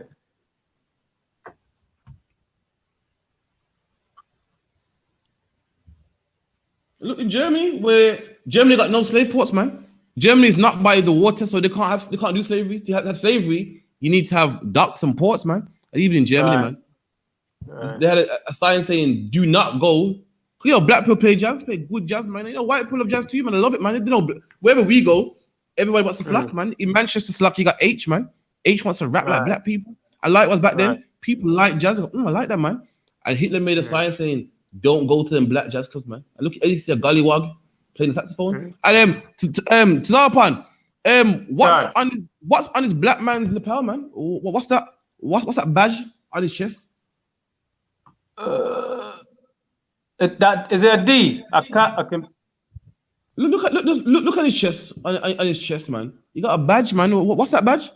Look in Germany, where Germany got no slave ports, man. Germany is not by the water, so they can't do slavery. To have slavery, you need to have docks and ports, man. And even in Germany, man, they had a sign saying, "Do not go." You know, black people play jazz, play good jazz, man. You know, white people love jazz too, man. I love it, man. You know, wherever we go, everybody wants to slack, man. In Manchester, slack, you got H, man. H wants to rap like black people. I like what's back then. People like jazz. I like that, man. And Hitler made a sign saying, "Don't go to them black jazz clubs, man." And look, you see a gollywog playing the saxophone. And to Zarpan, what's on his black man's lapel, man? What's that? What's that badge on his chest? That is it a D? I can. Look at his chest, on his chest, man. You got a badge, man. What's that badge?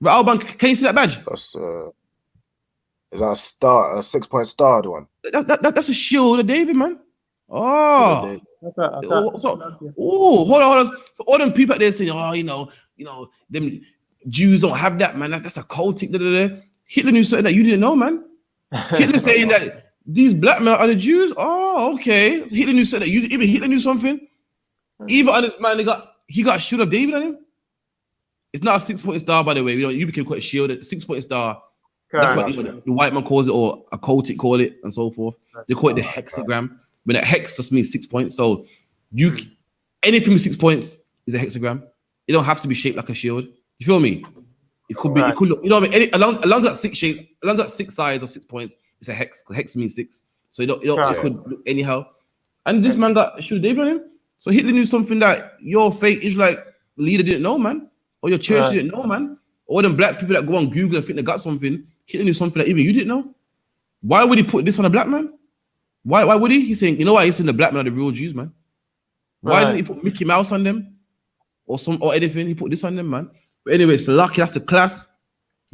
Alban, can you see that badge? That's is that a star, a 6-point starred one? That's a shield of David, man. Oh, hold on. So all them people out there saying, oh, you know, them Jews don't have that, man. That's a cultic. Hitler knew something that you didn't know, man. Hitler saying that these black men are the Jews. Oh, okay. Hitler knew something that even Hitler knew something. Even on this man, he got a shield of David on him. It's not a 6-point star, by the way. You became quite shielded. 6-point star. That's what the white man calls it, or a cultic call it, and so forth. They call it the hexagram. But that hex just means 6 points. So anything with 6 points is a hexagram. It don't have to be shaped like a shield. You feel me? It could be. It could look. You know what I mean? As long as that's 6 shape, as long as that's 6 sides or 6 points, it's a hex. Hex means 6. So it could look anyhow. And this man got a shield of David on him. So Hitler knew something that your fake Israelite leader didn't know, man, or your church didn't know, man. All them black people that go on Google and think they got something. Hitler knew something that even you didn't know. Why would he put this on a black man? Why would he? He's saying, you know what? He's saying the black men are the real Jews, man. Why didn't he put Mickey Mouse on them or anything? He put this on them, man. But anyway, it's lucky. That's the class.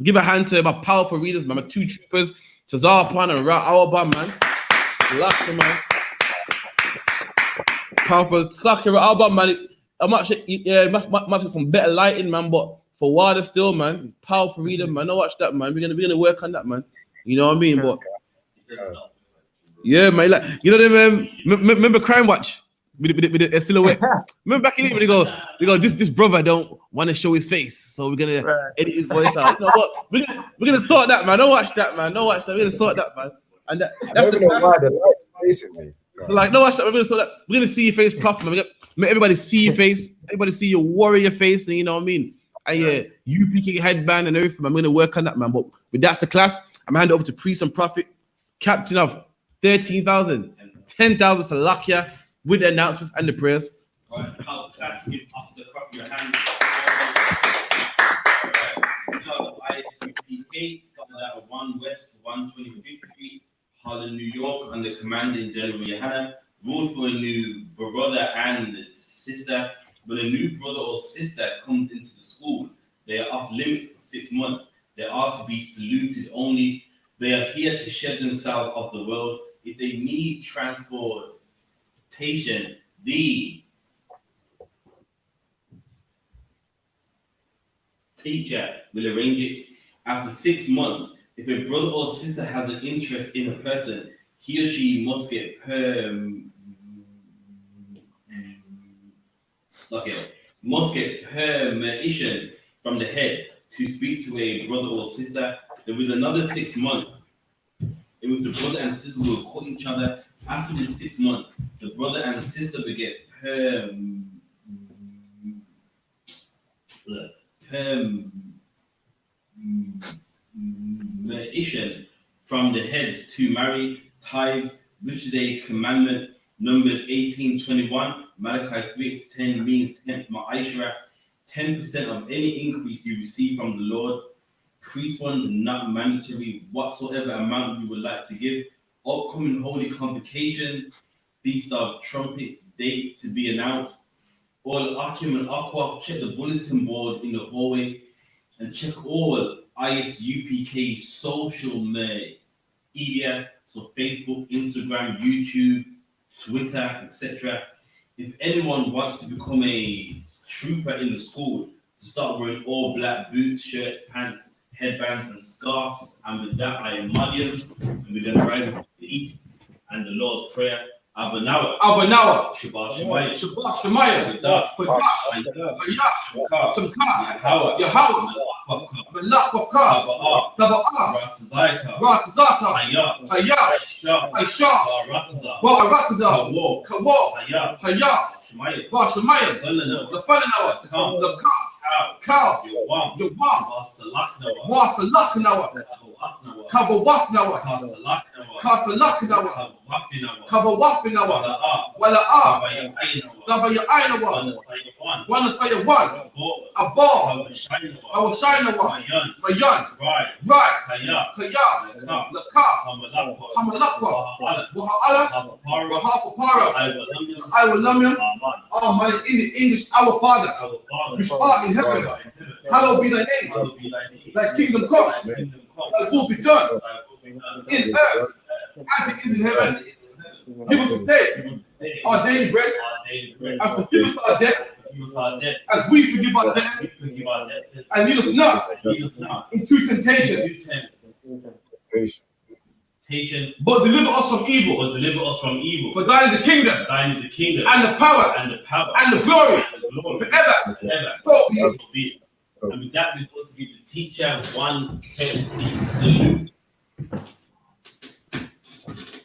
Give a hand to my powerful readers, man. My 2 troopers, to Zarpan and Ra'alba, man. Lucky, man. Powerful Sakura Alba, man. I'm actually must have some better lighting, man. But for water still, man. Powerful reader, man. Don't watch that, man. We're gonna work on that, man. You know what I mean? But yeah, man. Like, you know them. Remember Crime Watch with the silhouette. Remember back in it when they go. This brother don't want to show his face, so we're gonna edit his voice out. You know what? We're gonna sort that, man. Don't watch that, man. Don't watch that. We're gonna sort that, man. And that's the why the light's facing me. So like, no, we're gonna sort that. We're gonna see your face properly. Make everybody see your face. Everybody see your warrior face, and you know what I mean. And yeah, UPK headband and everything. I'm gonna work on that, man. But that's the class. I'm gonna hand it over to Priest and Prophet, captain of 13,000, 10,000 Salakia with the announcements and the prayers. All right, class, give Officer Prophet your hand. I.S.U.P.K. started out of 1 West 125th Street, Harlem, New York, under commanding General Yohanna, ruled for a new brother and sister. When a new brother or sister comes into the school, they are off limits for 6 months. They are to be saluted only. They are here to shed themselves off the world. If they need transportation, the teacher will arrange it. After 6 months, if a brother or sister has an interest in a person, he or she must get permission from the head to speak to a brother or sister. There was another 6 months. It was the brother and sister who will call each other. After the 6 months, the brother and the sister will get permission from the heads to marry. Tithes, which is a commandment, numbered 18:21. Malachi 3:10 means 10th Ma'ashra. 10% of any increase you receive from the Lord. Priest fund not mandatory, whatsoever amount you would like to give. Upcoming holy convocations, Feast of Trumpets, date to be announced. All Akim and Akwaf, check the bulletin board in the hallway and check all I.S.U.P.K social media, so Facebook, Instagram, YouTube, Twitter, etc. If anyone wants to become a trooper in the school, to start wearing all black boots, shirts, pants, headbands, and scarves. And with that, I am Madian, and we're going to rise up to the east and the Lord's Prayer. Abanawa. Shabbat Shemayim. Shabbat Shemayim. Yahweh. Malak of Ka. Taba'ah. Ratazaka. Hayah. Aisha. Barataza. Kawal. Hayah. Shemayim. Lefananawa. Cow. Yawam. Wasalaknawa. Kabawafnawa. Kasalaknawa. Kabawafnawa. Wala'ah. Daba ya aina wa. One. Wana saya one. Abba. Our shina wa. Mayan. Right. Kaya. Laka. Hamalakwa. Waha'ala. Wahapapara. I will love him. Oh, my in English, our Father, which art in heaven, hallowed be thy name. Thy kingdom come. Thy will be done in earth as it is in heaven. Give us this day our daily bread, and forgive us our debt, as we forgive our debtors, and lead us not into temptation, but deliver us from evil. For thine is the kingdom, and the power, and the glory, forever. So be it. And with that, we want to give the teacher one courtesy salute.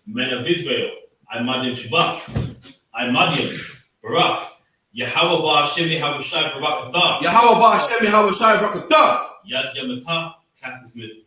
Men of Israel, I Madian Shabbat, I Madian, Barak, Yahweh Ba Hashem Yahweh Shai Barak Atah, Yahweh Ba Hashem Yahweh Shai Barak Atah, Yad Yamata, class dismissed.